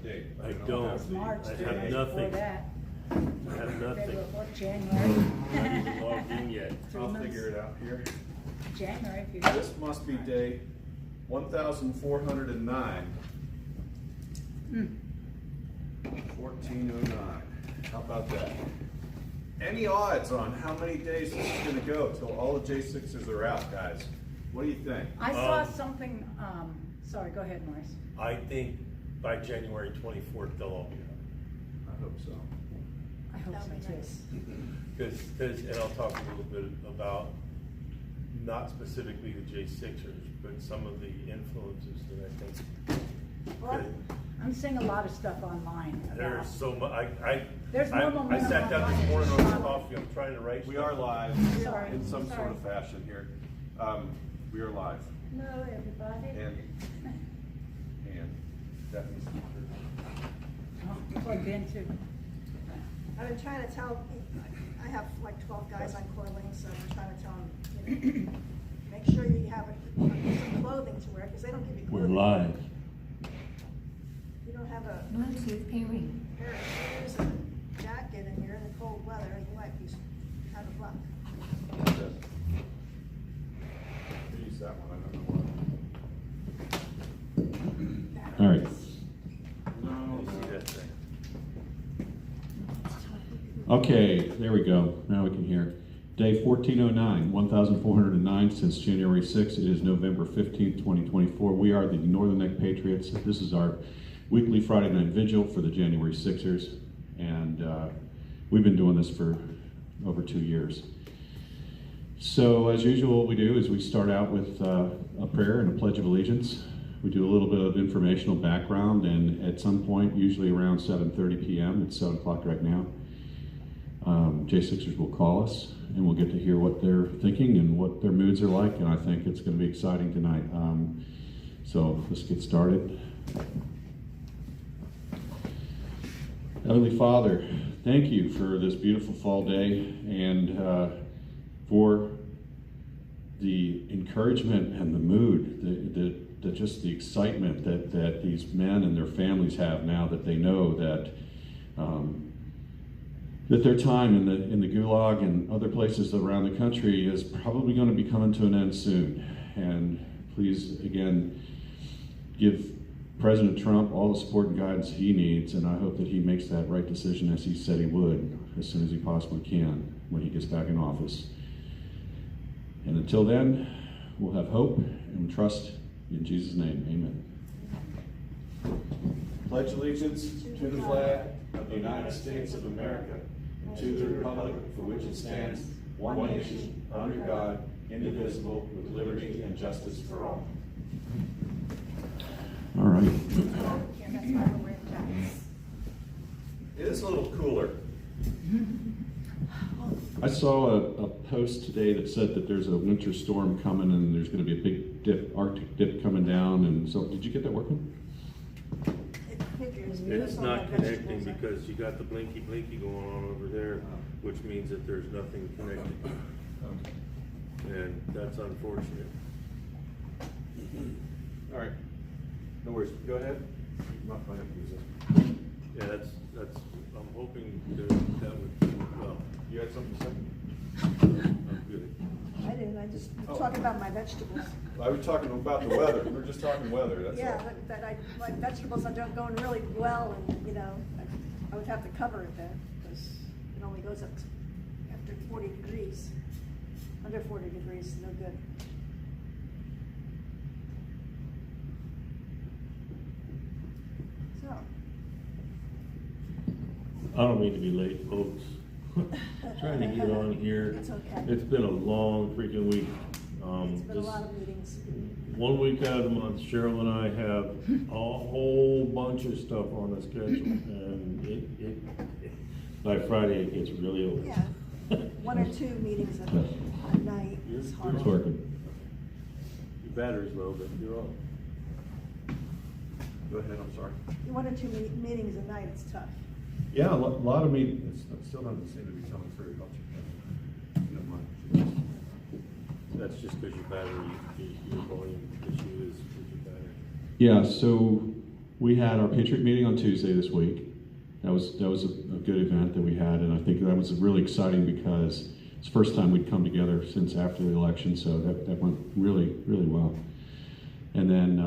date? I don't. It's March, I 3 have days nothing. before that. I have nothing. February, what, Not January? even logged in yet. 3 I'll months. figure it out here. January, if you. This must be day 1,409. Hmm. 1409. How about that? Any odds on how many days this is gonna go till all the J6s are out, guys? What do you think? I saw something, sorry, go ahead, Morris. I think by January 24th, they'll all be out. I hope so. I hope so too. Because, and I'll talk a little bit about, not specifically the J6ers, but some of the influences that I think. Well, I'm seeing a lot of stuff online about. There's so much, There's more I momentum sat down this online. morning on the coffee, I'm trying to write. We are live Sorry, in some sort sorry. of fashion here. We are live. Hello, everybody. And Stephanie's Oh, plugged in too. I've been trying to tell, I have like 12 guys on Corling, so I'm trying to tell them, you know, make sure you have some clothing to wear, because they don't give you We're clothing. live. You don't have a Bluetooth pairing. pair of shoes and a jacket and you're in the cold weather, you might be out of luck. Use that one, I don't know All right. what. You see that thing? Okay, there we go. Now we can hear. Day 1409, 1,409 since January 6th. It is November 15th, 2024. We are the Northern Neck Patriots. This is our weekly Friday night vigil for the January Sixers. And we've been doing this for over 2 years. So as usual, what we do is we start out with a prayer and a pledge of allegiance. We do a little bit of informational background, and at some point, usually around 7:30 p.m., it's 7 o'clock right now, J6ers will call us, and we'll get to hear what they're thinking and what their moods are like, and I think it's going to be exciting tonight. So let's get started. Heavenly Father, thank you for this beautiful fall day and for the encouragement and the mood, the just the excitement that these men and their families have now that they know that that their time in the Gulag and other places around the country is probably going to be coming to an end soon. And please, again, give President Trump all the support and guidance he needs, and I hope that he makes that right decision as he said he would as soon as he possibly can when he gets back in office. And until then, we'll have hope and trust in Jesus' name. Amen. Pledge allegiance to the flag of the United States of America and to the republic for which it stands, one nation, under God, indivisible, with liberty and justice for all. All right. Yeah, that's why we're wearing jackets. It is a little cooler. I saw a post today that said that there's a winter storm coming and there's going to be a big dip, Arctic dip coming down. And so, did you get that working? It figures. It's Those are not my connecting vegetables. because you got the blinky going on over there, which means that there's nothing connected. And that's unfortunate. All right. No worries. Go ahead. Go ahead, use it. Yeah, that's, I'm hoping that would, well, You had something to say? I'm good. I didn't, I just Oh. talking about my vegetables. I was talking about the weather. We're just talking weather, that's Yeah, all. my vegetables are going really well, and, you know, I would have to cover it then, because it only goes up after 40 degrees. Under 40 degrees, no good. So, I don't mean to be late, folks. Trying to get on here. It's okay. It's been a long freaking week. It's been a This- lot of meetings. 1 week out of the month, Cheryl and I have a whole bunch of stuff on the schedule, and by Friday it gets really old. Yeah, 1 or 2 meetings a night is hard. It's working. Your battery's low, but you're on. Go ahead, I'm sorry. 1 or 2 meetings a night, it's tough. Yeah, a lot of meetings. It still doesn't seem to be coming through. Don't you? Never mind. That's just because your battery, your volume issue is your battery. Yeah, so We had our Patriot meeting on Tuesday this week. That was a good event that we had, and I think that was really exciting because it's the first time we'd come together since after the election, so that went really, really well. And then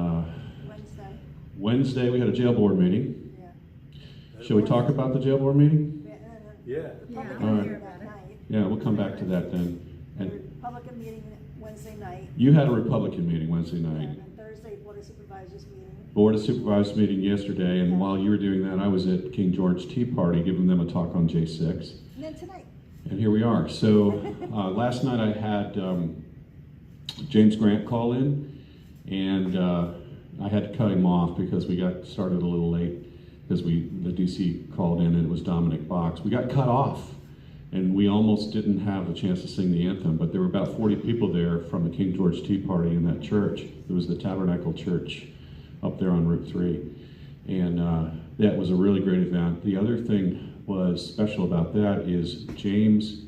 Wednesday we had a jail board meeting. Yeah. Shall we talk about the jail board meeting? Yeah. Republican All right. meeting that night. Yeah, we'll come back to that then. And Republican meeting Wednesday night. you had a Republican meeting Wednesday night. And then Thursday, Board of Supervisors meeting. Board of Supervisors meeting yesterday, and while you were doing that, I was at King George Tea Party giving them a talk on J6. And then tonight. And here we are. So last night I had James Grant call in, and I had to cut him off because we got started a little late because the DC called in and it was Dominic Box. We got cut off, and we almost didn't have a chance to sing the anthem, but there were about 40 people there from the King George Tea Party in that church. It was the Tabernacle Church up there on Route 3. And that was a really great event. The other thing was special about that is James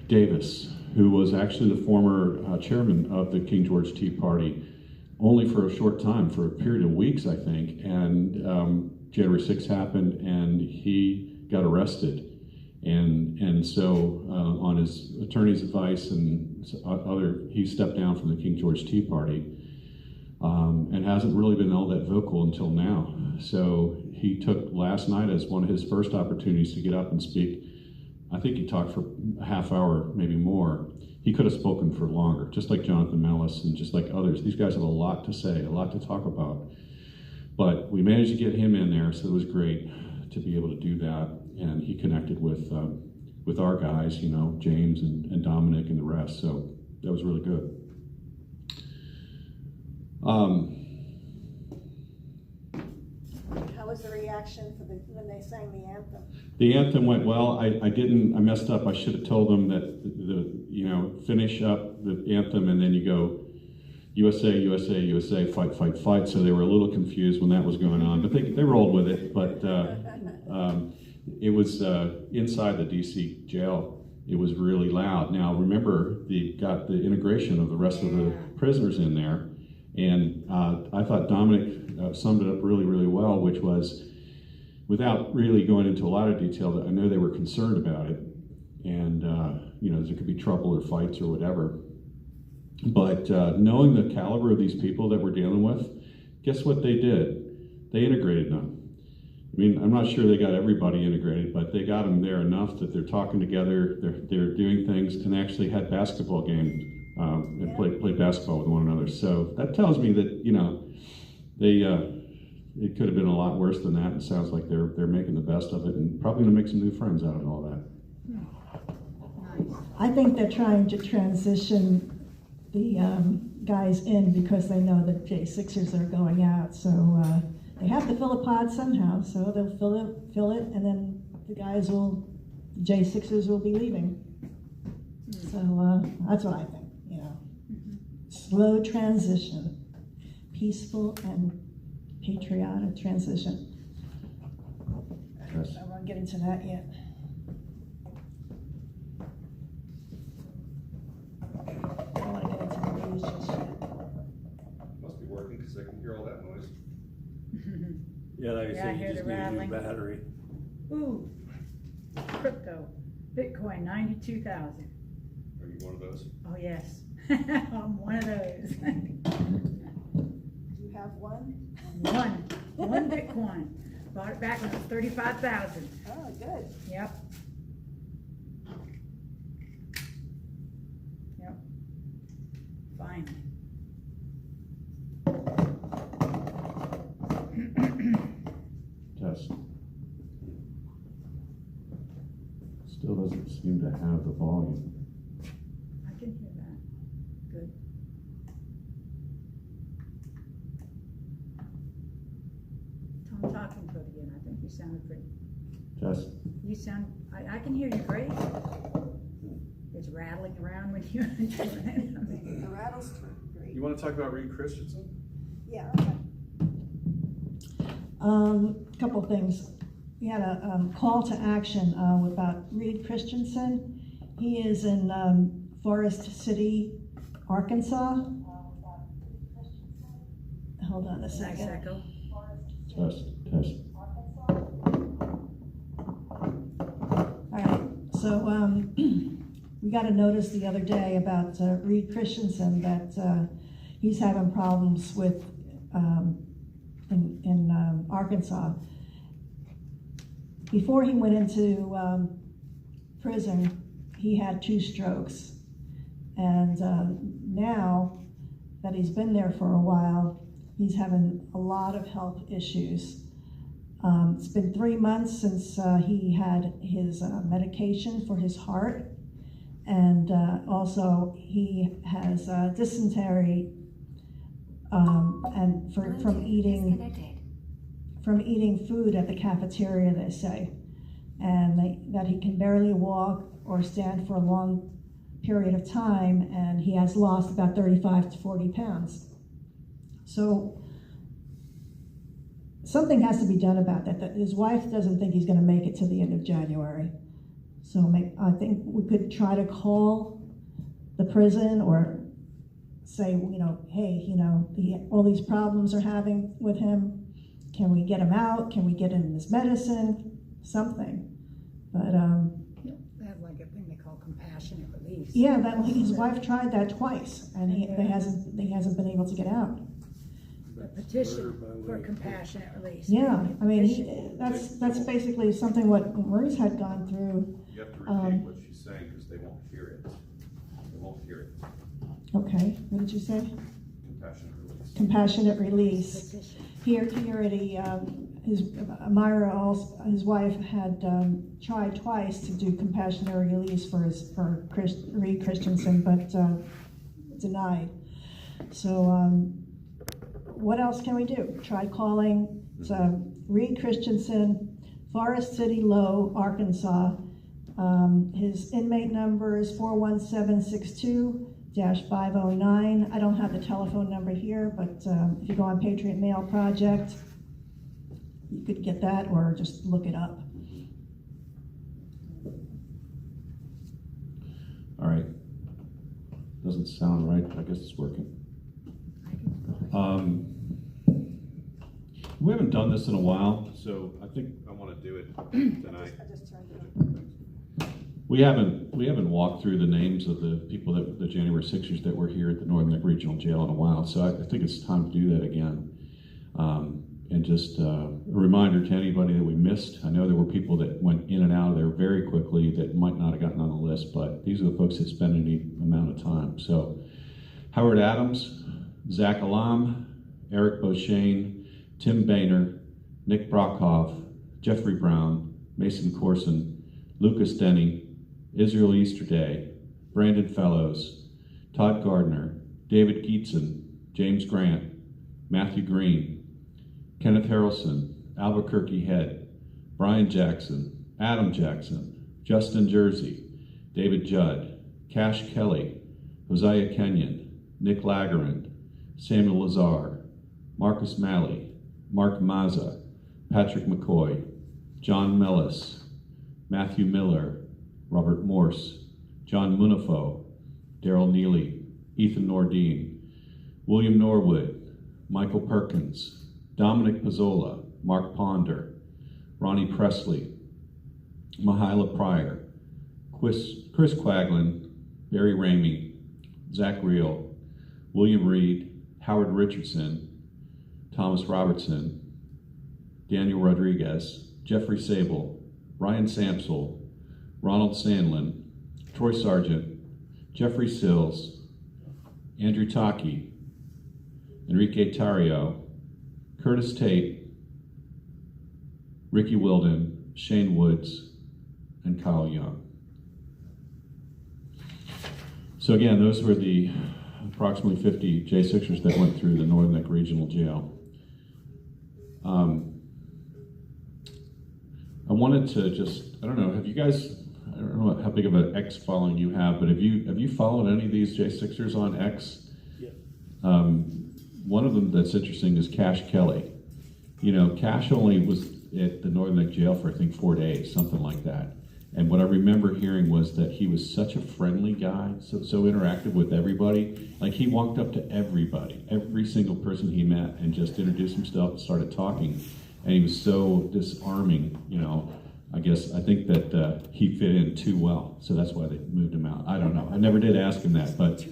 Davis, who was actually the former chairman of the King George Tea Party, only for a short time, for a period of weeks, I think. And January 6th happened, and he got arrested. And so on his attorney's advice and he stepped down from the King George Tea Party. And hasn't really been all that vocal until now. So he took last night as one of his first opportunities to get up and speak. I think he talked for a half hour, maybe more. He could have spoken for longer, just like Jonathan Mellis and just like others. These guys have a lot to say, a lot to talk about. But we managed to get him in there, so it was great to be able to do that. And he connected with our guys, you know, James and Dominic and the rest. So that was really good. How was the reaction when they sang the anthem? The anthem went well. I messed up. I should have told them that finish up the anthem and then you go USA, USA, USA, fight, fight, fight. So they were a little confused when that was going on, but they rolled with it. But it was inside the DC jail. It was really loud. Now remember, got the integration of the rest of the prisoners in there. And I thought Dominic summed it up really, really well, which was, without really going into a lot of detail, that I know they were concerned about it. And, there could be trouble or fights or whatever. But knowing the caliber of these people that we're dealing with, guess what they did? They integrated them. I mean, I'm not sure they got everybody integrated, but they got them there enough that they're talking together, they're doing things, and actually had basketball games. And played basketball with one another. So that tells me that, it could have been a lot worse than that. It sounds like they're making the best of it and probably going to make some new friends out of all that. I think they're trying to transition the guys in because they know that J6ers are going out. So they have to fill a pod somehow. So they'll fill it, and then the J6ers will be leaving. So that's what I think. Slow transition, peaceful and patriotic transition. Yes. I won't get into that yet. I don't want to get into the news just yet. Must be working because I can hear all that noise. Yeah, like I Yeah, I said, hear you just the need a rattling. new battery. Ooh, crypto, Bitcoin, 92,000. Are you one of those? Oh, yes. I'm one of those. You have one? One Bitcoin. Bought it back when it was 35,000. Oh, good. Yep. Finally. Test. Still doesn't seem to have the volume. I can hear that. Good. Tom talking to it again. I think you sounded pretty. Test. You sound. I can hear you great. It's rattling around when you're doing it. I mean, The rattles great. You want to talk about Reed Christensen? Yeah, okay. Couple things. We had a call to action about Reed Christensen. He is in Forest City, Arkansas. Hold on, a second. Sacco. Test, test. All right, so, we got a notice the other day about Reed Christensen that he's having problems with, in Arkansas. Before he went into prison, he had 2 strokes. And now that he's been there for a while, he's having a lot of health issues. It's been 3 months since he had his medication for his heart. And also he has dysentery and from eating food at the cafeteria, they say. And that he can barely walk or stand for a long period of time, and he has lost about 35 to 40 pounds. So something has to be done about that. His wife doesn't think he's going to make it to the end of January. So I think we could try to call the prison or say, hey, all these problems are having with him. Can we get him out? Can we get him his medicine? Something. But They have like a thing they call compassionate release. yeah, his wife tried that twice, and he hasn't been able to get out. A petition for compassionate release. Yeah, I mean, Petition. that's basically something what Maurice had gone through. You have to repeat what she's saying, because they won't hear it. They won't hear it. Okay, what did you say? Compassionate release. Compassionate release. Petition. Here at Myra, also, his wife had tried twice to do compassionate release for Reed Christensen, but denied. So what else can we do? Try calling Reed Christensen, Forest City Low, Arkansas. His inmate number is 41762-509. I don't have the telephone number here, but if you go on Patriot Mail Project, you could get that or just look it up. All right. Doesn't sound right, I guess it's working. We haven't done this in a while, so I think I want to do it tonight. I just turned it on. We haven't walked through the names of the people the January 6ers that were here at the Northern Neck Regional Jail in a while, so I think it's time to do that again. And just a reminder to anybody that we missed. I know there were people that went in and out of there very quickly that might not have gotten on the list, but these are the folks that spend any amount of time. So Howard Adams, Zach Alam, Eric Beauchesne, Tim Boehner, Nick Brockhoff, Jeffrey Brown, Mason Corson, Lucas Denny, Israel Easterday, Brandon Fellows, Todd Gardner, David Geetson, James Grant, Matthew Green, Kenneth Harrelson, Albuquerque Head, Brian Jackson, Adam Jackson, Justin Jersey, David Judd, Cash Kelly, Hosea Kenyon, Nick Lageran, Samuel Lazar, Marcus Malley, Mark Mazza, Patrick McCoy, John Mellis, Matthew Miller, Robert Morse, John Munafo, Daryl Neely, Ethan Nordine, William Norwood, Michael Perkins, Dominic Pizzola, Mark Ponder, Ronnie Presley, Mahila Pryor, Chris Quaglin, Barry Ramey, Zach Reel, William Reed, Howard Richardson, Thomas Robertson, Daniel Rodriguez, Jeffrey Sable, Ryan Samsel, Ronald Sandlin, Troy Sargent, Jeffrey Sills, Andrew Taki, Enrique Tario, Curtis Tate, Ricky Wilden, Shane Woods, and Kyle Young. So again, those were the approximately 50 J6ers that went through the Northern Neck Regional Jail. I wanted to just, I don't know, have you guys, I don't know how big of an X following you have, but have you followed any of these J6ers on X? Yeah. One of them that's interesting is Cash Kelly. You know, Cash only was at the Northern Neck Jail for I think 4 days, something like that. And what I remember hearing was that he was such a friendly guy, so interactive with everybody. Like he walked up to everybody, every single person he met, and just introduced himself and started talking. And he was so disarming, you know. I think that he fit in too well, so that's why they moved him out. I don't know. I never did ask him that, but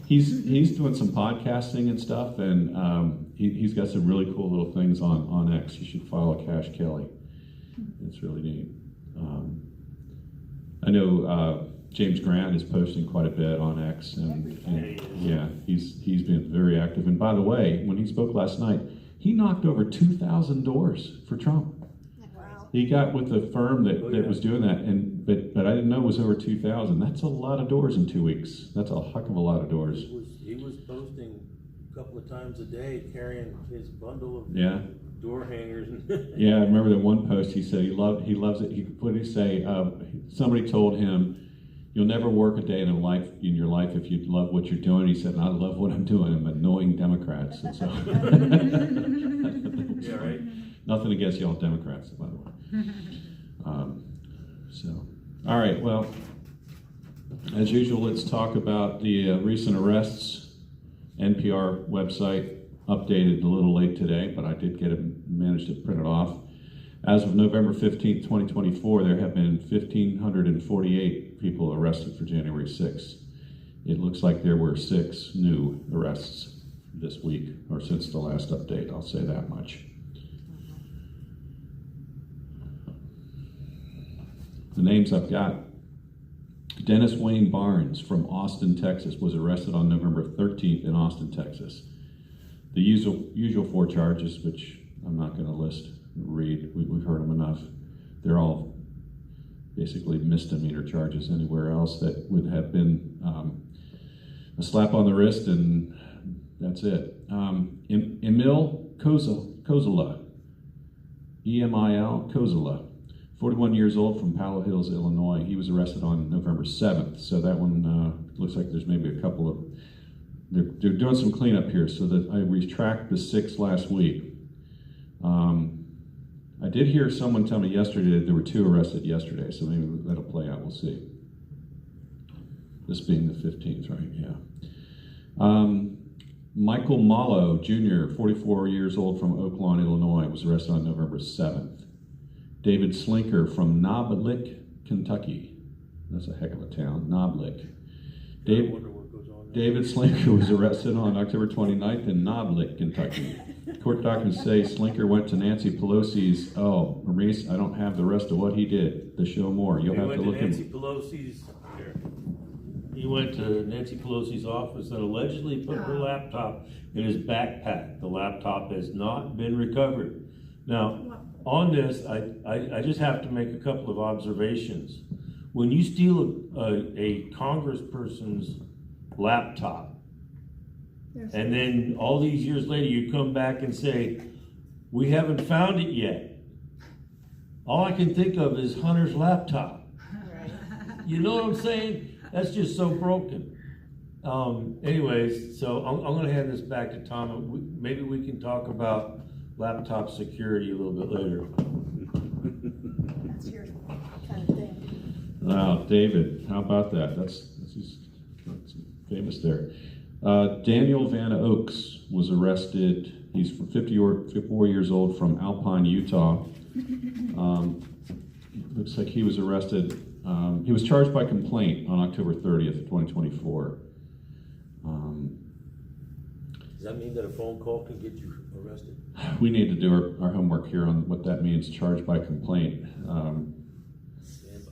he's doing some podcasting and stuff, and he's got some really cool little things on X. You should follow Cash Kelly. It's really neat. I know James Grant is posting quite a bit on X, and yeah, he's been very active. And by the way, when he spoke last night, he knocked over 2,000 doors for Trump. Wow. He got with a firm that was doing that, but I didn't know it was over 2,000. That's a lot of doors in 2 weeks. That's a heck of a lot of doors. He was posting a couple of times a day, carrying his bundle of door hangers. Yeah, I remember that one post he said he loves it. What did he say? Somebody told him, "You'll never work a day in your life if you love what you're doing." He said, "And I love what I'm doing. I'm annoying Democrats." And so, Yeah, right. Nothing against y'all Democrats, by the way. All right. Well, as usual, let's talk about the recent arrests. NPR website updated a little late today, but I did manage to print it off. As of November 15th, 2024, there have been 1,548 people arrested for January 6th. It looks like there were 6 new arrests this week, or since the last update, I'll say that much. The names I've got: Dennis Wayne Barnes from Austin, Texas, was arrested on November 13th in Austin, Texas. The usual 4 charges, which I'm not going to read. We've heard them enough. They're all basically misdemeanor charges. Anywhere else that would have been a slap on the wrist, and that's it. Emil Kozula, E-M-I-L, Kozula, 41 years old, from Palo Hills, Illinois. He was arrested on November 7th. So that one looks like there's maybe a couple of... They're doing some cleanup here, so that I retracked the 6 last week. I did hear someone tell me yesterday that there were 2 arrested yesterday, so maybe that'll play out. We'll see. This being the 15th, right? Yeah. Michael Mallow, Jr., 44 years old, from Oak Lawn, Illinois, was arrested on November 7th. David Slinker from Noblik, Kentucky. That's a heck of a town, Noblik. David Slinker was arrested on October 29th in Noblik, Kentucky. Court documents say Slinker went to Nancy Pelosi's. Oh, Maurice, I don't have the rest of what he did to show more. You'll have to look Nancy him. Pelosi's. He went to Nancy Pelosi's office and allegedly put her laptop in his backpack. The laptop has not been recovered. Now, on this, I just have to make a couple of observations. When you steal a congressperson's laptop, and then all these years later you come back and say, "We haven't found it yet," all I can think of is Hunter's laptop. You know what I'm saying? That's just so broken. Anyways, so I'm going to hand this back to Tom. Maybe we can talk about laptop security a little bit later. That's your kind of thing. Wow, David, how about that? That's famous there. Daniel Van Oaks was arrested. He's 54 years old, from Alpine, Utah. Looks like he was arrested. He was charged by complaint on October 30th, 2024. Does that mean that a phone call can get you arrested? We need to do our homework here on what that means, charged by complaint.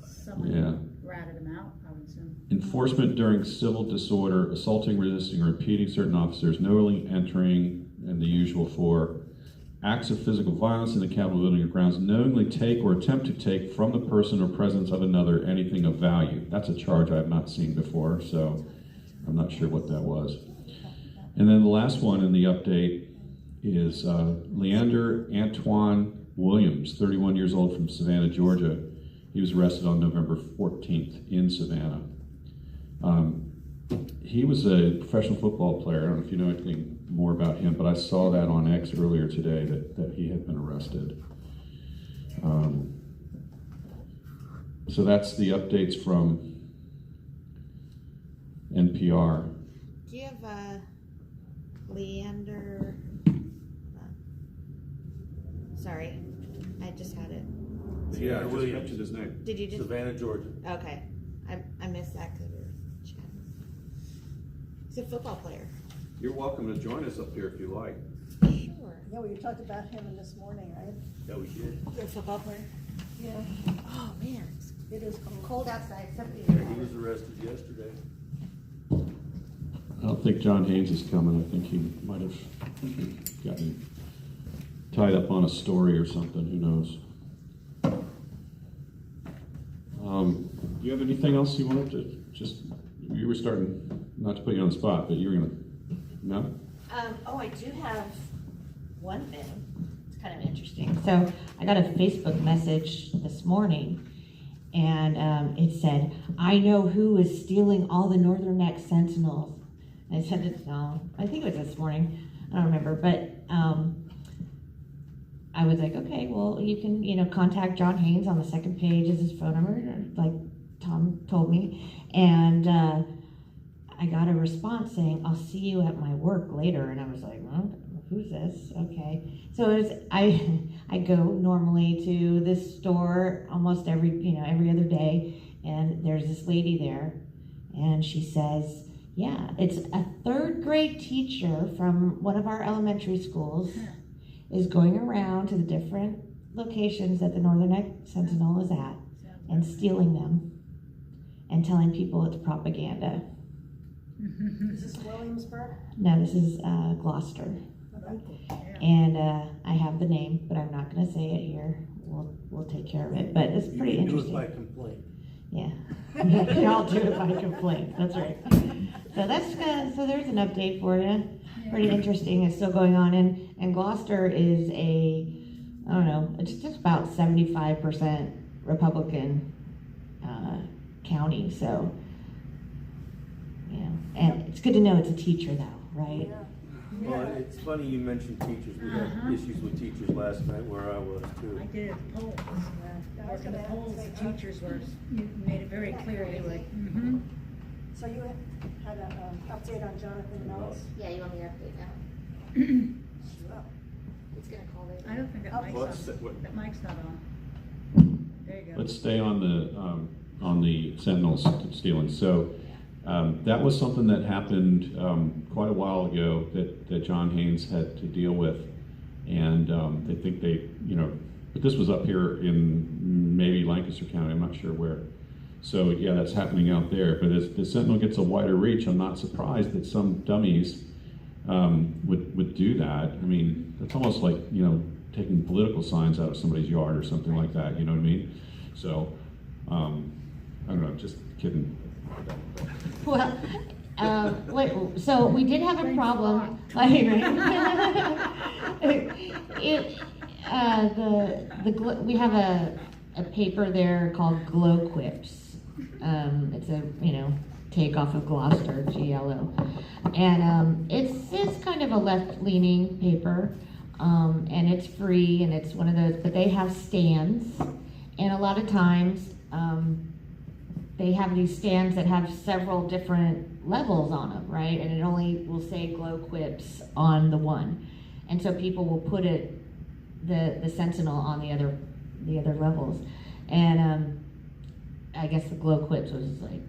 Someone ratted him out, I would assume. Enforcement during civil disorder, assaulting, resisting, or impeding certain officers, knowingly entering, and the usual 4. Acts of physical violence in the Capitol building or grounds, knowingly take or attempt to take from the person or presence of another anything of value. That's a charge I have not seen before, so I'm not sure what that was. And then the last one in the update is Leander Antoine Williams, 31 years old, from Savannah, Georgia. He was arrested on November 14th in Savannah. He was a professional football player. I don't know if you know anything more about him, but I saw that on X earlier today that he had been arrested. So that's the updates from NPR. Do you have Leander? Sorry, I just had it. Yeah, I just Williams. mentioned his name. Did you just? Savannah, Georgia. Okay, I missed that because we were chatting. He's a football player. You're welcome to join us up here if you like. Sure. Yeah, we talked about him this morning, right? Yeah, we did. You're a football player? Yeah. Oh, man, it's It is cold. cold outside, except for Yeah, you. he was arrested yesterday. I don't think John Haynes is coming. I think he might have gotten tied up on a story or something. Who knows? Do you have anything else you wanted to just? You were starting, not to put you on the spot, but you were gonna. No. Oh, I do have one thing. It's kind of interesting. So I got a Facebook message this morning, and it said, "I know who is stealing all the Northern Neck Sentinels." I sent it. I think it was this morning. I don't remember, but I was like, okay, well, you can, contact John Haynes on the second page is his phone number, like Tom told me, and I got a response saying, "I'll see you at my work later," and I was like, well, who's this? Okay, so it was, I go normally to this store almost every other day, and there's this lady there, and she says, yeah, it's a third grade teacher from one of our elementary schools is going around to the different locations that the Northern Neck Sentinel is at and stealing them and telling people it's propaganda. Is this Williamsburg? No, this is Gloucester. Okay. And I have the name, but I'm not going to say it here. We'll take care of it, but it's pretty You can interesting. do it by complaint. Yeah, you can all do it by complaint. That's right. So so there's an update for you. Pretty interesting. It's still going on, and Gloucester is I don't know, it's just about 75% Republican county. So, and it's good to know it's a teacher though, right? Yeah. Well, it's funny you mentioned teachers. We had issues with teachers last night where I was too. I did at the polls. I was Working the gonna polls, say, the teachers you made it very clear, they were like, So you had an update on Jonathan Mills? Yeah, you want me to update now? Sure. It's gonna call later. I don't think that Oh, mic's what's on. that- what- That mic's not on. There you go. Let's stay on the Sentinels stealing. So that was something that happened quite a while ago that John Haynes had to deal with, and they think but this was up here in maybe Lancaster County. I'm not sure where. So yeah, that's happening out there. But as the Sentinel gets a wider reach, I'm not surprised that some dummies would do that. I mean, it's almost like taking political signs out of somebody's yard or something like that. You know what I mean? So I don't know. Just kidding. Well, so we did have a problem. We have a paper there called Glow Quips. It's a takeoff of Gloucester, GLO, and it's kind of a left-leaning paper, and it's free, and it's one of those. But they have stands, and a lot of times. They have these stands that have several different levels on them, right? And it only will say Glow Quips on the one. And so people will put the Sentinel on the other levels. And I guess the Glow Quips was like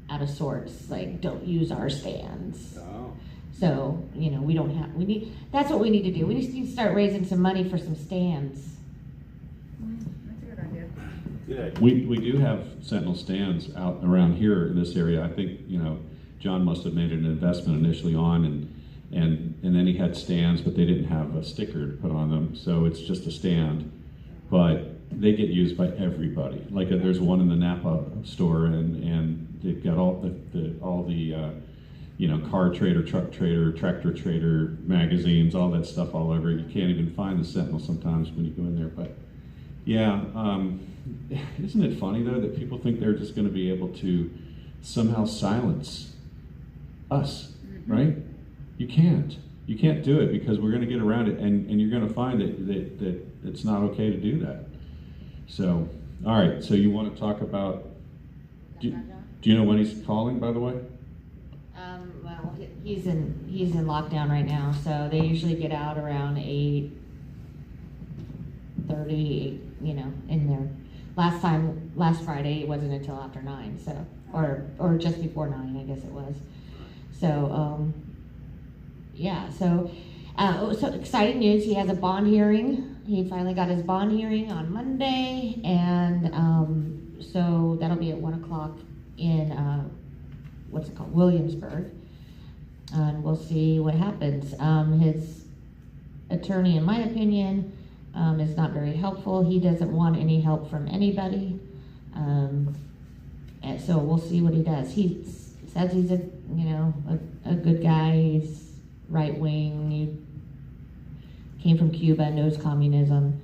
out of sorts, like don't use our stands. Oh. So, that's what we need to do. We just need to start raising some money for some stands. That's a good idea. Good. We do have Sentinel stands out around here in this area. I think John must have made an investment initially on, and then he had stands, but they didn't have a sticker to put on them, so it's just a stand. But they get used by everybody. Like there's one in the Napa store, and they've got all the car trader, truck trader, tractor trader magazines, all that stuff all over. You can't even find the Sentinel sometimes when you go in there. But yeah, isn't it funny though that people think they're just going to be able to somehow silence us, right? You can't do it because we're going to get around it, and you're going to find that it's not okay to do that. So All right, so you want to talk about, do you know when he's calling, by the way? Well, he's in lockdown right now, so they usually get out around 8:30, you know, in there. Last Friday, it wasn't until after 9, so, or just before 9, I guess it was. So, yeah, so exciting news, he has a bond hearing. He finally got his bond hearing on Monday, and so that'll be at 1 o'clock in, what's it called, Williamsburg. And we'll see what happens. His attorney, in my opinion, is not very helpful. He doesn't want any help from anybody. And so we'll see what he does. He says he's a good guy. He's right wing. He came from Cuba, knows communism,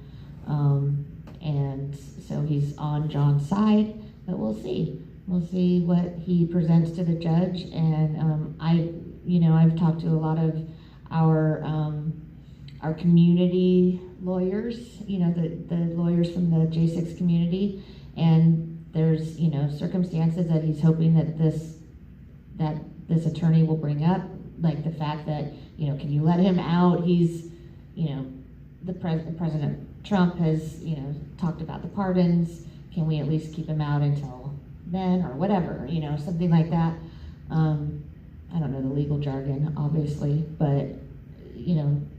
and so he's on John's side. But we'll see. We'll see what he presents to the judge. And I've talked to a lot of our community lawyers, the lawyers from the J6 community, and there's, circumstances that he's hoping that this attorney will bring up, like the fact that, can you let him out? He's, President Trump has, talked about the pardons. Can we at least keep him out until then, or whatever, something like that. I don't know the legal jargon, obviously, but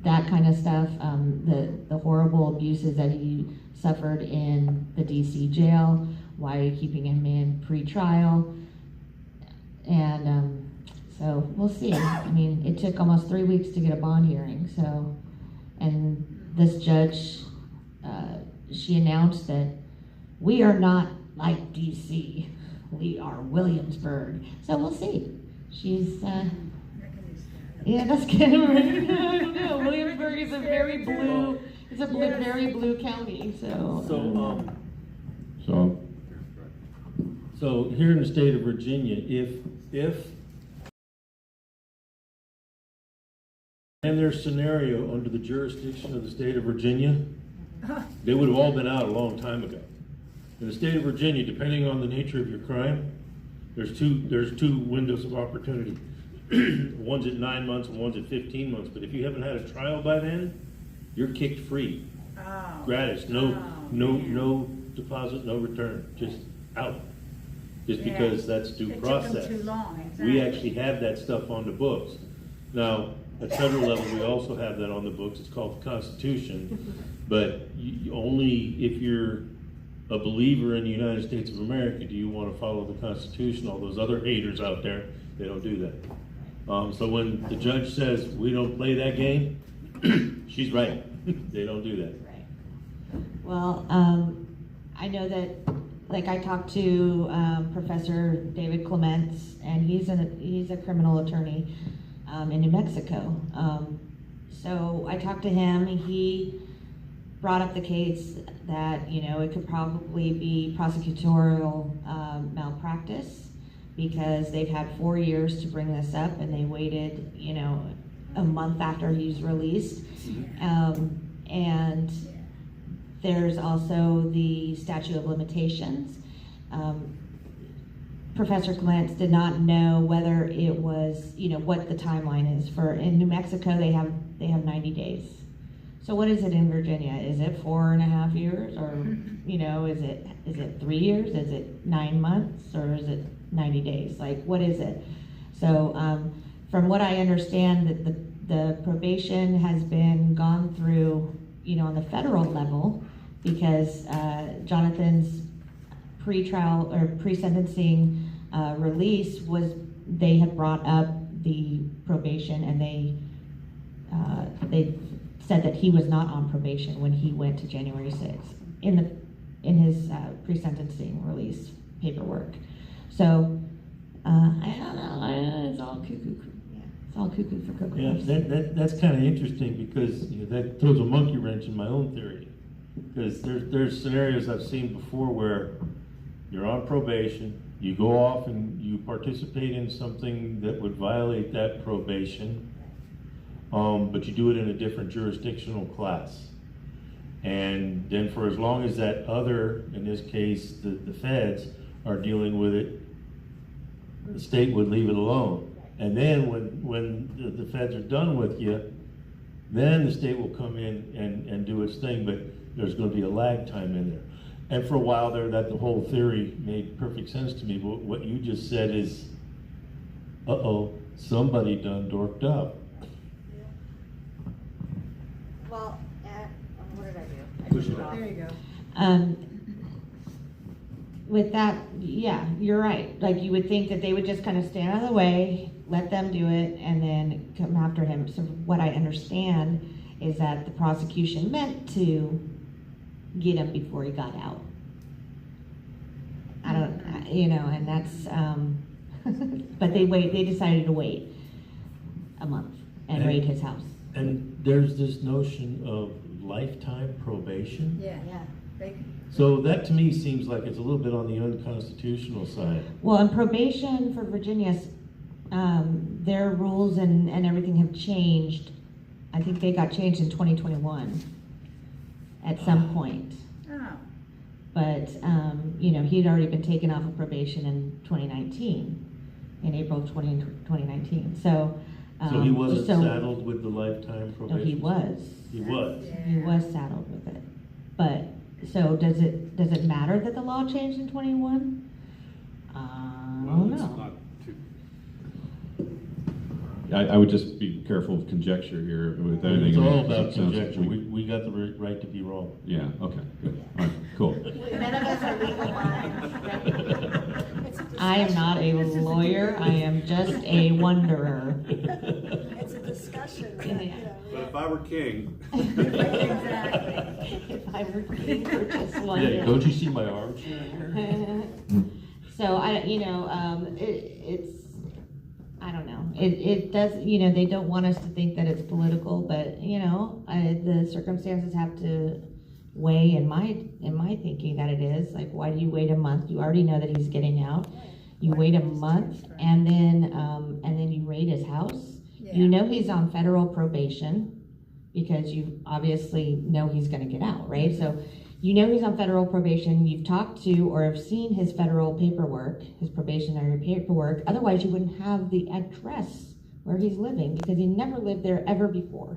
that kind of stuff, the horrible abuses that he suffered in the DC jail, why are you keeping him in pre-trial? And so we'll see. I mean, it took almost 3 weeks to get a bond hearing, so, and this judge, she announced that we are not like DC, we are Williamsburg. So we'll see. She's, yeah, that's kind of right. I don't know. Williamsburg is a very blue, very blue county, so. So here in the state of Virginia, if in their scenario under the jurisdiction of the state of Virginia, they would have all been out a long time ago. In the state of Virginia, depending on the nature of your crime, there's two windows of opportunity. One's at 9 months and one's at 15 months. But if you haven't had a trial by then, you're kicked free, gratis, no deposit, no return, just out. Just because that's due process. It took them too long, exactly. We actually have that stuff on the books. Now, at federal level, we also have that on the books. It's called the Constitution. But only if you're a believer in the United States of America do you want to follow the Constitution. All those other haters out there, they don't do that. So when the judge says we don't play that game, she's right. They don't do that. Right. Well, I know that, like, I talked to Professor David Clements, and he's a criminal attorney in New Mexico. So I talked to him. He brought up the case that it could probably be prosecutorial malpractice, because they've had 4 years to bring this up, and they waited a month after he's released. And there's also the statute of limitations. Professor Clements did not know whether it was, what the timeline is for. In New Mexico, they have 90 days. So what is it in Virginia? Is it 4.5 years, or is it 3 years? Is it 9 months, or is it 90 days? Like, what is it? So from what I understand, that the probation has been gone through, on the federal level, because Jonathan's pre-trial or pre-sentencing release was, they had brought up the probation, and they said that he was not on probation when he went to January 6th in his pre-sentencing release paperwork. So I don't know. It's all cuckoo. Yeah, it's all cuckoo for Cocoa Puffs. Yeah, that's kind of interesting, because that throws a monkey wrench in my own theory. Because there's scenarios I've seen before where you're on probation, you go off and you participate in something that would violate that probation, but you do it in a different jurisdictional class. And then for as long as that other, in this case, the feds, are dealing with it, the state would leave it alone. And then when the feds are done with you, then the state will come in and do its thing, but there's gonna be a lag time in there. And for a while there, that the whole theory made perfect sense to me, but what you just said is, uh-oh, somebody done dorked up. Well, what did I do? I Push took it it off. There you go. With that, yeah, you're right. Like, you would think that they would just kind of stand out of the way, let them do it, and then come after him. So what I understand is that the prosecution meant to get him before he got out. I don't, and that's, but they decided to wait a month and raid his house. And there's this notion of lifetime probation. Yeah, Yeah. they, So that to me seems like it's a little bit on the unconstitutional side. Well, in probation for Virginia, their rules and everything have changed. I think they got changed in 2021 at some point. oh, But, he'd already been taken off of probation in 2019, in April of 2019. So, So he wasn't saddled with the lifetime No, probation? he was. He was. He was saddled with it. But, so does it matter that the law changed in 21? I don't It's know. not too, I would just be careful of conjecture here with anything. It's all It about sounds- conjecture. We got the right to be wrong. Yeah, okay, good. All right, cool. None of us are legal minds. I am not a lawyer, I am just a wanderer. It's a discussion. but if I were king, exactly. If I were king for just one Yeah, day. don't you see my armchair here? So it's, I don't know, it does, they don't want us to think that it's political, but, the circumstances have to weigh in my thinking that it is. Like, why do you wait a month? You already know that he's getting out. You wait a month and then you raid his house. You Yeah. know he's on federal probation because you obviously know he's gonna get out, right? So you know he's on federal probation, you've talked to or have seen his federal paperwork, his probationary paperwork, otherwise you wouldn't have the address where he's living because he never lived there ever before.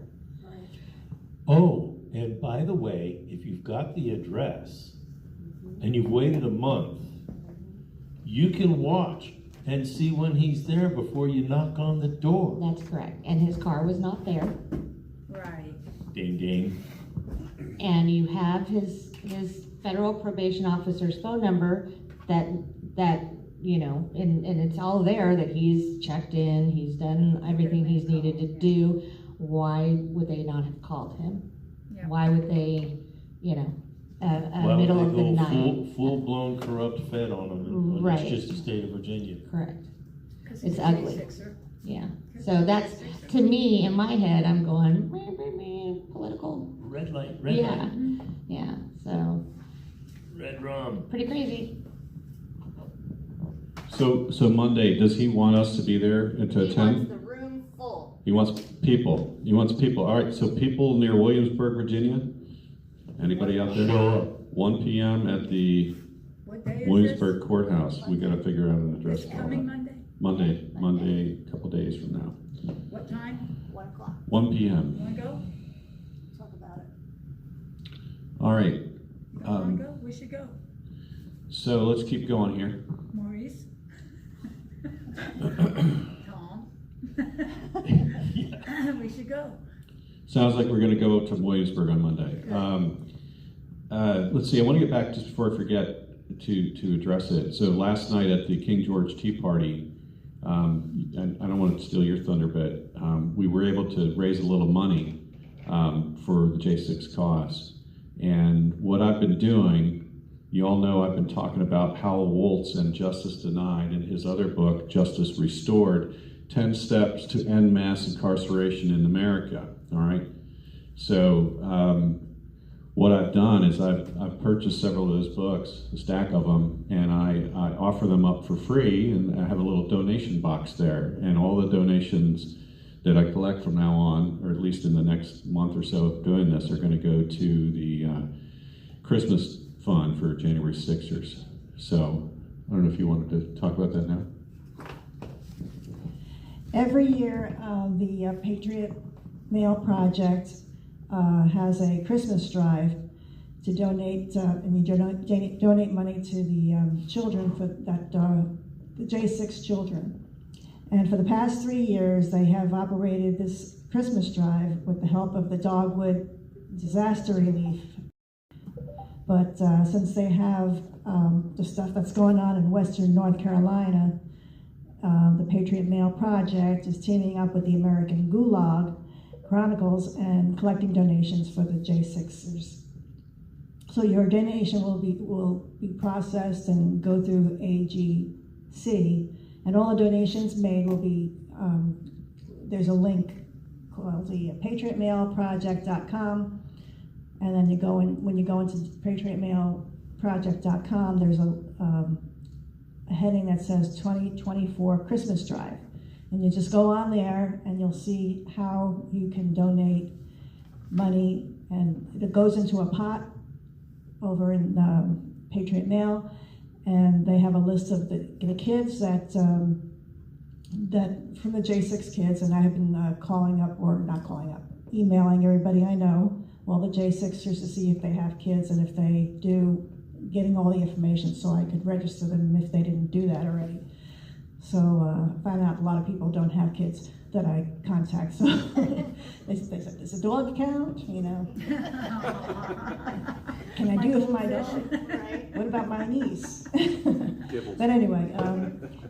Oh, and by the way, if you've got the address and you've waited a month, you can watch and see when he's there before you knock on the door. That's correct, and his car was not there, Right. Ding, ding. and you have his federal probation officer's phone number that, and it's all there that he's checked in, he's done everything he's needed to do. Why would they not have called him? Yeah. Why would they, Why would middle they of the go night? full-blown corrupt Fed on him? When Right. It's just the state of Virginia. Correct, 'Cause It's he's a ugly. J6er. yeah. So that's, to me, in my head, I'm going, meh, meh, meh, political. Red light, Yeah, yeah, so, red rum. pretty crazy. So Monday, does he want us to be there to He wants attend? the room full. He wants people. All right, so people near Williamsburg, Virginia? Anybody out there? Show up. 1 p.m. at the What day is Williamsburg Courthouse. We gotta figure out an this? address This for all coming that. Monday? Monday, a couple days from now. What time? 1 o'clock. 1 p.m. Wanna go? Talk about it. All right, Wanna go? We should go. so let's keep going here. Maurice? Tom? We should go. Sounds like we're gonna go to Williamsburg on Monday. Let's see, I wanna get back, just before I forget, to address it. So last night at the King George Tea Party, and I don't want to steal your thunder, but we were able to raise a little money for the J6 cause. And what I've been doing, you all know I've been talking about Howell Woltz and Justice Denied in his other book, Justice Restored, 10 Steps to End Mass Incarceration in America, all right? So what I've done is I've purchased several of those books, a stack of them, and I offer them up for free, and I have a little donation box there, and all the donations that I collect from now on, or at least in the next month or so of doing this, are going to go to the Christmas fund for January Sixers. So I don't know if you wanted to talk about that now. Every year, the Patriot Mail Project has a Christmas drive to donate, and you donate money to the children for that, the J6 children. And for the past 3 years, they have operated this Christmas drive with the help of the Dogwood Disaster Relief. But since they have the stuff that's going on in Western North Carolina, the Patriot Mail Project is teaming up with the American Gulag Chronicles and collecting donations for the J6ers. So your donation will be processed and go through AGC, and all the donations made will be, there's a link called the patriotmailproject.com, and then when you go into patriotmailproject.com, there's a heading that says 2024 Christmas Drive. And you just go on there and you'll see how you can donate money, and it goes into a pot over in Patriot Mail, and they have a list of the kids that from the J6 kids, and I have been emailing everybody I know, well, the J6ers, to see if they have kids, and if they do, getting all the information so I could register them if they didn't do that already. So I found out a lot of people don't have kids that I contact, so they said, does a dog count, you know? Can I do it for my dog? What about my niece? But anyway,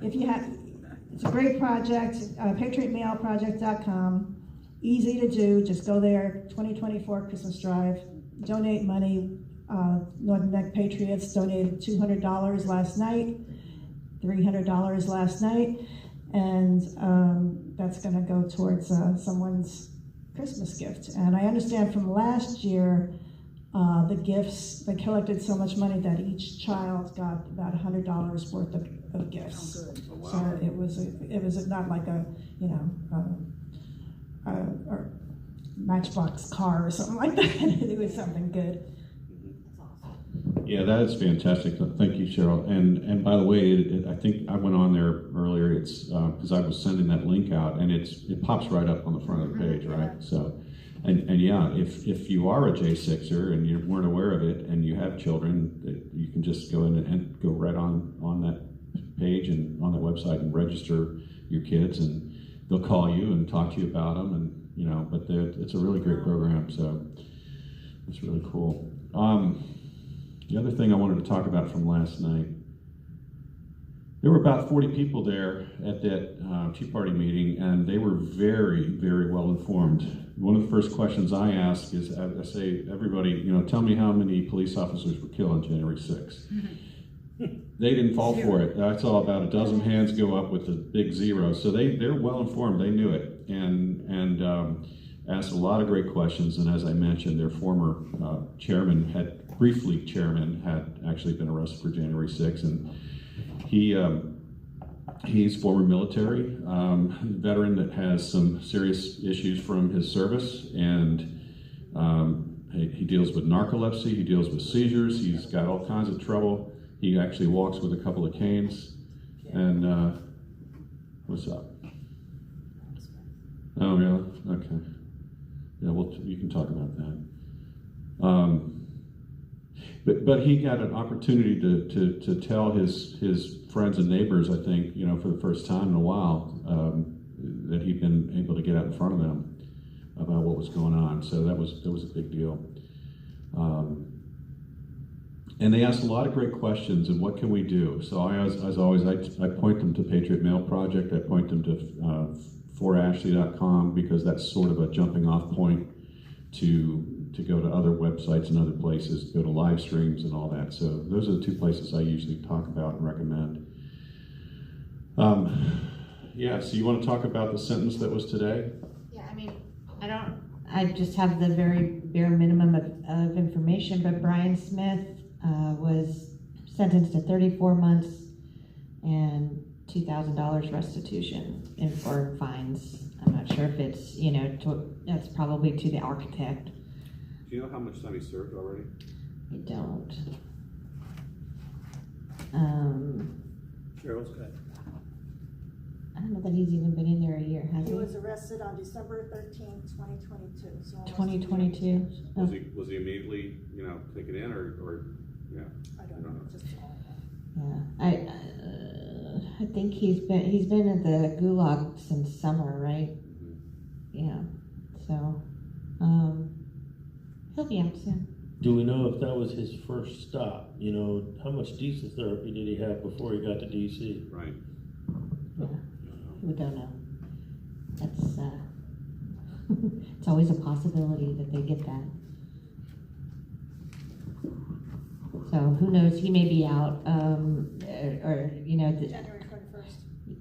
if you have, it's a great project, patriotmailproject.com, easy to do, just go there, 2024 Christmas Drive, donate money. Northern Neck Patriots donated $200 last night, $300 last night, and that's going to go towards someone's Christmas gift. And I understand from last year, the gifts, they collected so much money that each child got about $100 worth of gifts. Oh, good. Oh, wow. So it was not like a, you know, a Matchbox car or something like that. It was something good. Yeah, that is fantastic. Thank you, Cheryl. And by the way, I think I went on there earlier. It's because I was sending that link out, and it pops right up on the front of the page, right? So, and yeah, if you are a J6er and you weren't aware of it, and you have children, you can just go in and go right on that page and on that website and register your kids, and they'll call you and talk to you about them, and you know. But it's a really great program, so it's really cool. The other thing I wanted to talk about from last night, there were about 40 people there at that Tea Party meeting, and they were very, very well informed. One of the first questions I ask is, I say, everybody, you know, tell me how many police officers were killed on January 6th. They didn't fall for it. I saw about a dozen hands go up with a big zero. So they're well informed. They knew it, and asked a lot of great questions. And as I mentioned, their former chairman had actually been arrested for January 6th, and he's former military veteran that has some serious issues from his service, and he deals with narcolepsy, he deals with seizures, he's got all kinds of trouble. He actually walks with a couple of canes. And what's up? Oh, really? Okay. Yeah, well, you can talk about that. But he got an opportunity to tell his friends and neighbors, I think, you know, for the first time in a while, that he'd been able to get out in front of them about what was going on. So that was a big deal. And they asked a lot of great questions, and what can we do? So as always, I point them to Patriot Mail Project. I point them to forashley.com, because that's sort of a jumping off point to go to other websites and other places, go to live streams and all that. So those are the two places I usually talk about and recommend. Yeah, so you want to talk about the sentence that was today? Yeah, I mean, I just have the very bare minimum of information, but Brian Smith was sentenced to 34 months and $2,000 restitution and for fines. I'm not sure if it's, that's probably to the architect. Do you know how much time he served already? I don't. Carol's got. I don't know that he's even been in there a year, has He he? was arrested on December 13th, 2022, so. almost 2022? Oh, Was he immediately, taken in or, yeah? I don't know, just. yeah. I think he's been at the gulag since summer, right? Mhm. Yeah. So, he'll be out soon. Do we know if that was his first stop? How much diesel therapy did he have before he got to DC? Right. Yeah. We don't know. That's it's always a possibility that they get that. So who knows? He may be out, or January 21st.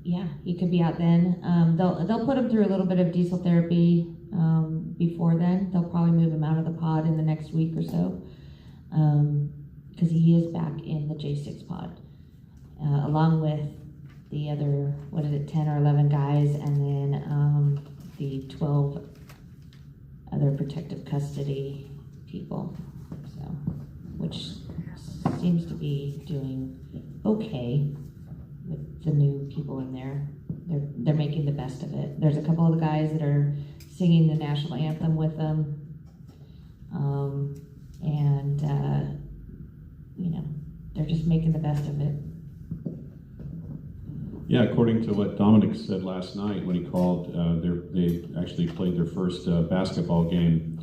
yeah, he could be out then. They'll put him through a little bit of diesel therapy before then. They'll probably move him out of the pod in the next week or so, because he is back in the J6 pod, along with the other 10 or 11 guys, and then the 12 other protective custody people. So, which seems to be doing okay with the new people in there. They're making the best of it. There's a couple of the guys that are singing the national anthem with them, and they're just making the best of it. Yeah, according to what Dominic said last night when he called, they actually played their first basketball game,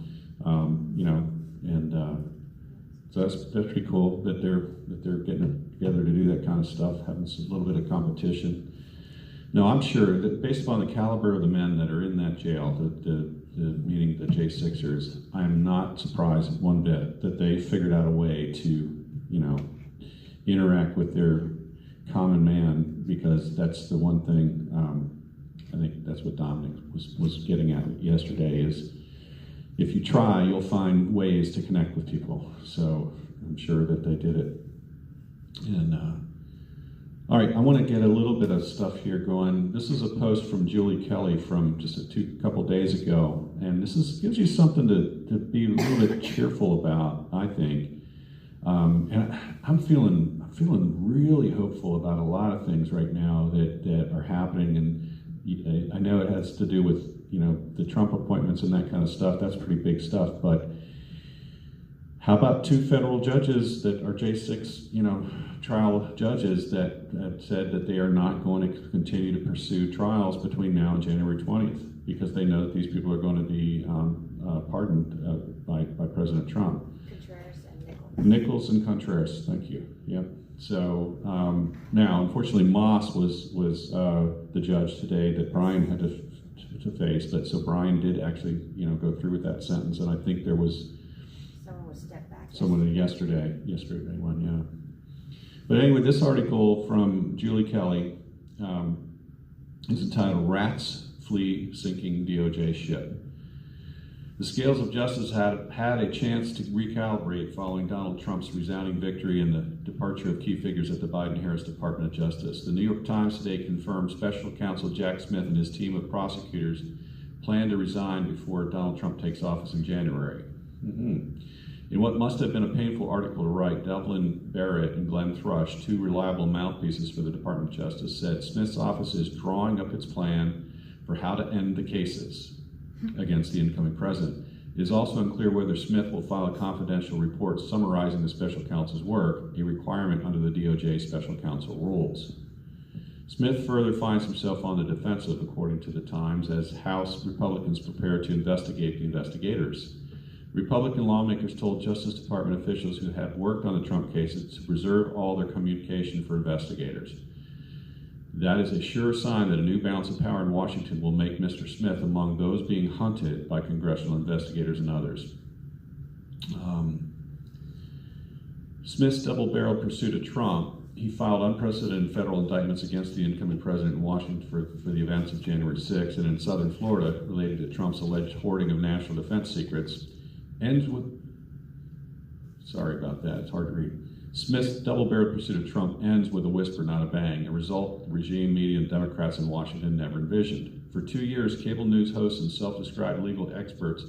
so that's pretty cool that they're getting together to do that kind of stuff, having a little bit of competition. No, I'm sure that based upon the caliber of the men that are in that jail, meaning the J6ers, I am not surprised one bit that they figured out a way to, interact with their common man, because that's the one thing, I think that's what Dominic was getting at yesterday, is if you try, you'll find ways to connect with people. So I'm sure that they did it. And all right, I want to get a little bit of stuff here going. This is a post from Julie Kelly from just a couple days ago, and this gives you something to be a little bit cheerful about, I think. And I'm feeling really hopeful about a lot of things right now that are happening, and I know it has to do with the Trump appointments and that kind of stuff. That's pretty big stuff. But how about 2 federal judges that are J6 trial judges that have said that they are not going to continue to pursue trials between now and January 20th because they know that these people are going to be pardoned by President Trump. Contreras and Nichols and Contreras, thank you. Yep. So now, unfortunately, Moss was the judge today that Brian had to face. But so Brian did actually, go through with that sentence, and I think there was someone was stepped back. someone yesterday one, yeah. But anyway, this article from Julie Kelly is entitled "Rats Flee Sinking DOJ Ship." The scales of justice had a chance to recalibrate following Donald Trump's resounding victory and the departure of key figures at the Biden-Harris Department of Justice. The New York Times today confirmed Special Counsel Jack Smith and his team of prosecutors plan to resign before Donald Trump takes office in January. In what must have been a painful article to write, Devlin Barrett and Glenn Thrush, 2 reliable mouthpieces for the Department of Justice, said Smith's office is drawing up its plan for how to end the cases against the incoming president. It is also unclear whether Smith will file a confidential report summarizing the special counsel's work, a requirement under the DOJ special counsel rules. Smith further finds himself on the defensive, according to the Times, as House Republicans prepare to investigate the investigators. Republican lawmakers told Justice Department officials who had worked on the Trump cases to preserve all their communication for investigators. That is a sure sign that a new balance of power in Washington will make Mr. Smith among those being hunted by congressional investigators and others. Smith's double-barreled pursuit of Trump, he filed unprecedented federal indictments against the incoming president in Washington for the events of January 6th and in southern Florida related to Trump's alleged hoarding of national defense secrets, ends with, sorry about that, it's hard to read. Smith's double-barreled pursuit of Trump ends with a whisper, not a bang, a result the regime, media, and Democrats in Washington never envisioned. For 2 years, cable news hosts and self-described legal experts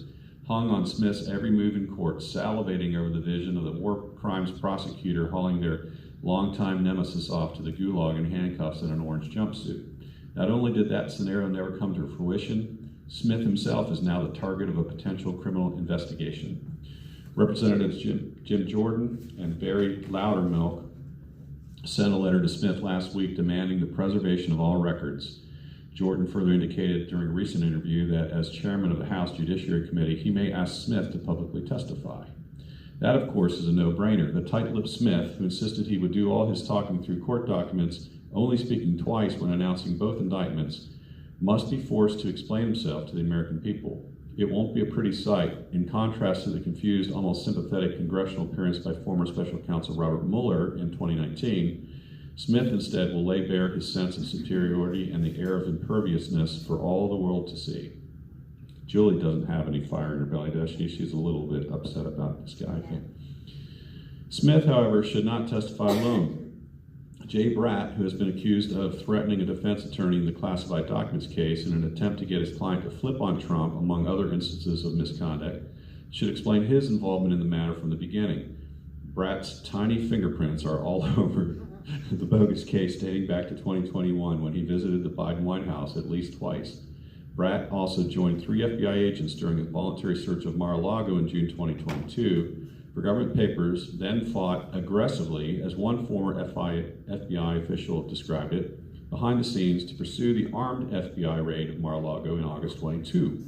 hung on Smith's every move in court, salivating over the vision of the war crimes prosecutor hauling their longtime nemesis off to the gulag in handcuffs in an orange jumpsuit. Not only did that scenario never come to fruition, Smith himself is now the target of a potential criminal investigation. Representatives Jim Jordan and Barry Loudermilk sent a letter to Smith last week demanding the preservation of all records. Jordan further indicated during a recent interview that as chairman of the House Judiciary Committee, he may ask Smith to publicly testify. That, of course, is a no-brainer. The tight-lipped Smith, who insisted he would do all his talking through court documents, only speaking twice when announcing both indictments, must be forced to explain himself to the American people. It won't be a pretty sight, in contrast to the confused, almost sympathetic congressional appearance by former special counsel Robert Mueller in 2019. Smith instead will lay bare his sense of superiority and the air of imperviousness for all the world to see. Julie doesn't have any fire in her belly, does she? She's a little bit upset about this guy, I think. Smith, however, should not testify alone. Jay Bratt, who has been accused of threatening a defense attorney in the classified documents case in an attempt to get his client to flip on Trump, among other instances of misconduct, should explain his involvement in the matter from the beginning. Bratt's tiny fingerprints are all over the bogus case dating back to 2021 when he visited the Biden White House at least twice. Bratt also joined 3 FBI agents during a voluntary search of Mar-a-Lago in June 2022 for government papers, then fought aggressively, as one former FBI official described it, behind the scenes to pursue the armed FBI raid of Mar-a-Lago in August 22.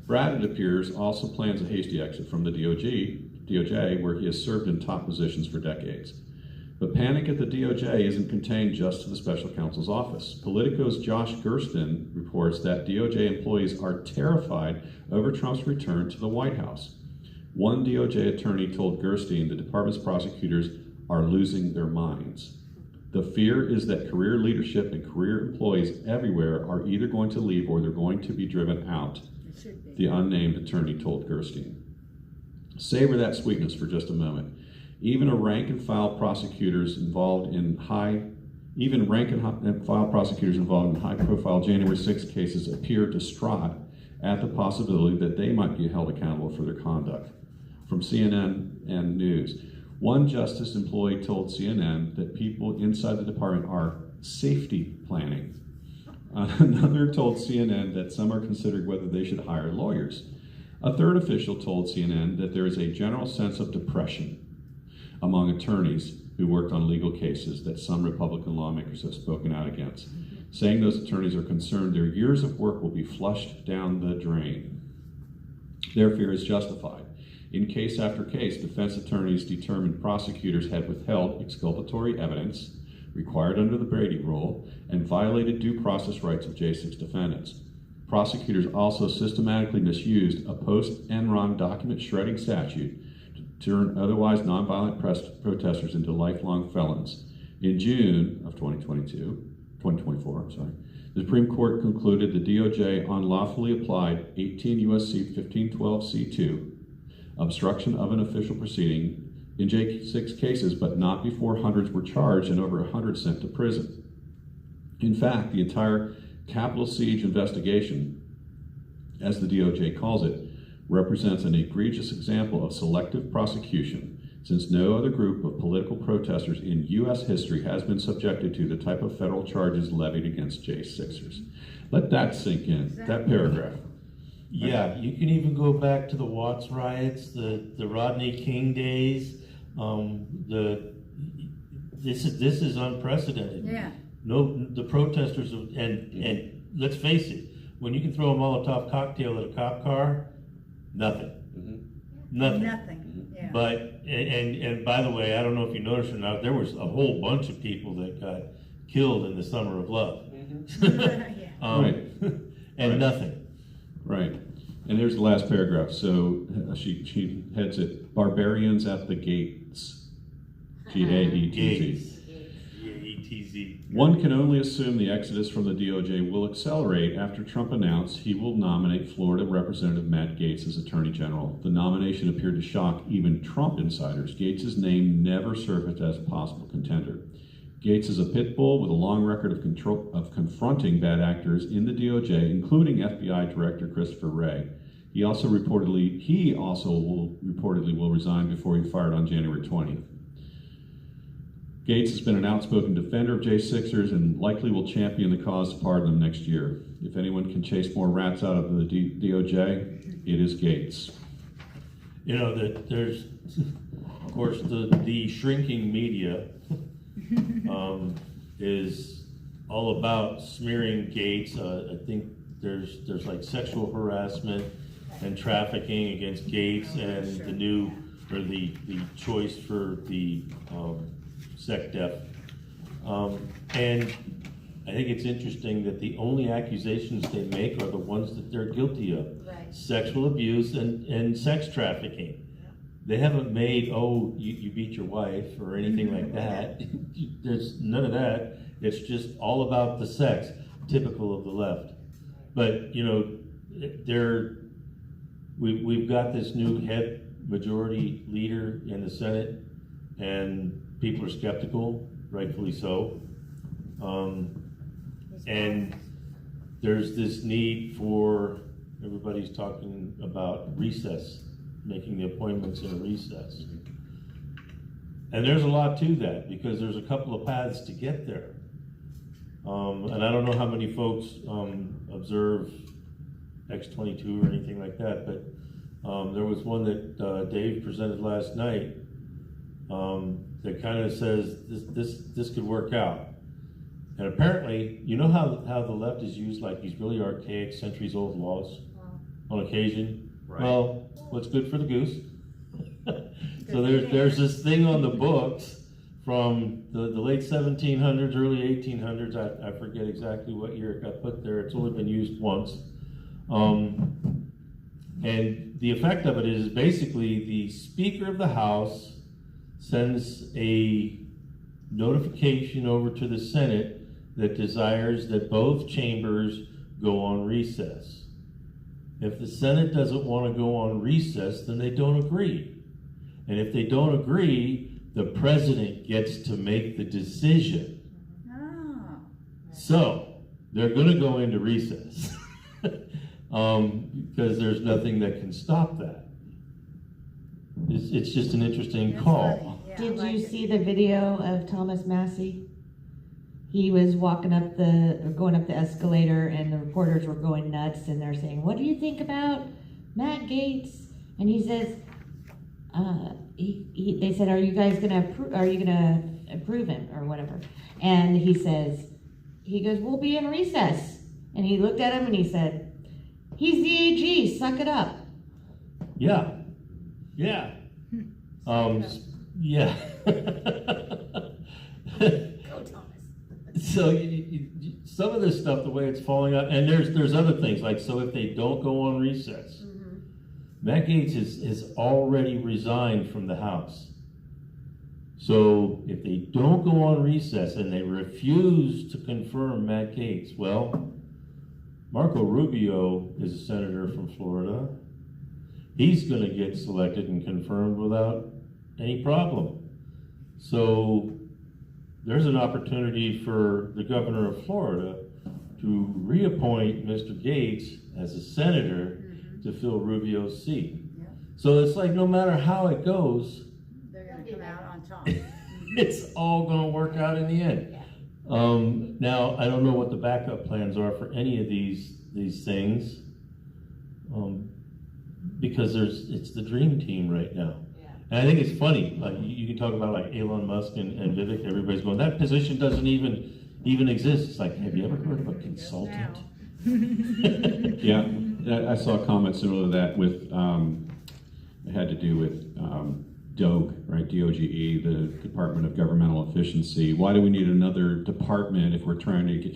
Bratt, it appears, also plans a hasty exit from the DOJ, where he has served in top positions for decades. But panic at the DOJ isn't contained just to the special counsel's office. Politico's Josh Gersten reports that DOJ employees are terrified over Trump's return to the White House. One DOJ attorney told Gerstein the department's prosecutors are losing their minds. The fear is that career leadership and career employees everywhere are either going to leave or they're going to be driven out, the unnamed attorney told Gerstein. Savor that sweetness for just a moment. Even rank and file prosecutors involved in high-profile January 6 cases appear distraught at the possibility that they might be held accountable for their conduct. From CNN and News, one justice employee told CNN that people inside the department are safety planning. Another told CNN that some are considering whether they should hire lawyers. A third official told CNN that there is a general sense of depression among attorneys who worked on legal cases that some Republican lawmakers have spoken out against, saying those attorneys are concerned their years of work will be flushed down the drain. Their fear is justified. In case after case, defense attorneys determined prosecutors had withheld exculpatory evidence required under the Brady Rule and violated due process rights of J6 defendants. Prosecutors also systematically misused a post-Enron document shredding statute to turn otherwise nonviolent protesters into lifelong felons. In June of 2024, the Supreme Court concluded the DOJ unlawfully applied 18 U.S.C. 1512 C2, obstruction of an official proceeding, in J6 cases, but not before hundreds were charged and over 100 sent to prison. In fact, the entire Capitol siege investigation, as the DOJ calls it, represents an egregious example of selective prosecution, since no other group of political protesters in U.S. history has been subjected to the type of federal charges levied against J6ers. Let that sink in, that paragraph. Yeah, you can even go back to the Watts riots, the Rodney King days. This is unprecedented. Yeah. No, the protesters and let's face it, when you can throw a Molotov cocktail at a cop car, nothing. Nothing. Nothing, yeah. But and by the way, I don't know if you noticed or not, there was a whole bunch of people that got killed in the Summer of Love. Right. And nothing. Right. And here's the last paragraph. So she heads it, barbarians at the gates. G-A-E-T-T. Gates. GTZ. One can only assume the exodus from the DOJ will accelerate after Trump announced he will nominate Florida Representative Matt Gaetz as Attorney General. The nomination appeared to shock even Trump insiders. Gaetz' name never surfaced as a possible contender. Gaetz is a pit bull with a long record of confronting bad actors in the DOJ, including FBI Director Christopher Wray. He also reportedly will resign before he's fired on January 20th. Gaetz has been an outspoken defender of J6ers and likely will champion the cause to pardon them next year. If anyone can chase more rats out of the DOJ, it is Gaetz. You know, that there's, of course, the shrinking media is all about smearing Gaetz. I think there's like sexual harassment and trafficking against Gaetz and the choice for the SecDef. And I think it's interesting that the only accusations they make are the ones that they're guilty of. Right. Sexual abuse and sex trafficking. They haven't made, oh, you beat your wife or anything like that. There's none of that. It's just all about the sex, typical of the left. But, you know, we've got this new head majority leader in the Senate, and people are skeptical, rightfully so. And there's this need for, everybody's talking about recess, making the appointments in a recess. And there's a lot to that, because there's a couple of paths to get there. And I don't know how many folks observe X-22 or anything like that, but there was one that Dave presented last night that kind of says this could work out. And apparently, you know how the left is used like these really archaic, centuries-old laws on occasion? Right. Well, what's good for the goose? So there's this thing on the books from the late 1700s, early 1800s. I forget exactly what year it got put there. It's only been used once. And the effect of it is basically the Speaker of the House sends a notification over to the Senate that desires that both chambers go on recess. If the Senate doesn't want to go on recess, then they don't agree. And if they don't agree, the president gets to make the decision. Oh. So they're going to go into recess because there's nothing that can stop that. It's just an interesting That's call. funny. Yeah, I Did like you it. see the video of Thomas Massey? He was going up the escalator, and the reporters were going nuts, and they're saying, "What do you think about Matt Gaetz?" And he says, they said, "Are you gonna approve him or whatever?" And he goes, "We'll be in recess." And he looked at him and he said, "He's the AG, suck it up." Yeah. Yeah. Yeah. Go, Thomas. So some of this stuff, the way it's falling out, and there's other things, like, so if they don't go on recess, Matt Gaetz has already resigned from the House. So if they don't go on recess and they refuse to confirm Matt Gaetz, well, Marco Rubio is a senator from Florida. He's going to get selected and confirmed without any problem. So there's an opportunity for the governor of Florida to reappoint Mr. Gaetz as a senator to fill Rubio's seat. Yeah. So it's like, no matter how it goes, They're going to come out on top. it's all going to work out in the end. Now, I don't know what the backup plans are for any of these things, because it's the dream team right now. And I think it's funny, like you can talk about like Elon Musk and Vivek, everybody's going, that position doesn't even exist. It's like, have you ever heard of a consultant? Yeah, I saw a comment similar to that with, it had to do with DOGE, right, DOGE, the Department of Governmental Efficiency. Why do we need another department if we're trying to get,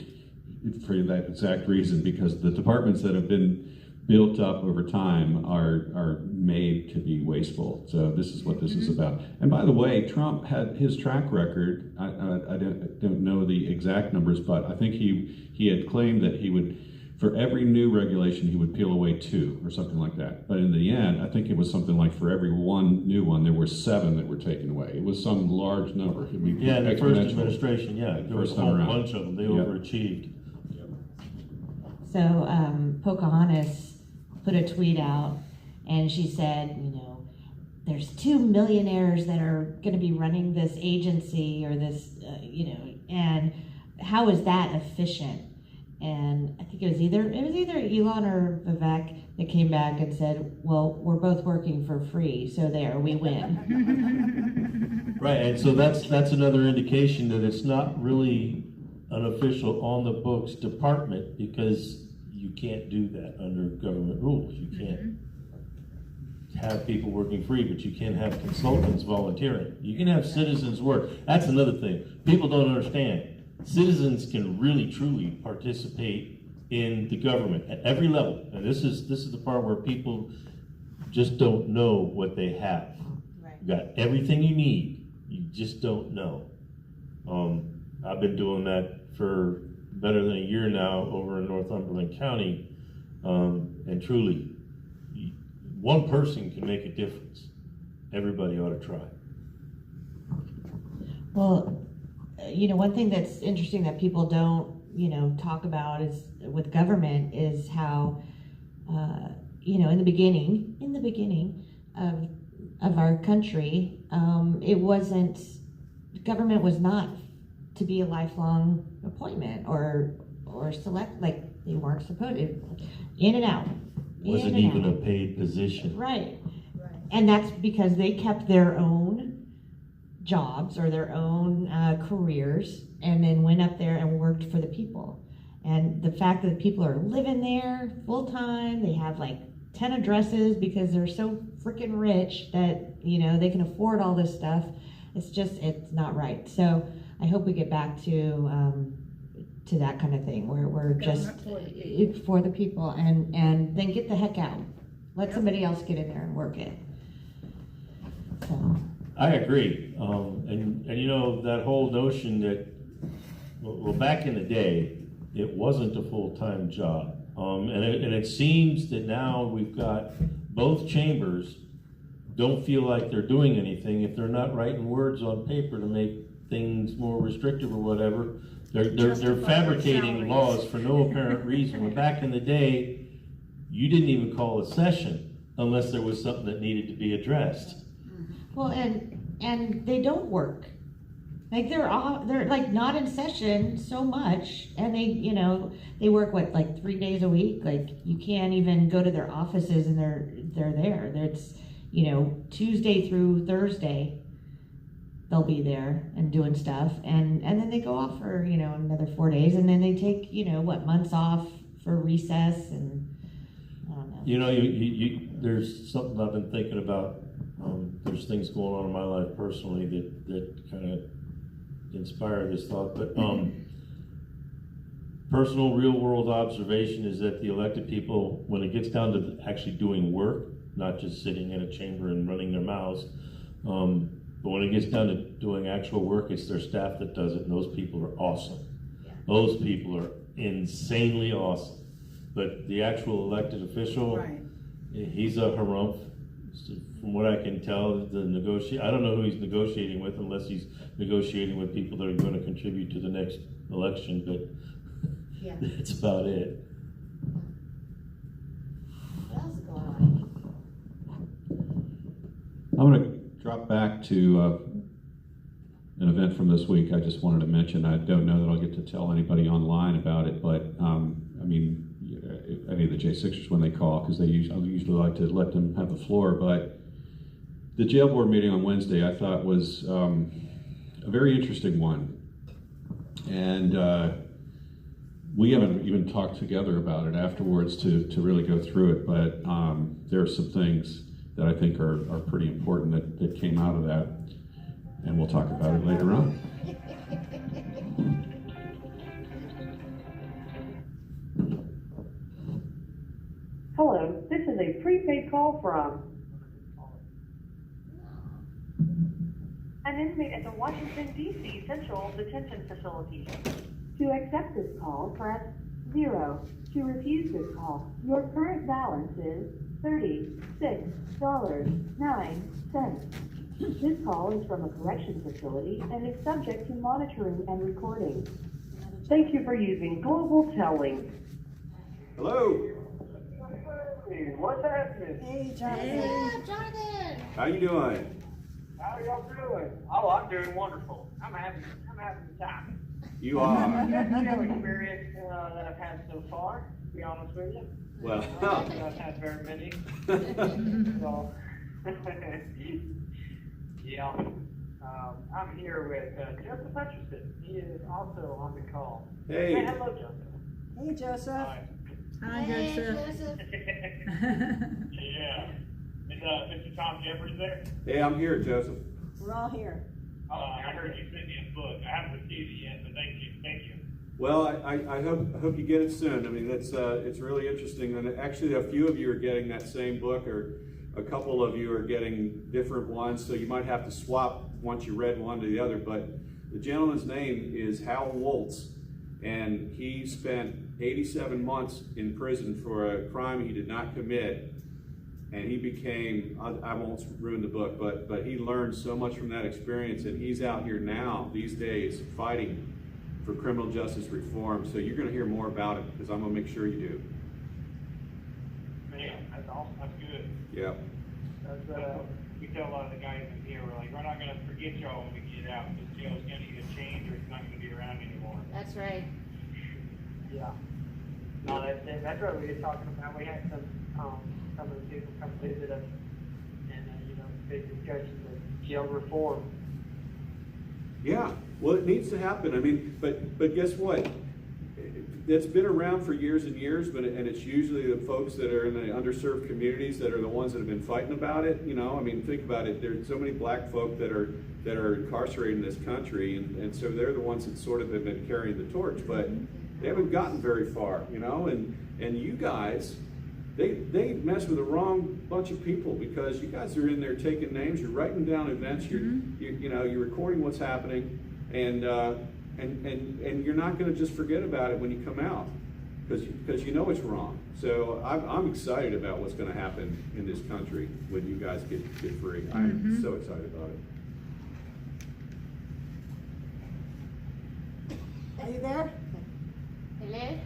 for that exact reason? Because the departments that have been built up over time are made to be wasteful. So this is what this is about. And by the way, Trump had his track record. I don't know the exact numbers, but I think he had claimed that he would, for every new regulation, he would peel away 2 or something like that. But in the end, I think it was something like for every one new one, there were 7 that were taken away. It was some large number. Yeah, the first administration, yeah, there was a whole around. bunch of them. They overachieved. So Pocahontas put a tweet out, and she said, there's 2 millionaires that are going to be running this agency or this, and how is that efficient? And I think it was either Elon or Vivek that came back and said, well, we're both working for free, so there, we win. Right, and so that's another indication that it's not really an official on the books department, because you can't do that under government rules. You can't have people working free, but you can't have consultants volunteering. You can have citizens work. That's another thing people don't understand. Citizens can really truly participate in the government at every level, and this is the part where people just don't know what they have. Right. You got everything you need, you just don't know. I've been doing that for better than a year now over in Northumberland County, and truly, one person can make a difference. Everybody ought to try. Well, one thing that's interesting that people don't, talk about is with government is how, in the beginning of our country, government was not to be a lifelong appointment or select, like they weren't supposed to, in and out. Wasn't even a paid position. Right. And that's because they kept their own jobs or their own careers and then went up there and worked for the people. And the fact that people are living there full time, they have like 10 addresses because they're so freaking rich that, they can afford all this stuff. It's not right. So I hope we get back to that kind of thing where we're just for the people and then get the heck out. Let somebody else get in there and work it. So. I agree. And that whole notion that, well, back in the day, it wasn't a full-time job. And it seems that now we've got both chambers don't feel like they're doing anything if they're not writing words on paper to make things more restrictive or whatever. They're fabricating laws for no apparent reason. When back in the day, you didn't even call a session unless there was something that needed to be addressed. Well, and they don't work. Like they're like not in session so much, and they work 3 days a week. Like you can't even go to their offices, and they're there. It's Tuesday through Thursday. They'll be there and doing stuff, and then they go off for another 4 days, and then they take months off for recess, and I don't know. There's something I've been thinking about. There's things going on in my life personally that kind of inspire this thought, but personal real world observation is that the elected people, when it gets down to actually doing work, not just sitting in a chamber and running their mouths, but when it gets down to doing actual work, it's their staff that does it, and those people are awesome. Yeah. Those people are insanely awesome. But the actual elected official, he's a harumph. From what I can tell, I don't know who he's negotiating with, unless he's negotiating with people that are going to contribute to the next election, but that's about it. What else is going on? I'm going to drop back to an event from this week I just wanted to mention. I don't know that I'll get to tell anybody online about it, but any of the J6ers when they call, because I usually like to let them have the floor, but the jail board meeting on Wednesday I thought was a very interesting one. And we haven't even talked together about it afterwards to really go through it, but there are some things that I think are pretty important that came out of that, and we'll talk about it later on. Hello, this is a prepaid call from an inmate at the Washington, D.C. Central Detention Facility. To accept this call, press 0. To refuse this call, your current balance is $36.09. This call is from a correction facility and is subject to monitoring and recording. Thank you for using Global Telling. Hello, Hey, what's happening? Hey, Jonathan. Hey. Jonathan. how you doing? How y'all doing? Oh, I'm doing wonderful. I'm having the time. You are. Best jail experience that I've had so far, to be honest with you. Well, I don't think I've had very many. So, yeah. I'm here with Joseph Hutchinson. He is also on the call. hey, Hello, Joseph. Hey, Joseph. Hi. Hi, Hey, Joseph. Yeah. Is Mr. Tom Jeffers there? hey, I'm here, Joseph. We're all here. I heard you sent me a book. I haven't received it yet, but thank you. Well, I hope you get it soon. I mean, it's really interesting, and actually, a few of you are getting that same book, or a couple of you are getting different ones. So you might have to swap once you read one to the other. But the gentleman's name is Hal Woltz, and he spent 87 months in prison for a crime he did not commit. And he became, I won't ruin the book, but he learned so much from that experience, and he's out here now, these days, fighting for criminal justice reform. So you're gonna hear more about it, because I'm gonna make sure you do. Man, that's awesome. That's good. Yeah. That's, we tell a lot of the guys in here, we're like, we're not gonna forget y'all when we get out. This jail's gonna either change or it's not gonna be around anymore. That's right. Yeah. No, that's what we were talking about. We had some of the people come visit us, and big discussions of jail reform. Yeah, well, it needs to happen. I mean, but guess what? It's been around for years and years, and it's usually the folks that are in the underserved communities that are the ones that have been fighting about it. I mean, think about it. There's so many black folk that are incarcerated in this country, and so they're the ones that sort of have been carrying the torch, but they haven't gotten very far, and you guys, they mess with the wrong bunch of people, because you guys are in there taking names, you're writing down events, you're recording what's happening, and you're not going to just forget about it when you come out, because you know it's wrong. So I'm excited about what's going to happen in this country when you guys get free. I'm so excited about it. Are you there? Hello?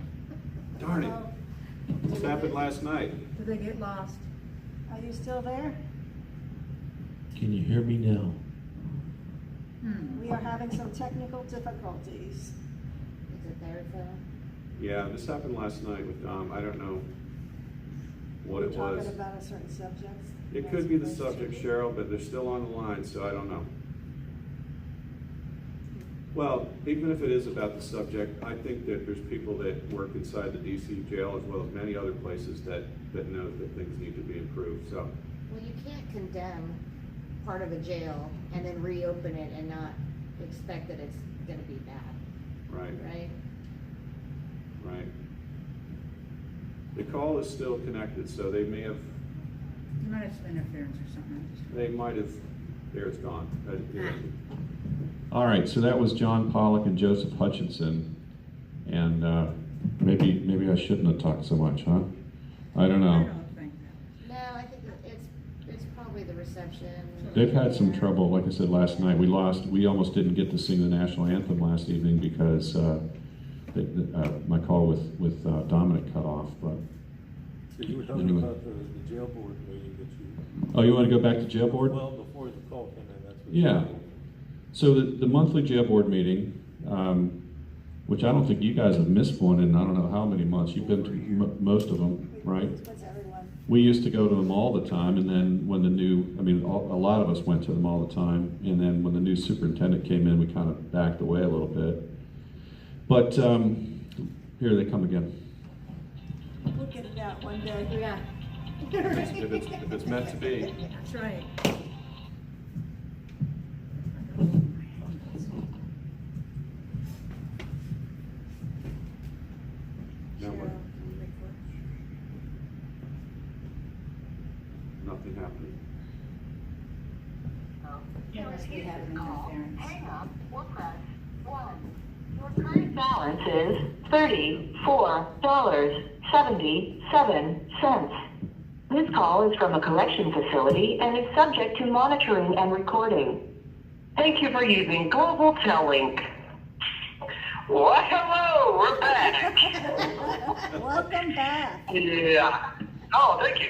Darn it! This happened last night. Did they get lost? Are you still there? Can you hear me now? We are having some technical difficulties. Is it their phone? Yeah, this happened last night with Dom. I don't know what it We're was. talking about a certain subject. It could be the subject, Cheryl, but they're still on the line, so I don't know. Well, even if it is about the subject, I think that there's people that work inside the DC jail, as well as many other places, that know that things need to be improved, so. Well, you can't condemn part of a jail and then reopen it and not expect that it's gonna be bad, Right, right? right. The call is still connected, so they may have, You might have some interference or something. there it's gone. Yeah. All right, so that was John Pollock and Joseph Hutchinson, and maybe I shouldn't have talked so much, huh? I don't I know. don't think. No, I think it's probably the reception. They've had some trouble, like I said last night. We almost didn't get to sing the national anthem last evening because my call with Dominic cut off. But So you were talking anyway. about the jail board meeting that you, Oh, you want to go back to jail board? well, before the call came in, that's what. Yeah. So the monthly jail board meeting, which I don't think you guys have missed one in I don't know how many months. You've been to most of them, right? What's everyone? We used to go to them all the time, and then when a lot of us went to them all the time, and then when the new superintendent came in, we kind of backed away a little bit. But here they come again. We'll get it out one day. Yeah. If it's meant to be. That's right. No, what? unless we have an interference. Hang up or press 1. Your current balance is $34.77. This call is from a collection facility and is subject to monitoring and recording. Thank you for using Global Tellink. Well, hello, we're back. Welcome back. Yeah. Oh, thank you.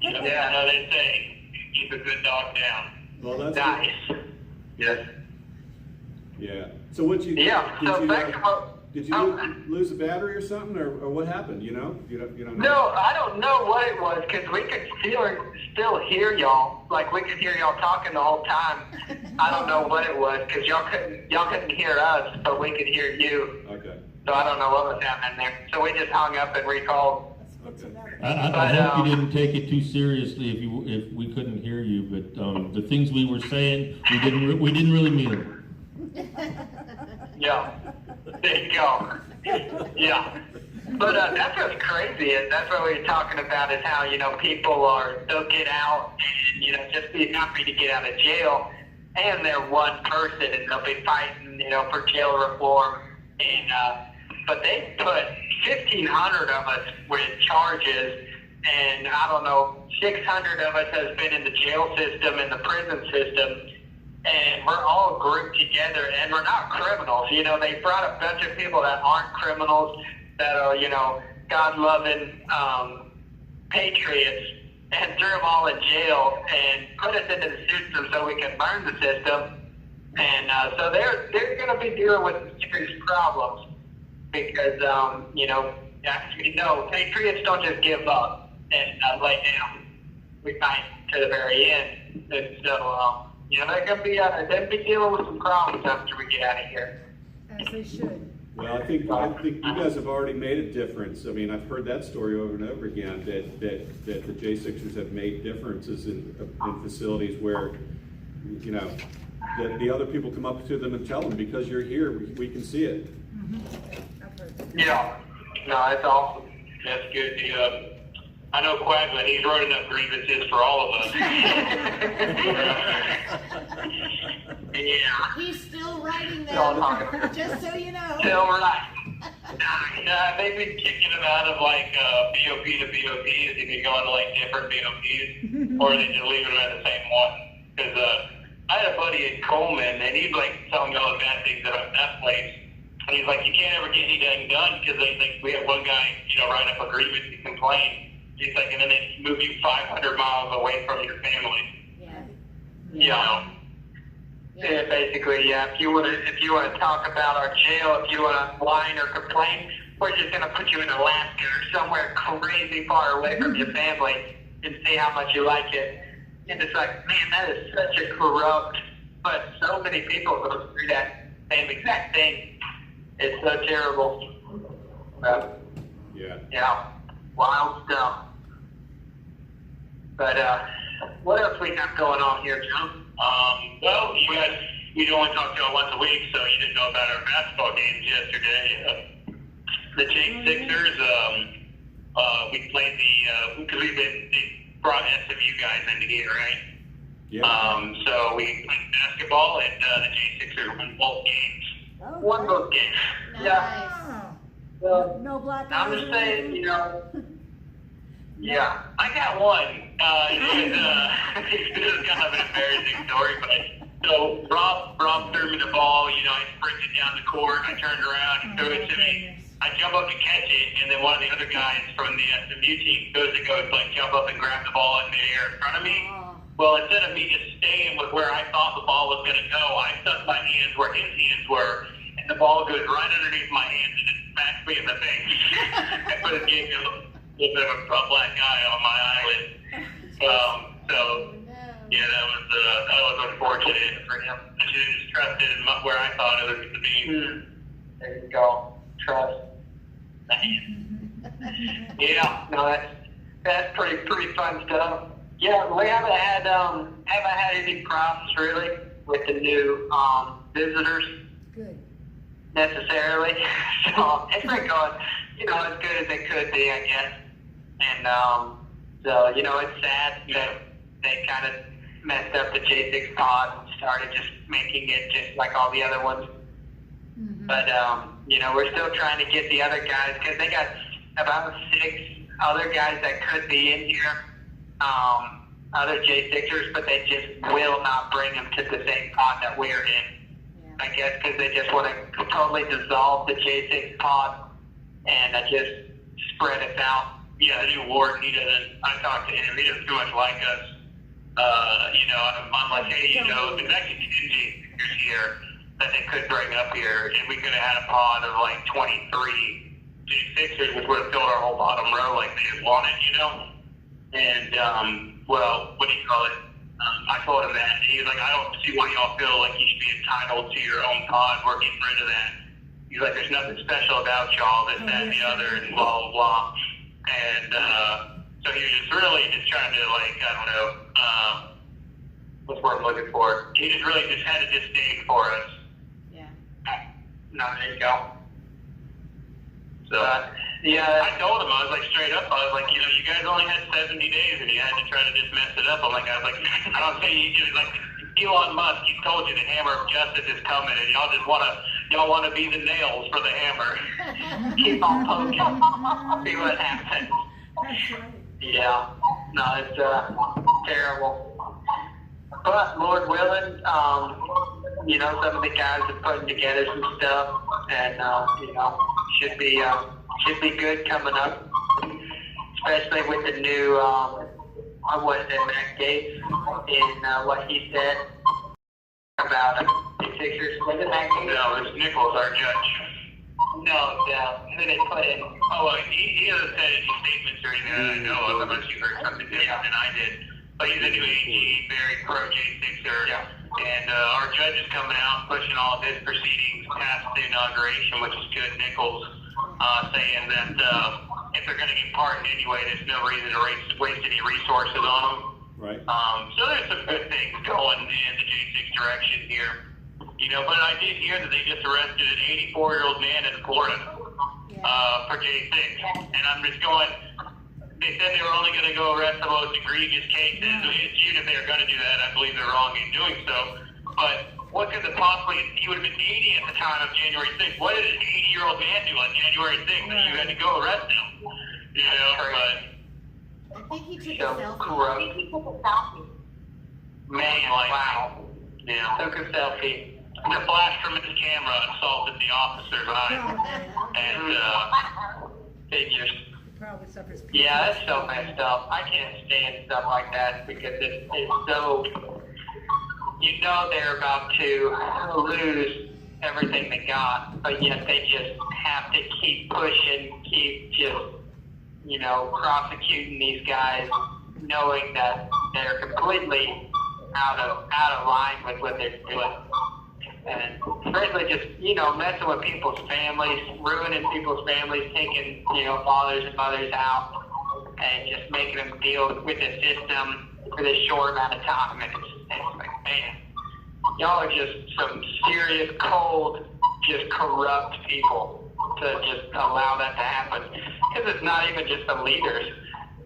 Yeah, no, they say keep a good dog down. Well, that's Nice. Yes. Yeah. So what you? Yeah. So back to what. Did you lose a battery or something, or what happened? You know? You don't know? No, I don't know what it was because we could still hear y'all. Like we could hear y'all talking the whole time. I don't know what it was because y'all couldn't hear us, but we could hear you. Okay. So I don't know what was happening there. So we just hung up and recalled. Okay. I hope you didn't take it too seriously if we couldn't hear you, but the things we were saying, we didn't really mean them. Yeah. There you go. Yeah. But that's what's crazy, and that's what we were talking about is how, they'll get out and, just be happy to get out of jail, and they're one person, and they'll be fighting, for jail reform, and, but they put 1,500 of us with charges, and I don't know, 600 of us has been in the jail system and the prison system, and we're all grouped together, and we're not criminals. They brought a bunch of people that aren't criminals, that are, God-loving patriots, and threw them all in jail and put us into the system so we can learn the system. And so they're going to be dealing with some serious problems because, patriots don't just give up and lay down. We fight to the very end. And so, they're going to be dealing with some problems after we get out of here. As they should. Well, I think you guys have already made a difference. I mean, I've heard that story over and over again that the J6ers have made differences in facilities where, the other people come up to them and tell them, because you're here, we can see it. I've heard that. Yeah. No, that's awesome. That's good. I know Quagland, he's wrote enough grievances for all of us. Yeah. He's still writing Don't talk them, about it. just so you know. Still right. They've been kicking him out of BOP to BOP. Has he been going to different BOPs? Or are they just leaving him at the same one? Because I had a buddy in Coleman, and he's telling me all the bad things about that place. And he's like, you can't ever get anything done because we have one guy, write up a grievance and complain. He's like, and then they move you 500 miles away from your family. Yeah. Yeah, basically, yeah. If you want to talk about our jail, if you want to whine or complain, we're just going to put you in Alaska or somewhere crazy far away from your family and see how much you like it. And it's like, man, that is such a corrupt, but so many people go through that same exact thing. It's so terrible. Yeah. Wild stuff. But what else we have going on here, Joe? Well, we only talk to y'all once a week, so you didn't know about our basketball games yesterday. The J6ers, we played because they brought SMU guys into here, right? Yeah. So we played basketball, and the J6ers won both games. Oh, Won both games. Yeah. Oh, No black I'm eyes just or saying, anything? Yeah, I got one. This is kind of an embarrassing story, but so Rob threw me the ball. I sprinted down the court. I turned around, he threw it to me. I jump up to catch it, and then one of the other guys from the SMU team goes to jump up and grab the ball in midair in front of me. Well, instead of me just staying with where I thought the ball was going to go, I stuck my hands where his hands were, and the ball goes right underneath my hands and it smacks me in the face. I put it gave me a little bit of a black eye on my eyelid. Yeah, that was unfortunate for him. I should have just trusted in where I thought it was going to be. There you go. Trust. Yeah, no, that's pretty fun stuff. Yeah, we haven't had any problems really with the new visitors. good. Necessarily. So it's been going, as good as it could be, I guess. And so, it's sad that they kind of messed up the J6 pod and started just making it just like all the other ones. But, you know, we're still trying to get the other guys, because they got about 6 other guys that could be in here, other J6ers, but they just will not bring them to the same pod that we're in. I guess because they just want to totally dissolve the J6 pod and just spread us out. Yeah, the new warden, he doesn't, I talked to him, he doesn't too much like us. You know, I'm like, hey, you know, there's actually 10 J6ers here that they could bring up here, and we could have had a pod of like 23 J6ers, which would have filled our whole bottom row like they had wanted, you know? And, well, what do you call it? I told him that, and he was like, I don't see why y'all feel like you should be entitled to your own pod. We're getting rid of that. He's like, there's nothing special about y'all, this, that, and the other, and blah, blah, blah. And so he was just really just trying to, like, I don't know, what's the word I'm looking for? He just really just had a disdain for us. Yeah. No, there you go. So, yeah, I told him, I was like, straight up, I was like, you know, you guys only had 70 days and you had to try to just mess it up. I was like, I don't see you, like, Elon Musk, he told you the hammer of justice is coming and y'all just y'all want to be the nails for the hammer. Keep on poking, see what happens. That's right. Yeah, no, it's terrible. But Lord willing, you know, some of the guys are putting together some stuff, and you know, should be good coming up, especially with the new what is it, Matt Gates, in what he said about the Sixers. Was it Matt Gates? No, it's Nichols, our judge. No, who they put in? Oh, he hasn't said any statements or anything that I know of, unless you heard something different than I did. But he's a new AG, very pro J6er. Yeah. And our judge is coming out, pushing all of his proceedings past the inauguration, which is good. Nichols saying that if they're going to get pardoned anyway, there's no reason to waste any resources on them. Right. So there's some good things going in the J6 direction here. You know, but I did hear that they just arrested an 84-year-old man in Florida for J6. And I'm just going, they said they were only going to go arrest the most egregious cases. Even if they were going to do that, I believe they're wrong in doing so. But what could the possibly, he would have been 80 at the time of January 6th. What did an 80-year-old man do on January 6th that you had to go arrest him? You know, but I think he took a selfie. I think he took a selfie. Man, like, wow. Yeah, took a selfie. The flash from his camera assaulted the officer's eye. And they just, Probably suffers. yeah, that's so messed up. I can't stand stuff like that because it's so, you know, they're about to lose everything they got, but yet they just have to keep pushing, keep just, you know, prosecuting these guys, knowing that they're completely out of line with what they're doing. And especially just, you know, messing with people's families, ruining people's families, taking, you know, fathers and mothers out, and just making them deal with the system for this short amount of time. And it's like, man, y'all are just some serious, cold, just corrupt people to just allow that to happen. Because it's not even just the leaders,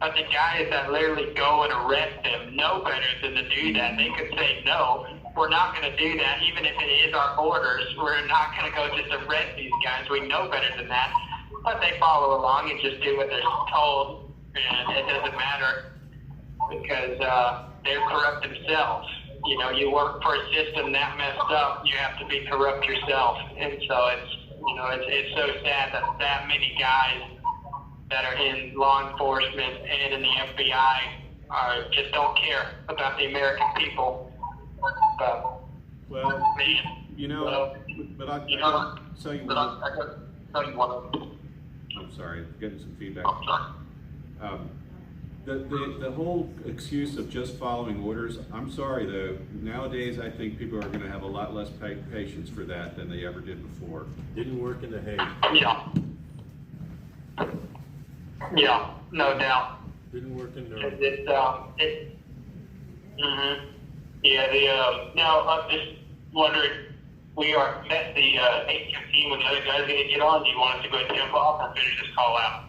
but the guys that literally go and arrest them know better than to do that. They could say, no, we're not going to do that, even if it is our orders. We're not going to go just arrest these guys. We know better than that. But they follow along and just do what they're told, and it doesn't matter because they're corrupt themselves. You know, you work for a system that messed up, you have to be corrupt yourself. And so it's, you know, it's so sad that that many guys that are in law enforcement and in the FBI just don't care about the American people. But, Well, man, you know, but I tell you what. I'm sorry, getting some feedback. The whole excuse of just following orders, I'm sorry though, nowadays I think people are going to have a lot less patience for that than they ever did before. Didn't work in The Hague. Yeah, no doubt. Didn't work in It's, Nuremberg. Yeah, now I'm just wondering, we are at the 8:15 when the other guy's going to get on. Do you want us to go ahead and jump off or finish this call out?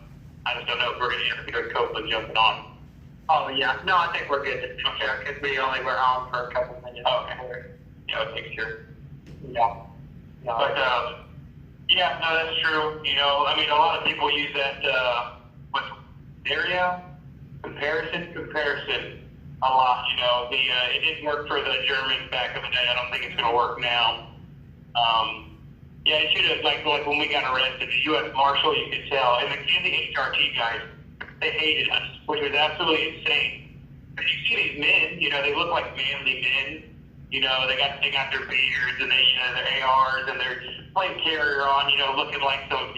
I just don't know if we're going to interfere with Copeland jumping on. Oh, yeah. No, I think we're good. Okay, because we only were on for a couple minutes. Okay. Yeah, make sure. Yeah. No. But, yeah, no, that's true. You know, I mean, a lot of people use that, what's area? Comparison a lot, you know. It didn't work for the Germans back in the day. I don't think it's going to work now. Yeah, it should have, like when we got arrested, the U.S. Marshal, you could tell, and the HRT guys, they hated us, which was absolutely insane. But you see these men, you know, they look like manly men. You know, they got their beards and they, you know, their ARs and their plate carrier on, you know, looking like some,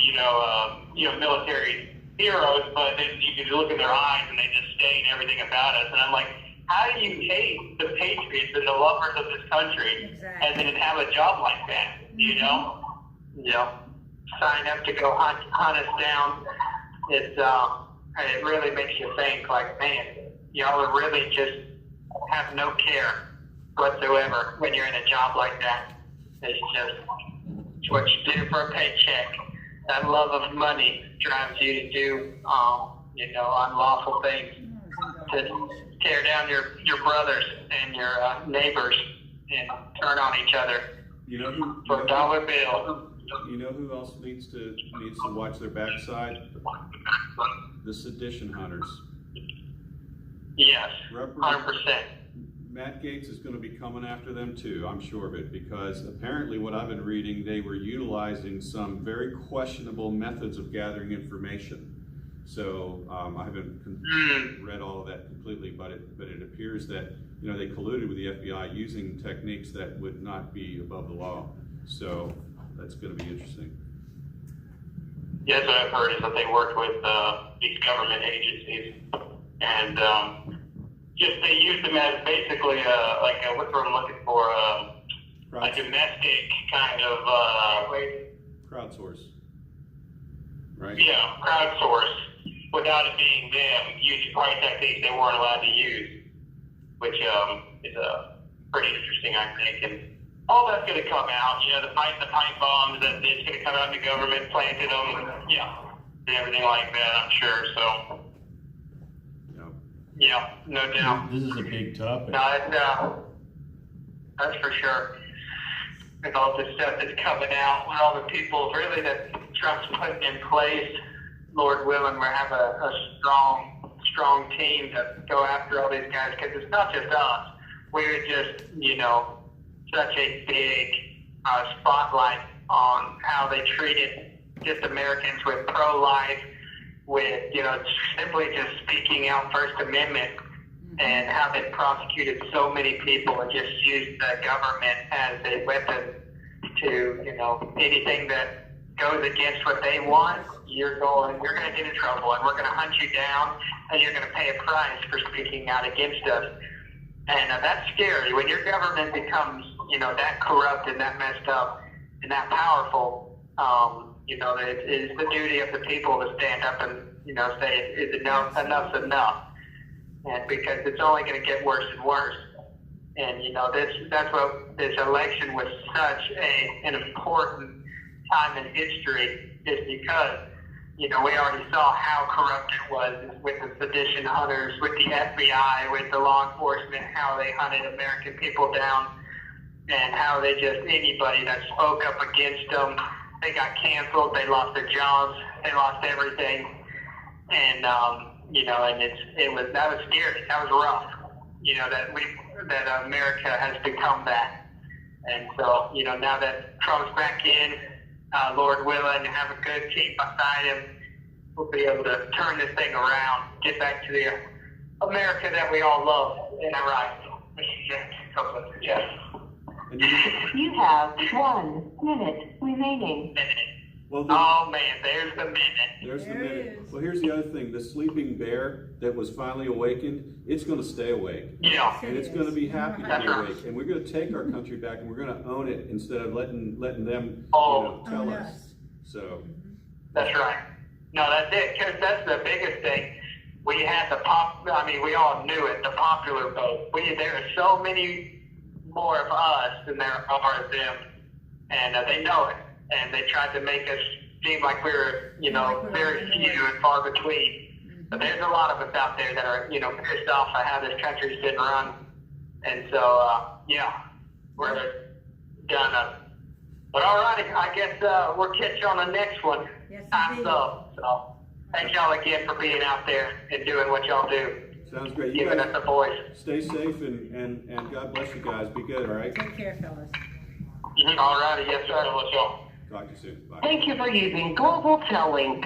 military heroes. But then you can look in their eyes and they just stain everything about us. And I'm like, how do you hate the patriots and the lovers of this country and then have a job like that? You know? Yeah. Sign up to go hunt us down. It really makes you think, like, man, y'all are really just have no care whatsoever when you're in a job like that. It's what you do for a paycheck. That love of money drives you to do, unlawful things, to tear down your brothers and your neighbors and turn on each other for a dollar bill. You know who else needs to watch their backside? The sedition hunters. Yes, 100%. Matt Gaetz is going to be coming after them too, I'm sure of it, because apparently what I've been reading, they were utilizing some very questionable methods of gathering information. So I haven't read all of that completely, but it appears that they colluded with the FBI using techniques that would not be above the law. So that's going to be interesting. Yes, what I've heard is that they worked with these government agencies, and they used them as basically what's what I'm looking for, a domestic kind of crowdsource, right? Yeah, crowdsource, without it being them, using probably techniques they weren't allowed to use, which is pretty interesting, I think. And all that's going to come out, the pipe bombs, that it's going to come out, the government planted them, and everything like that, I'm sure. So, yeah, no doubt. This is a big topic. No, that's for sure. With all this stuff that's coming out, with all the people really that Trump's putting in place, Lord willing, we'll have a strong team to go after all these guys, because it's not just us. We're just, such a big spotlight on how they treated just Americans with pro-life, with, simply just speaking out First Amendment, and how they prosecuted so many people and just used the government as a weapon to, anything that goes against what they want, you're going to get in trouble, and we're going to hunt you down, and you're going to pay a price for speaking out against us. And that's scary. When your government becomes, that corrupt and that messed up and that powerful, it is the duty of the people to stand up and, say, enough's enough. And because it's only going to get worse and worse. And, that's what this election was such an important time in history, is because, we already saw how corrupt it was with the sedition hunters, with the FBI, with the law enforcement, how they hunted American people down, and how they just, anybody that spoke up against them, they got canceled, they lost their jobs, they lost everything. And, and that was scary, that was rough, that America has become that. And so, now that Trump's back in, Lord willing, have a good team beside him, we'll be able to turn this thing around, get back to the America that we all love. Isn't that right? Yes. You have 1 minute remaining. Well, oh man, there's the minute. There's the minute. Well, here's the other thing. The sleeping bear that was finally awakened, it's going to stay awake. Yeah. And it's going to be happy to be awake. And we're going to take our country back, and we're going to own it instead of letting them tell us. So. That's right. No, that's it. Because that's the biggest thing. We had we all knew it, the popular vote. There are so many more of us than there are of them. And they know it. And they tried to make us seem like we were, very few and far between. But there's a lot of us out there that are, pissed off at how this country's been run. And so, we're done. But all right, I guess we'll catch you on the next one. Yes, Time's indeed. up. So thank y'all again for being out there and doing what y'all do. Sounds great. You Giving guys us a voice. stay safe and God bless you guys. Be good, all right? Take care, fellas. All righty, yes, sir. Let's go. Talk to you soon. Bye. Thank you for using Global Tellink.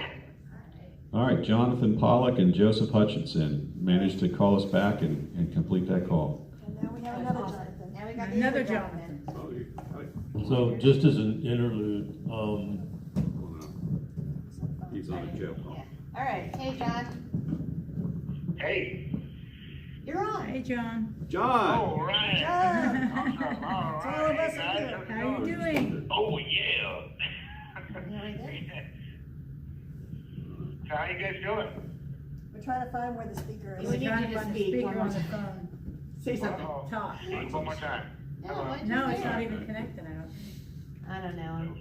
All right, Jonathan Pollock and Joseph Hutchinson managed to call us back and complete that call. And now we have another Jonathan. Now we got the Another other Jonathan. Oh, right. So just as an interlude, He's on a jail call. All right, hey, John, Hey. you're on. Hey, John. John! All right. John. Awesome. All All of right. us are Guys, here. how's it How you going? doing? Oh, yeah. So how you guys doing? We're trying to find where the speaker We is. need you Trying to to find the speak speaker one on more the time. phone. Say something. Uh-oh. Talk. One more time. No, why don't No, you it's say not it? even connecting out. I don't know, I'm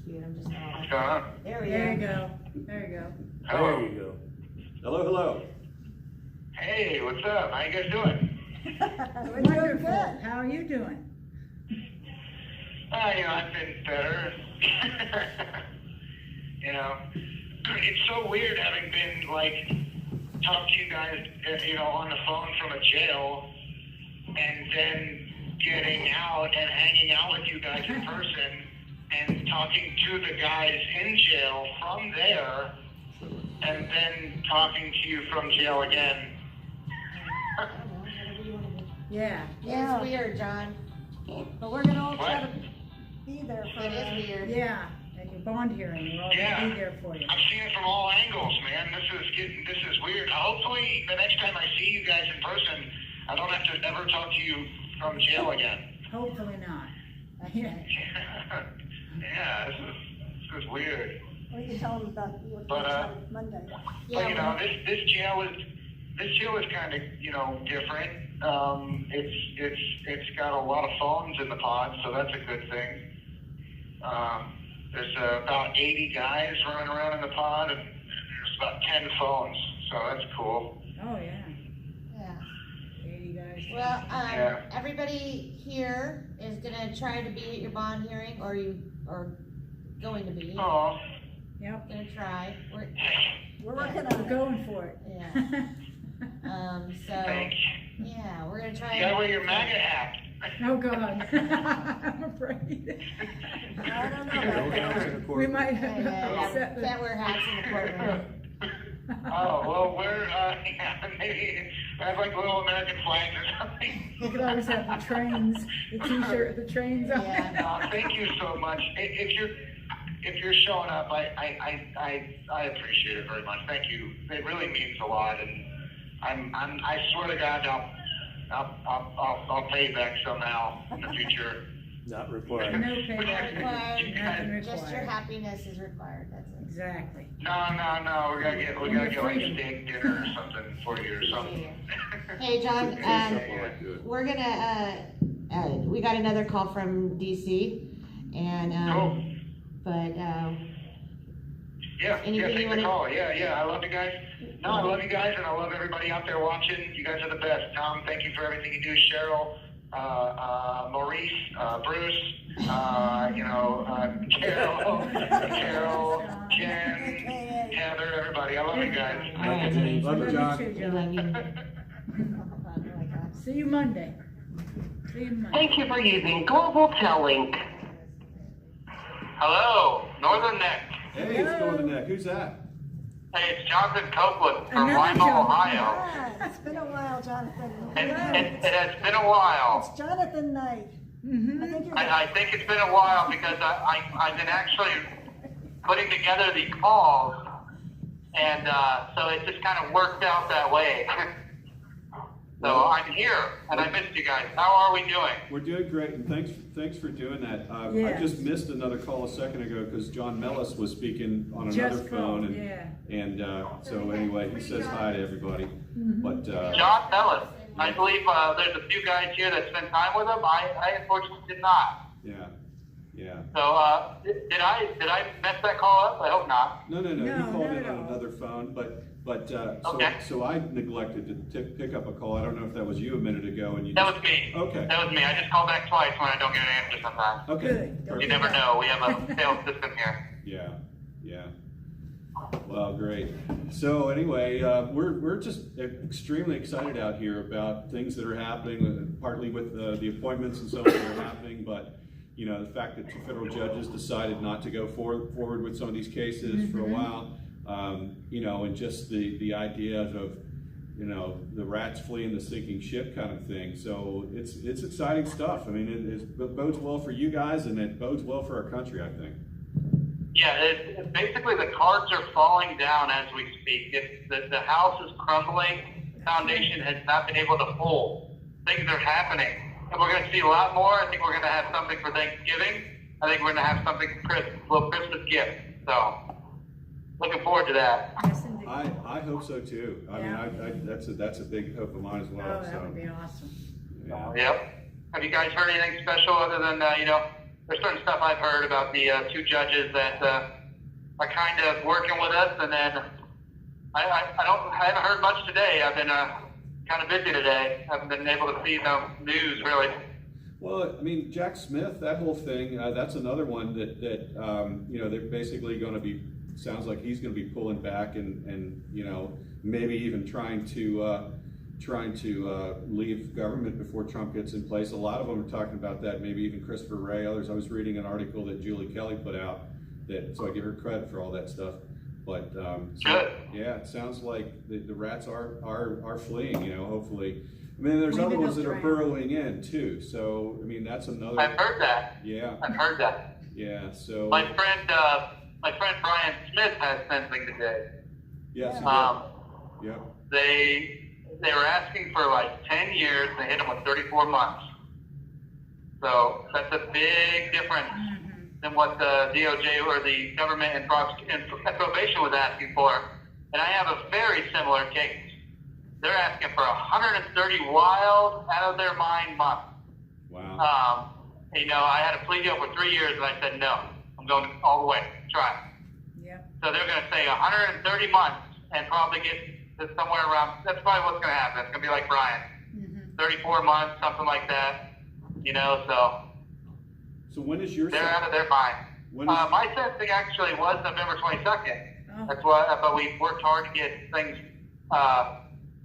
cute, I'm just not. What's going on? There we There you go. go. There you go. Hello. There you go. Hello, hello. Hey, what's up? How you guys doing? We're doing Wonderful. good. How are you doing? I've been better. It's so weird having been, talk to you guys, on the phone from a jail, and then getting out and hanging out with you guys in person, and talking to the guys in jail from there, and then talking to you from jail again. Yeah. Yeah. It's weird, John. But we're gonna all try What? to be there for It is weird. Yeah. At your bond hearing, we're all Yeah. gonna be there for you. I'm seeing it from all angles, man. This is weird. Hopefully, the next time I see you guys in person, I don't have to ever talk to you from jail again. Hopefully not. Yeah. Yeah, this is weird. We can tell them about what But, happened Monday. But this jail is kind of different. It's got a lot of phones in the pod, so that's a good thing. There's about 80 guys running around in the pod, and there's about 10 phones, so that's cool. Oh, yeah. Yeah. 80 guys. Well, Yeah. everybody here is gonna try to be at your bond hearing, or you are going to be. Oh, Yep. Gonna try. We're working We're on it. going for it. Yeah. So, thanks. yeah, we're gonna try. You gotta wear your MAGA hat. Oh, God. I'm afraid. I don't know No about hats that. in the We courtroom. might Yeah, upset the. can't wear hats in the courtroom. Oh, well, we're, maybe I have little American flags or something. You could always have the trains, the t-shirt, the trains on. Yeah. Thank you so much. If you're showing up, I appreciate it very much. Thank you. It really means a lot, and I swear to God, I'll pay you back somehow in the future. Not required. No payback. Required. Nothing Just your required. happiness is required, that's it. Exactly. No. We gotta get steak dinner or something for you or something. Hey, John, Good. we're gonna, we got another call from DC, and, Cool. but, Yeah, Anything take you the wanna- call. Yeah, I love you guys. No, I love you guys, and I love everybody out there watching. You guys are the best. Tom, thank you for everything you do. Cheryl, Maurice, Bruce, Carol, Jen, Heather, everybody. I love you guys. all right, honey. Love you, John. too, We love you. Oh my God. See you Monday. See you Monday. Thank you for using Global Tellink. Hello, Northern Neck. Hey, it's going to neck. Who's that? Hey, it's Jonathan Copeland from Another Lima, Jonathan. Ohio. Ah, it's been a while, Jonathan. It has been a while. It's Jonathan night. Mm-hmm. I think you're. I think it's been a while because I've been actually putting together the calls, and so it just kind of worked out that way. So I'm here, and I missed you guys. How are we doing? We're doing great, and thanks for doing that. I Yes. just missed another call a second ago because John Mellis was speaking on another Just phone, phone, yeah. and so anyway, he says hi to everybody. Mm-hmm. But John Mellis. I believe there's a few guys here that spent time with him. I unfortunately did not. yeah. So did I mess that call up? I hope not. No. No, He called not in at on all. another phone, but But, Okay. so I neglected to pick up a call. I don't know if that was you a minute ago and you That just. was me. Okay. That was me. I just call back twice when I don't get an answer sometimes. Okay. Good. Don't You do never that. know. We have a sales system here. Yeah, yeah. Well, great. So anyway, we're just extremely excited out here about things that are happening, partly with the appointments and so on that are happening, but you know, the fact that two federal judges decided not to go forward with some of these cases for a while, you know, and just the idea of, you know, the rats fleeing the sinking ship kind of thing. So it's exciting stuff. I mean, it bodes well for you guys, and it bodes well for our country, I think. Yeah, basically the cards are falling down as we speak. The house is crumbling. The foundation has not been able to hold. Things are happening. And we're going to see a lot more. I think we're going to have something for Thanksgiving. I think we're going to have something for Christmas, a little Christmas gift. So, looking forward to that. Yes, indeed. I hope so too. I Yeah. mean, that's a big hope of mine as well. Oh, that so. would be awesome. Yeah. Yep. Have you guys heard anything special other than, you know, there's certain stuff I've heard about the two judges that are kind of working with us, and then I haven't heard much today. I've been kind of busy today. I haven't been able to see no news really. Well, I mean, Jack Smith, that whole thing, that's another one that you know, they're basically going to be, sounds like he's going to be pulling back and you know, maybe even trying to leave government before Trump gets in place. A lot of them are talking about that, maybe even Christopher Wray, others. I was reading an article that Julie Kelly put out, so I give her credit for all that stuff. But Good. yeah, it sounds like the rats are fleeing, you know, hopefully. I mean, there's Maybe other ones they'll that are drown. burrowing in too, so I mean, that's another. I've heard that. Yeah, I've heard that. yeah, so. My friend Brian Smith has something today. Yes, yeah. They were asking for like 10 years. They hit them with 34 months. So that's a big difference than what the DOJ or the government and probation was asking for. And I have a very similar case. They're asking for 130 wild, out of their mind months. Wow. You know, I had a plea deal for 3 years, and I said no. I'm going all the way. Try. Yep. So they're going to say 130 months and probably get to somewhere around. That's probably what's going to happen. It's going to be like Brian, 34 months, something like that. You know, So when is your they're out of their mind. When is, My sentencing actually was November 22nd. Oh. That's why, but we worked hard to get things.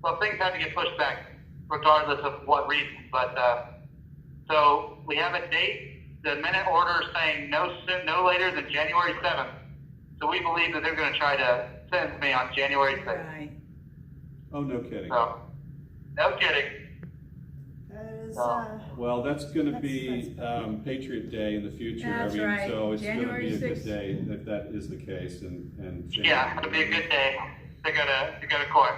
Well, things had to get pushed back, regardless of what reason. But so we have a date. The minute order is saying no later than January 7th. So we believe that they're going to try to sentence me on January 6th. Right. oh, no kidding. So, no kidding. That is, Well, that's going to That's- be Patriot Day in the future. That's I mean, right. so it's going to January be a good 6th. day if that is the case. And Yeah, it'll be a good day to go to court.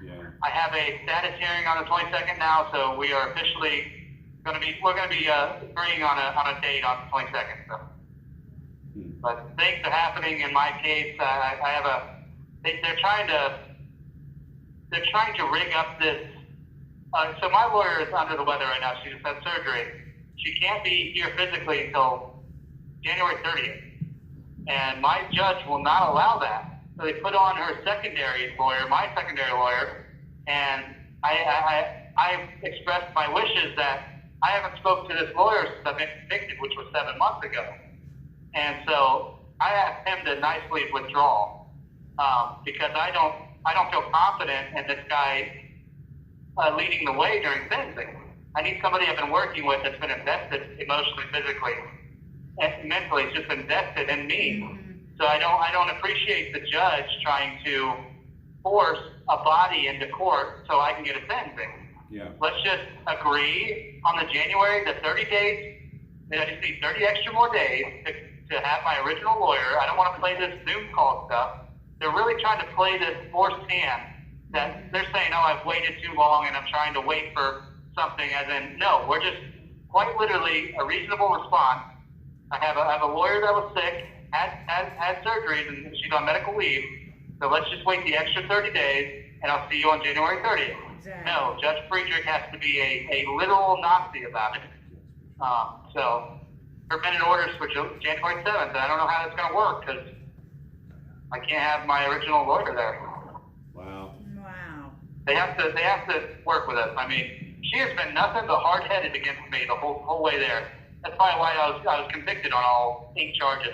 Yeah. I have a status hearing on the 22nd now, so we are officially we're going to be agreeing on a date on the 22nd. So. But things are happening in my case. They're trying to rig up this. So my lawyer is under the weather right now. She just had surgery. She can't be here physically until January 30th. And my judge will not allow that. So they put on her secondary lawyer, my secondary lawyer, and I expressed my wishes that I haven't spoken to this lawyer since I've been convicted, which was 7 months ago. And so I asked him to nicely withdraw because I don't feel confident in this guy leading the way during sentencing. I need somebody I've been working with that's been invested emotionally, physically, and mentally. It's just invested in me. So I don't appreciate the judge trying to force a body into court so I can get a sentencing. Yeah. Let's just agree on the January, the 30 days. I just need 30 extra more days to have my original lawyer. I don't want to play this Zoom call stuff. They're really trying to play this forced hand that they're saying, oh, I've waited too long and I'm trying to wait for something, as in, no, we're just quite literally a reasonable response. I have a lawyer that was sick, had surgeries, and she's on medical leave. So let's just wait the extra 30 days, and I'll see you on January 30th. Exactly. No, Judge Friedrich has to be a literal Nazi about it. So her minute orders for January 7th, and I don't know how that's going to work because I can't have my original lawyer there. They have to work with us. I mean, she has been nothing but hard-headed against me the whole way there. That's probably why I was convicted on all 8 charges,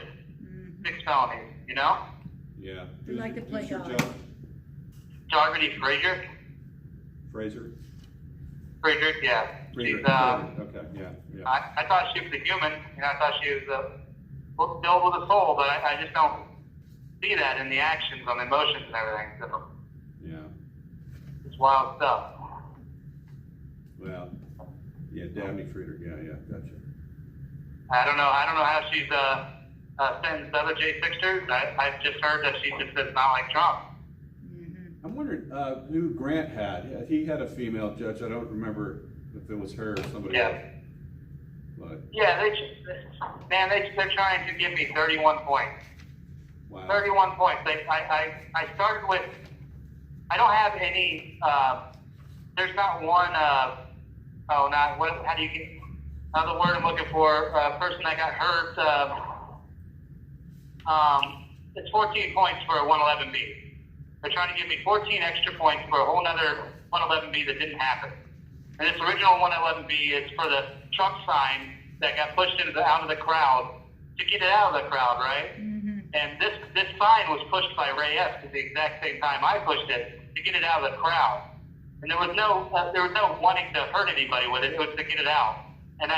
6 felonies. You know? Yeah. We like to play Who's your God. judge? Jarvity Frazier. Fraser? Frazier, yeah. Fraser. She's, Okay, yeah. I thought she was a human. You know, I thought she was filled with a soul, but I just don't see that in the actions, on the emotions and everything. So Yeah. it's wild stuff. Well, yeah, Dabney Frieder, yeah, gotcha. I don't know how she's sentenced other J6ers. I've just heard that she just does not like Trump. I'm wondering who Grant had. Yeah, he had a female judge. I don't remember if it was her or somebody else. But Yeah, they're trying to give me 31 points. wow. 31 points. I started with, I don't have any, there's not one, how do you get, the word I'm looking for, person that got hurt, it's 14 points for a 111B. They're trying to give me 14 extra points for a whole nother 111B that didn't happen. And this original 111B is for the Trump sign that got pushed out of the crowd to get it out of the crowd, right? And this sign was pushed by Ray Epps at the exact same time I pushed it to get it out of the crowd. And there was no wanting to hurt anybody with it. It was to get it out. And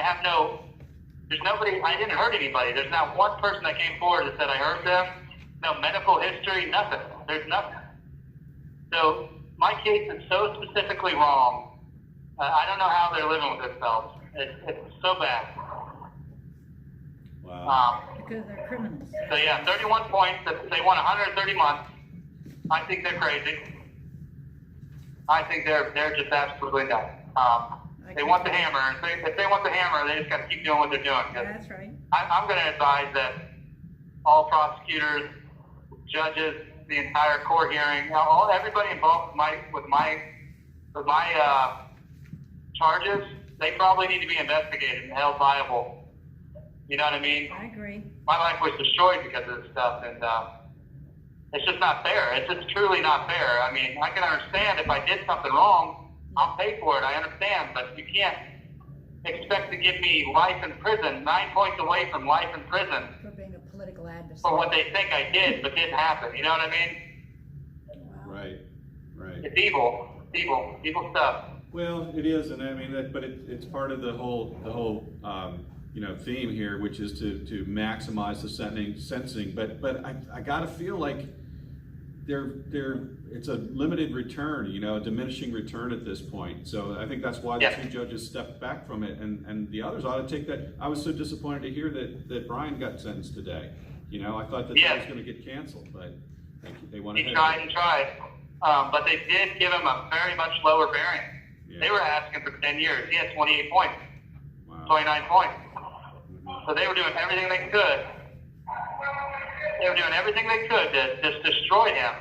there's nobody. I didn't hurt anybody. There's not one person that came forward that said I hurt them. No medical history, nothing. There's nothing. So my case is so specifically wrong. I don't know how they're living with themselves. It's so bad. Wow. Because they're criminals. So yeah, 31 points. They want 130 months. I think they're crazy. I think they're just absolutely nuts. They want the hammer. If they want the hammer, they just got to keep doing what they're doing. That's right. I'm going to advise that all prosecutors, judges, the entire court hearing, everybody involved with my charges, they probably need to be investigated and held liable. You know what I mean? I agree. My life was destroyed because of this stuff, and it's just not fair. It's just truly not fair. I mean, I can understand if I did something wrong, I'll pay for it. I understand, but you can't expect to give me life in prison, 9 points away from life in prison For being a political adversary. for what they think I did, but didn't happen. You know what I mean? Right. It's evil. Evil stuff. Well, it is, and I mean, but it's part of the whole theme here, which is to maximize the sentencing. But I gotta feel like it's a limited return, a diminishing return at this point. So I think that's why the 2 judges stepped back from it, and the others ought to take that. I was so disappointed to hear that Brian got sentenced today. I thought that was going to get canceled, but they went ahead. He tried. But they did give him a very much lower variance. Yeah. They were asking for 10 years. He had 28 points, Wow. 29 points. So they were doing everything they could. They were doing everything they could to just destroy him.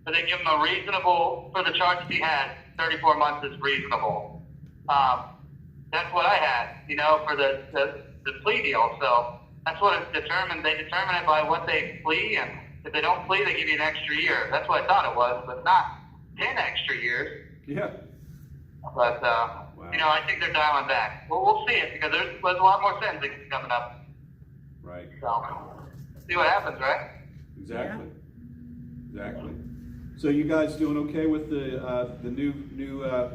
But they give him a reasonable, for the charges he had, 34 months is reasonable. That's what I had, for the plea deal. So that's what it's determined. They determine it by what they plea, and if they don't plea, they give you an extra year. That's what I thought it was, but not 10 extra years. Yeah. But, I think they're dialing back. Well, we'll see it, because there's a lot more sentencing coming up. Right. So, see what happens, right? Exactly. So you guys doing okay with the new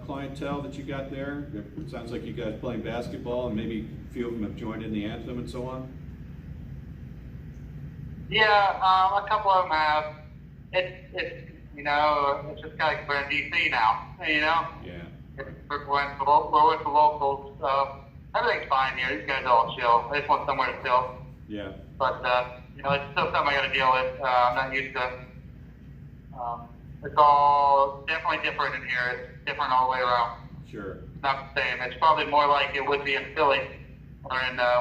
clientele that you got there? It sounds like you guys playing basketball, and maybe a few of them have joined in the anthem and so on. Yeah, a couple of them have. It's just like we're in DC now, Yeah. We're with the locals, so everything's fine here. These guys are all chill. They just want somewhere to chill. Yeah. But, it's still something I got to deal with. I'm not used to. It's all definitely different in here. It's different all the way around. Sure. It's not the same. It's probably more like it would be in Philly, or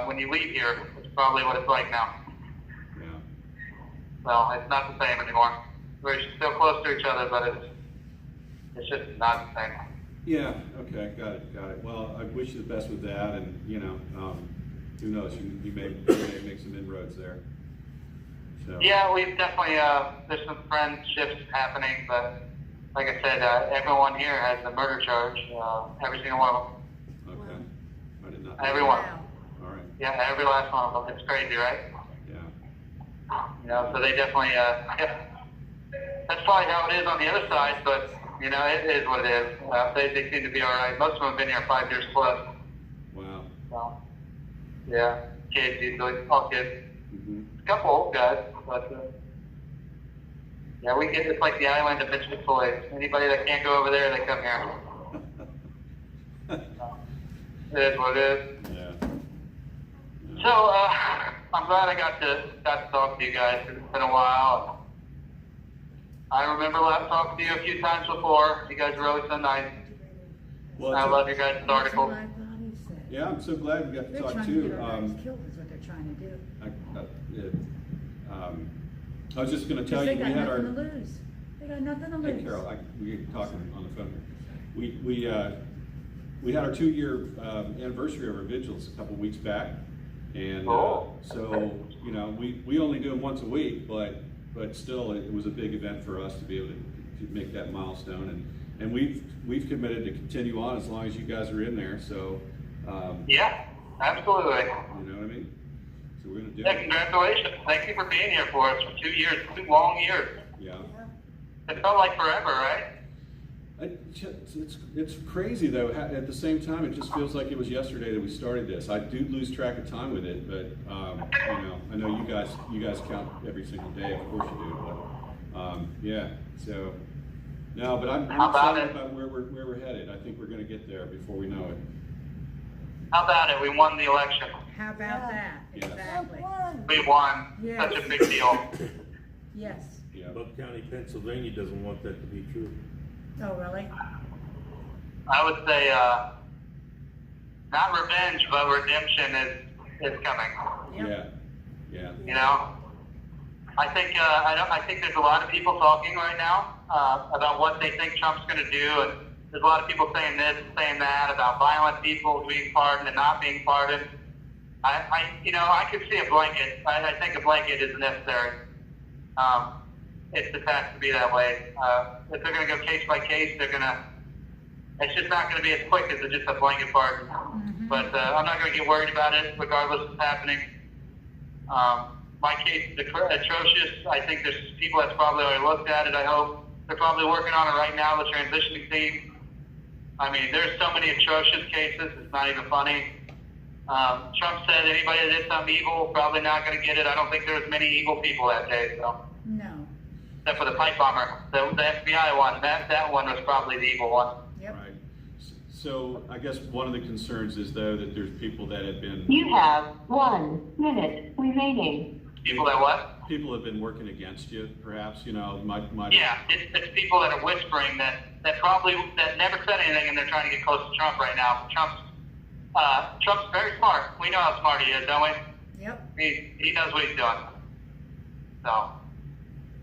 when you leave here. It's probably what it's like now. Yeah. So it's not the same anymore. We're still close to each other, but it's just not the same. Yeah. Okay. Got it. Well, I wish you the best with that, and who knows? You may make some inroads there. So. Yeah, we've definitely there's some friendships happening, but like I said, everyone here has the murder charge. Every single one of them. Okay. I did not. know. Everyone. Wow. All right. Yeah, every last one of them. It's crazy, right? Yeah. You know, so they definitely, yeah. That's probably how it is on the other side, but, you know, it is what it is. They seem to be all right. Most of them have been here 5 years plus. Wow. So, yeah, kids usually, all kids. Mm-hmm. A couple old guys, but, yeah, we get, it's like the island of Mitch Floyd. Anybody that can't go over there, they come here. It is what it is. Yeah. So, I'm glad I got to talk to you guys. It's been a while. I remember talking to you a few times before. You guys are really so nice. Well, I love your guys' That's what articles. I thought he said. yeah, I'm so glad we got to They're talk trying to too. get our guys killed is what they're trying to do. I was just going to Because tell they you, got we had our. nothing to lose. They got nothing to lose. Hey, Carol, we were talking on the phone here. We had our 2-year anniversary of our vigils a couple weeks back, and so you know we only do them once a week, but still it was a big event for us to be able to make that milestone, and we've committed to continue on as long as you guys are in there. So Yeah, absolutely. you know what I mean. So we're gonna do Yeah, it. congratulations. Thank you for being here for us for 2 years, 2 long years. Yeah. It felt like forever, right? It's crazy though. At the same time, it just feels like it was yesterday that we started this. I do lose track of time with it, but you know, I know you guys count every single day. Of course you do. But yeah. So no, but I'm How about excited it? about where we're headed. I think we're going to get there before we know it. How about it? We won the election. How about that? Yes. Exactly. We won. Yes. Such a big deal. Yes. Yeah. Buck County, Pennsylvania doesn't want that to be true. Oh, really? I would say not revenge, but redemption is coming. Yep. Yeah. You know, I think I think there's a lot of people talking right now about what they think Trump's going to do, and there's a lot of people saying this, saying that about violent people being pardoned and not being pardoned. I could see a blanket. I think a blanket is necessary. It just has to be that way. If they're going to go case by case, it's just not going to be as quick as just a blanket pardon. Mm-hmm. But I'm not going to get worried about it, regardless of what's happening. My case is atrocious. I think there's people that's probably already looked at it, I hope. They're probably working on it right now, the transitioning team. I mean, there's so many atrocious cases, it's not even funny. Trump said anybody that did something evil, probably not going to get it. I don't think there was many evil people that day, so. No. Except for the pipe bomber, the FBI one. That one was probably the evil one. Yep. Right. So I guess one of the concerns is though that there's people that have been You have 1 minute remaining. People that what? people have been working against you, perhaps. You know, might. Yeah, it's people that are whispering that never said anything, and they're trying to get close to Trump right now. Trump's very smart. We know how smart he is, don't we? Yep. He knows what he's doing. So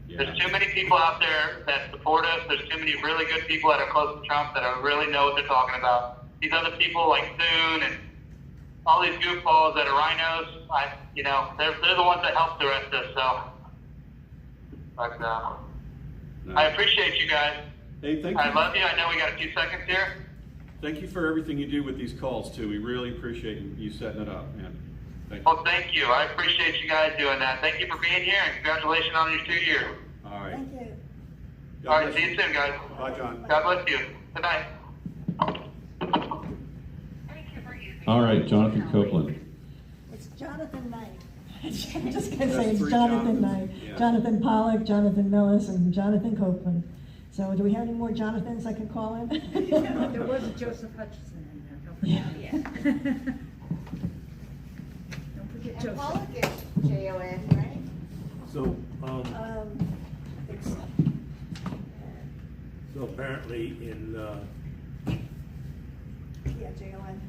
Yeah. there's too many people out there that support us. There's too many really good people that are close to Trump that really know what they're talking about. These other people like Thune and all these goofballs that are rhinos, they're the ones that help the rest of us. So, but I appreciate you guys. Hey, thank I you. love you. I know we got a few seconds here. Thank you for everything you do with these calls too. We really appreciate you setting it up, man. Thank you. Well, thank you. I appreciate you guys doing that. Thank you for being here, and congratulations on your 2 years. All right. Thank you. God All right, bless see you soon, guys. Bye, John. God bless you. Good night. All right, Jonathan Copeland. It's Jonathan Knight. I'm just gonna say That's it's three Jonathan Jonathans. Knight, Yeah. Jonathan Pollock, Jonathan Millis, and Jonathan Copeland. So do we have any more Jonathans I can call in? There was a Joseph Hutchison in there, don't forget. Don't forget And Joseph. Pollock is J-O-N, right? So, It's, so apparently in, yeah, J-O-N.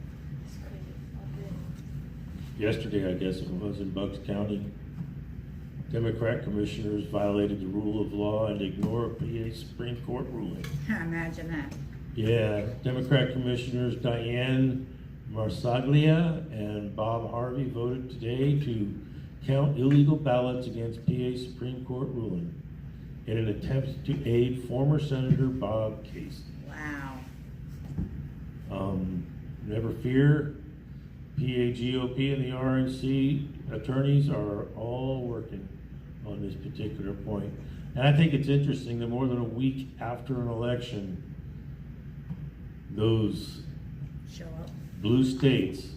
Yesterday, I guess it was, in Bucks County, Democrat commissioners violated the rule of law and ignored a PA Supreme Court ruling. Imagine that. Yeah, Democrat commissioners Diane Marsaglia and Bob Harvey voted today to count illegal ballots against PA Supreme Court ruling. in an attempt to aid former Senator Bob Casey. Wow. Never fear, PAGOP and the RNC attorneys are all working on this particular point. And I think it's interesting that more than a week after an election, those Show up. blue states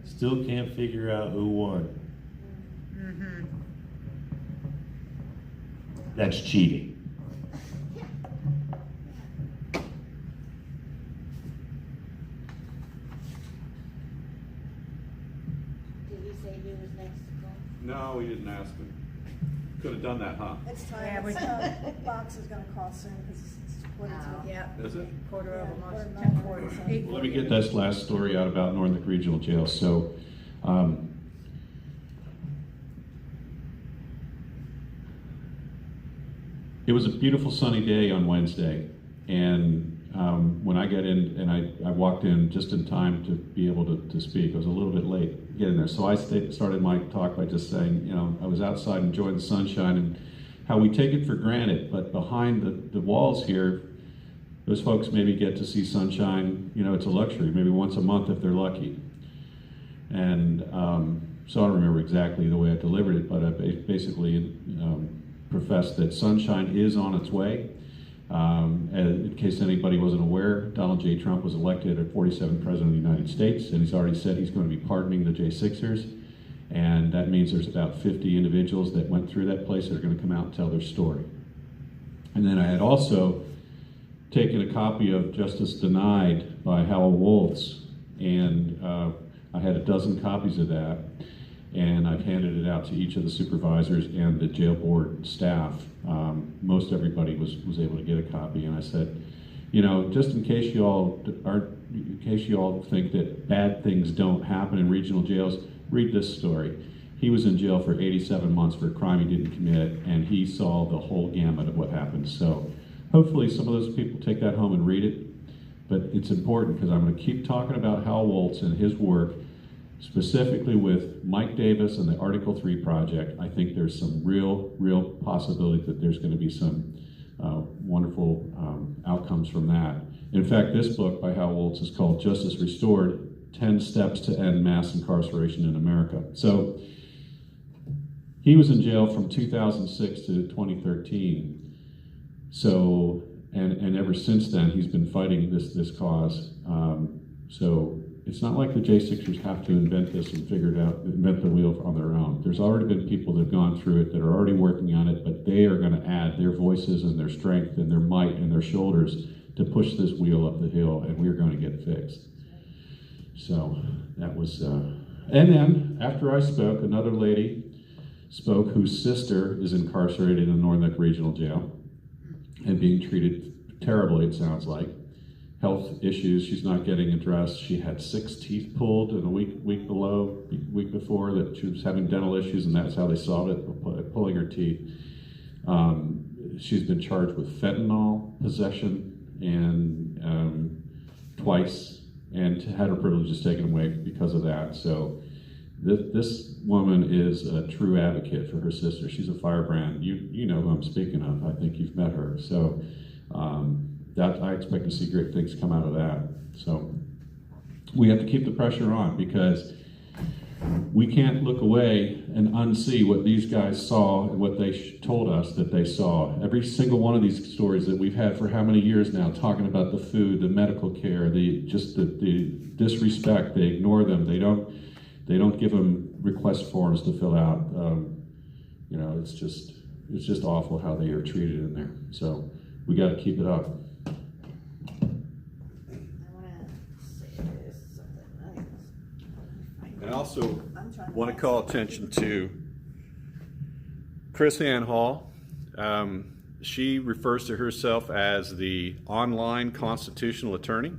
still can't figure out who won. Mm-hmm. That's cheating. Did he say who was next to call? No, we didn't ask him. Could have done that, huh? It's Yeah, time, we- box is gonna call soon, because it's quarter to. Yeah. Is it? Quarter Yeah, of almost, quarter to 10:40. nine. 8:40. Well, let me get this last story out about Northern Regional Jail. So, it was a beautiful sunny day on Wednesday, and when I got in, and I walked in just in time to be able to speak. I was a little bit late getting there, so I started my talk by just saying, you know, I was outside enjoying the sunshine and how we take it for granted, but behind the walls here, those folks maybe get to see sunshine. You know, it's a luxury, maybe once a month if they're lucky. And so I don't remember exactly the way I delivered it, but I basically professed that sunshine is on its way. In case anybody wasn't aware, Donald J. Trump was elected at 47th President of the United States, and he's already said he's going to be pardoning the J6ers. And that means there's about 50 individuals that went through that place that are going to come out and tell their story. And then I had also taken a copy of Justice Denied by Howell Woltz, and I had a dozen copies of that, and I've handed it out to each of the supervisors and the jail board staff. Most everybody was able to get a copy, and I said, you know, just in case you all think that bad things don't happen in regional jails, read this story. He was in jail for 87 months for a crime he didn't commit, and he saw the whole gamut of what happened. So hopefully some of those people take that home and read it. But it's important because I'm going to keep talking about Hal Woltz and his work, specifically with Mike Davis and the Article 3 project. I think there's some real possibility that there's going to be some wonderful outcomes from that. In fact, this book by Hal Woltz is called Justice Restored, 10 Steps to End Mass Incarceration in America. So he was in jail from 2006 to 2013. So, and ever since then, he's been fighting this cause. So it's not like the J6ers have to invent this and invent the wheel on their own. There's already been people that have gone through it that are already working on it, but they are going to add their voices and their strength and their might and their shoulders to push this wheel up the hill, and we're going to get fixed. So that was, and then after I spoke, another lady spoke whose sister is incarcerated in the Northern Neck Regional Jail and being treated terribly, it sounds like. Health issues, she's not getting addressed. She had 6 teeth pulled in a week before, that she was having dental issues, and that's how they solved it, pulling her teeth. She's been charged with fentanyl possession and twice, and had her privileges taken away because of that. So this woman is a true advocate for her sister. She's a firebrand. You know who I'm speaking of. I think you've met her. So that I expect to see great things come out of that. So we have to keep the pressure on, because we can't look away and unsee what these guys saw and what they told us that they saw. Every single one of these stories that we've had for how many years now, talking about the food, the medical care, the disrespect, they ignore them. They don't give them request forms to fill out. You know, it's just awful how they are treated in there. So we got to keep it up. And I also want to call attention to Chris Ann Hall. She refers to herself as the online constitutional attorney.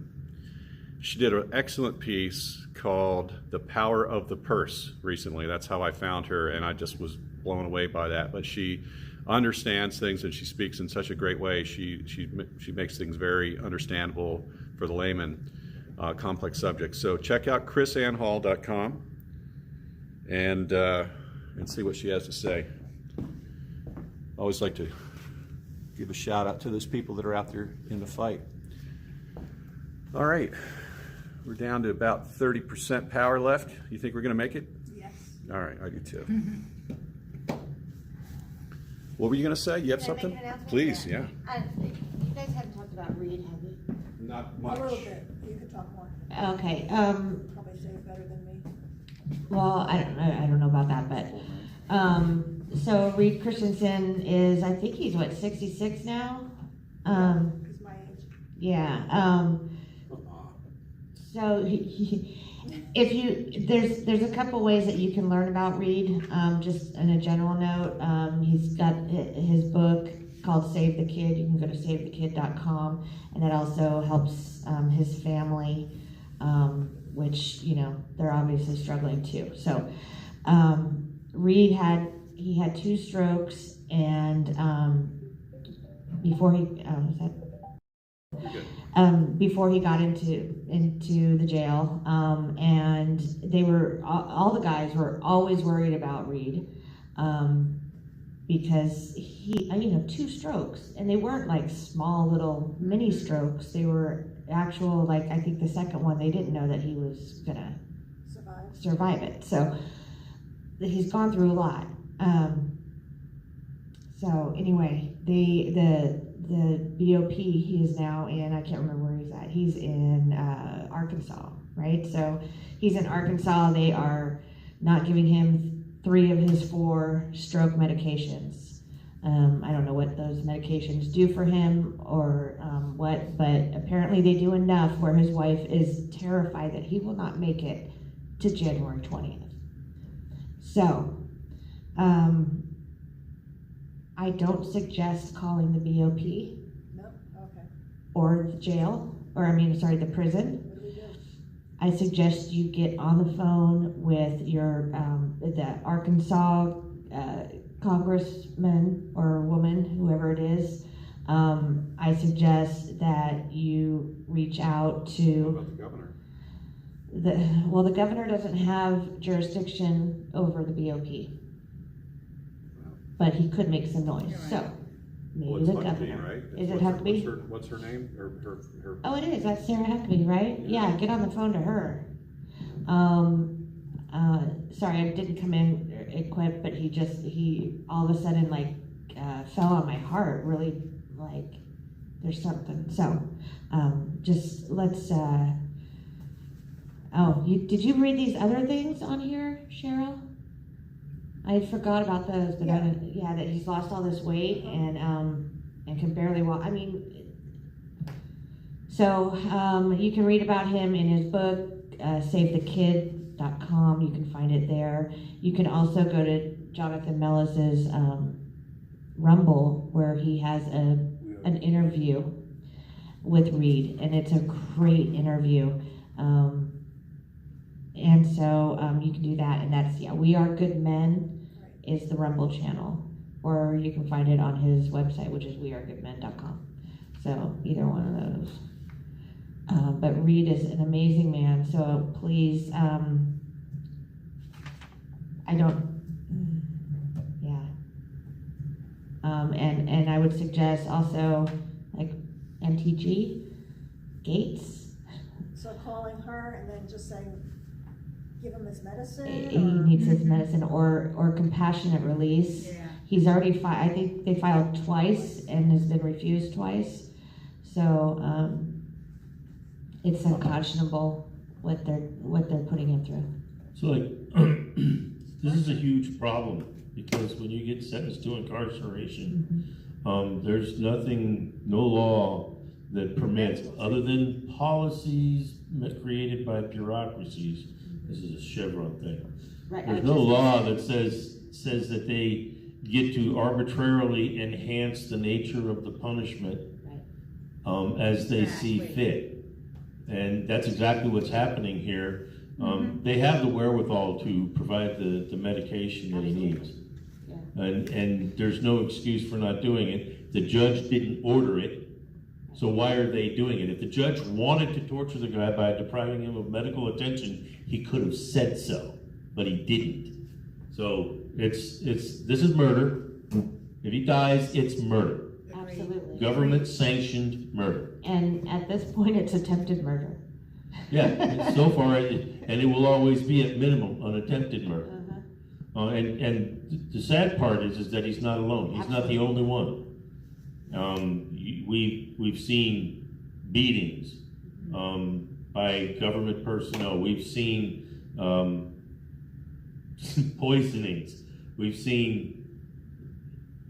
She did an excellent piece called The Power of the Purse recently. That's how I found her, and I just was blown away by that. But she understands things, and she speaks in such a great way. She makes things very understandable for the layman. Complex subjects. So check out chrisannhall.com and see what she has to say. I always like to give a shout out to those people that are out there in the fight. All right, we're down to about 30% power left. You think we're going to make it? Yes. All right, I do too. What were you going to say? You have Can I make something? an announcement? Please, yeah. You guys haven't talked about Reed, have you? Not A little bit, you could talk more, Okay, probably say it better than me. well, I don't know about that, but, so Reed Christensen is, I think he's what, 66 now? He's my age. Yeah, so if you, there's a couple ways that you can learn about Reed, just in a general note. He's got his book called Save the Kid. You can go to savethekid.com, and that also helps his family, which, you know, they're obviously struggling too. So Reed had 2 strokes, and before he before he got into the jail, and they were all the guys were always worried about Reed, because he, 2 strokes, and they weren't like small little mini strokes. They were actual, like, I think the second one, they didn't know that he was gonna survive it. So he's gone through a lot. So anyway, the BOP, he is now in, I can't remember where he's at. He's in Arkansas, right? So he's in Arkansas. They are not giving him 3 of his 4 stroke medications. I don't know what those medications do for him or what, but apparently they do enough where his wife is terrified that he will not make it to January 20th. So, I don't suggest calling the BOP. No? Okay. Or the jail, the prison. What do we do? I suggest you get on the phone with your, the Arkansas congressman or woman, whoever it is. I suggest that you reach out to What about the governor? the governor doesn't have jurisdiction over the BOP, but he could make some noise. So maybe Well, it's the Huckabee, governor. right? Is it What's her- Huckabee? What's her name? Or her? Oh, it is. That's Sarah Huckabee, right? Yeah, get on the phone to her. Sorry, I didn't come in equipped, but he all of a sudden fell on my heart. Really, like there's something. So, just let's. Did you read these other things on here, Cheryl? I forgot about those, but that he's lost all this weight and can barely walk. So you can read about him in his book, SaveTheKid.com. You can find it there. You can also go to Jonathan Mellis's Rumble, where he has an interview with Reed, and it's a great interview. And so you can do that, and that's, We Are Good Men is the Rumble channel, or you can find it on his website, which is wearegoodmen.com. So either one of those. But Reed is an amazing man, so please, and I would suggest also, like, MTG, Gates. So calling her and then just saying, give him his medicine? He needs his medicine, or compassionate release. Yeah. He's already I think they filed twice and has been refused twice. So it's unconscionable what they're putting him through. So this is a huge problem, because when you get sentenced to incarceration, there's no law that permits, other than policies created by bureaucracies. This is a Chevron thing. Right. There's no law that says that they get to arbitrarily enhance the nature of the punishment as they see fit. And that's exactly what's happening here. They have the wherewithal to provide the medication that he needs. Yeah. And there's no excuse for not doing it. The judge didn't order it, so why are they doing it? If the judge wanted to torture the guy by depriving him of medical attention, he could have said so, but he didn't. So this is murder. If he dies, it's murder. Absolutely. government sanctioned murder. And at this point, it's attempted murder. Yeah, so far, and it will always be at minimum an attempted murder. And the sad part is that he's not alone. He's not the only one. We've seen beatings by government personnel. We've seen poisonings. We've seen,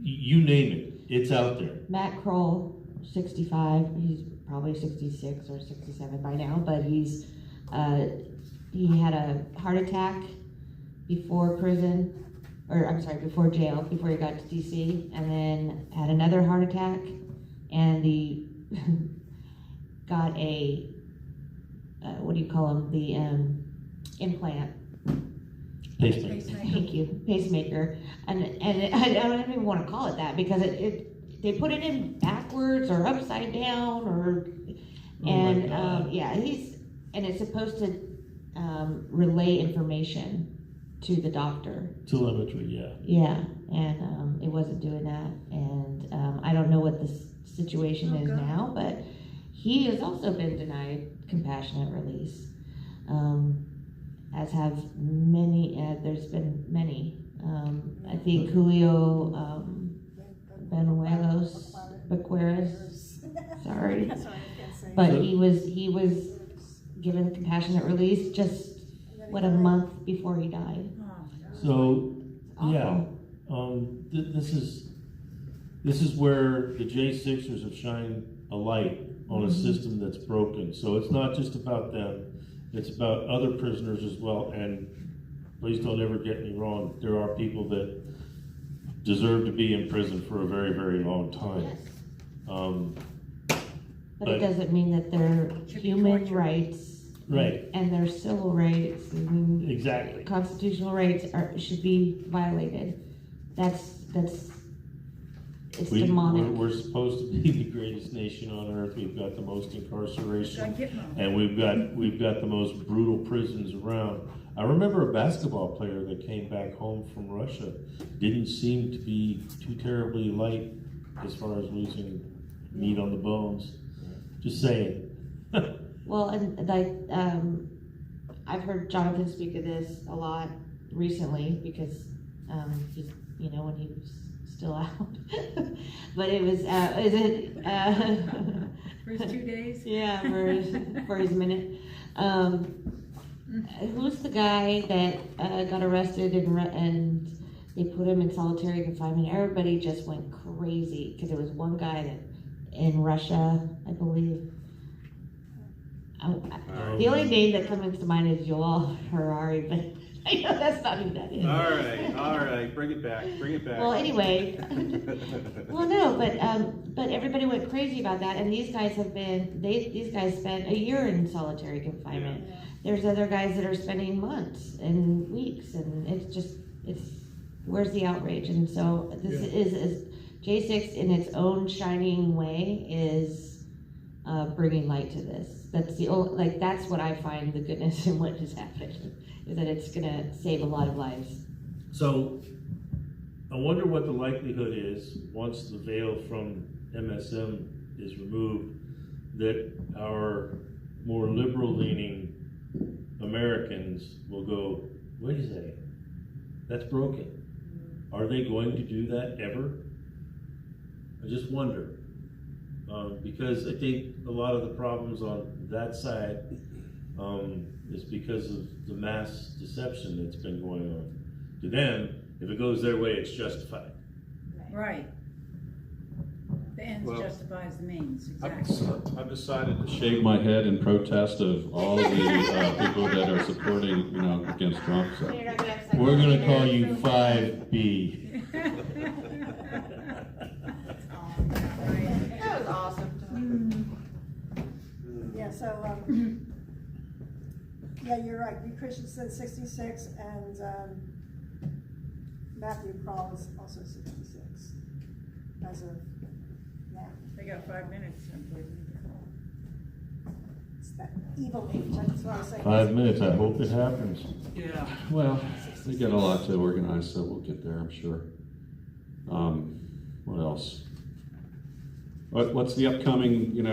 you name it, it's out there. Matt Kroll, 65, he's probably 66 or 67 by now, but he had a heart attack before prison, or I'm sorry, before jail, before he got to DC, and then had another heart attack, and he got a, what do you call them, the implant. Pacemaker. Thank you, pacemaker, and I don't even want to call it that because they put it in backwards or upside down or, and yeah, and it's supposed to relay information to the doctor. Telemetry, yeah. Yeah, and it wasn't doing that, and I don't know what the situation is now, but he has also been denied compassionate release. As have many, there's been many. I think Julio Bequeras, sorry, but he was given compassionate release just a month before he died. So, yeah, this is where the J6ers have shined a light on a system that's broken. So it's not just about them. It's about other prisoners as well, and please don't ever get me wrong, there are people that deserve to be in prison for a very, very long time. But it doesn't mean that their human rights and their civil rights and exactly constitutional rights should be violated. It's demonic. We're supposed to be the greatest nation on earth. We've got the most incarceration, and we've got the most brutal prisons around. I remember a basketball player that came back home from Russia. Didn't seem to be too terribly light as far as losing meat on the bones. Just saying. Well, and I've heard Jonathan speak of this a lot recently because he's, when he was still out. But it was, for his 2 days? Yeah, for his minute. Who's the guy that got arrested and they put him in solitary confinement? Everybody just went crazy because there was one guy that in Russia, I believe. The only name that comes to mind is Joel Harari, but I know that's not who that is. All right, bring it back. Well, anyway, well, no, but everybody went crazy about that, and these guys spent a year in solitary confinement. Yeah. There's other guys that are spending months and weeks, and it's where's the outrage? And so this is J6 in its own shining way is bringing light to this. That's that's what I find the goodness in what has happened. Is that it's going to save a lot of lives. So, I wonder what the likelihood is, once the veil from MSM is removed, that our more liberal-leaning Americans will go, wait a second, that's broken. Are they going to do that ever? I just wonder. Because I think a lot of the problems on that side is because of the mass deception that's been going on. To them, if it goes their way, it's justified. Right. The ends justifies the means, exactly. I've decided to shave my head in protest of all of the people that are supporting, against Trump. So. We're going to call you 5B. That was awesome. Yeah, so, yeah, you're right. B. Christensen, 66, and Matthew Kroll is also 66 as of now. They got 5 minutes. It's that evil age. That's what I say. 5 minutes. I hope it happens. Yeah. Well, we got a lot to organize, so we'll get there, I'm sure. What else? What's the upcoming, Have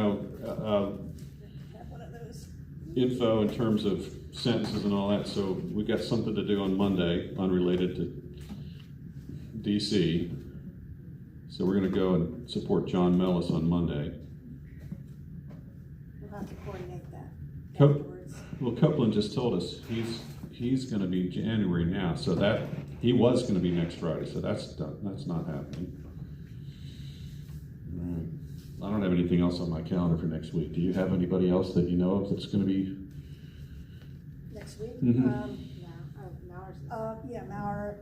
one of those. info in terms of sentences and all that? So we've got something to do on Monday, unrelated to DC. So we're gonna go and support John Mellis on Monday. We'll have to coordinate that Co- afterwards. Well, Copeland just told us he's gonna be January now, so that, he was gonna be next Friday, so that's done, that's not happening. All right. I don't have anything else on my calendar for next week. Do you have anybody else that you know of that's gonna be? Next week? Mhm. Yeah, Mauer.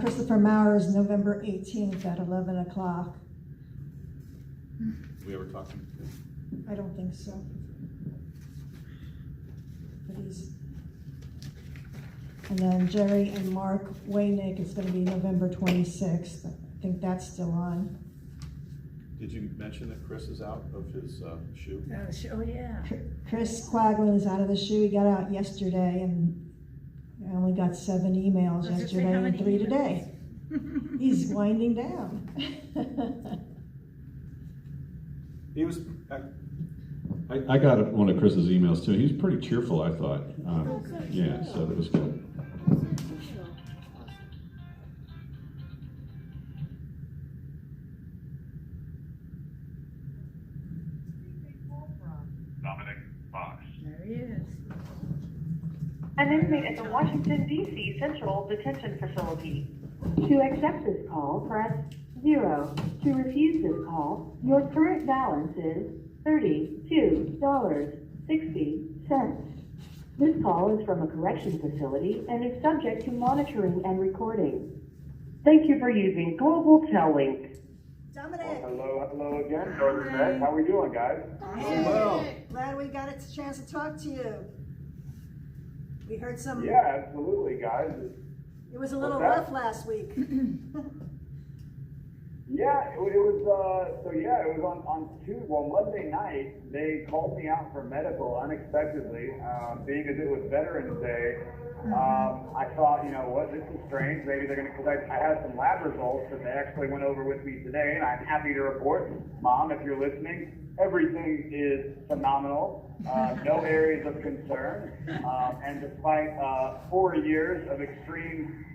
Christopher Mauer is November 18th at 11 o'clock. We ever talking? I don't think so. But and then Jerry and Mark Waynick is gonna be November 26th. I think that's still on. Did you mention that Chris is out of his shoe? Oh, yeah. Chris Quaglin is out of the shoe. He got out yesterday, and I only got 7 emails I was gonna say, yesterday how and many 3 today. He's winding down. He was, I got one of Chris's emails too. He was pretty cheerful, I thought. Yeah, so that was good. Dominic Fox. There he is. An inmate at the Washington, D.C. Central Detention Facility. To accept this call, press 0. To refuse this call, your current balance is $32.60. This call is from a correction facility and is subject to monitoring and recording. Thank you for using Global Tellink. Dominic. Hello again, Northern Net. How we doing, guys? Glad we got a chance to talk to you. We heard some. Yeah, absolutely, guys. It was a little What's that? rough last week. Yeah, it was on Monday night, they called me out for medical unexpectedly, being as it was Veterans Day. I thought, this is strange, maybe they're because I had some lab results that they actually went over with me today, and I'm happy to report, Mom, if you're listening, everything is phenomenal, no areas of concern, and despite 4 years of extreme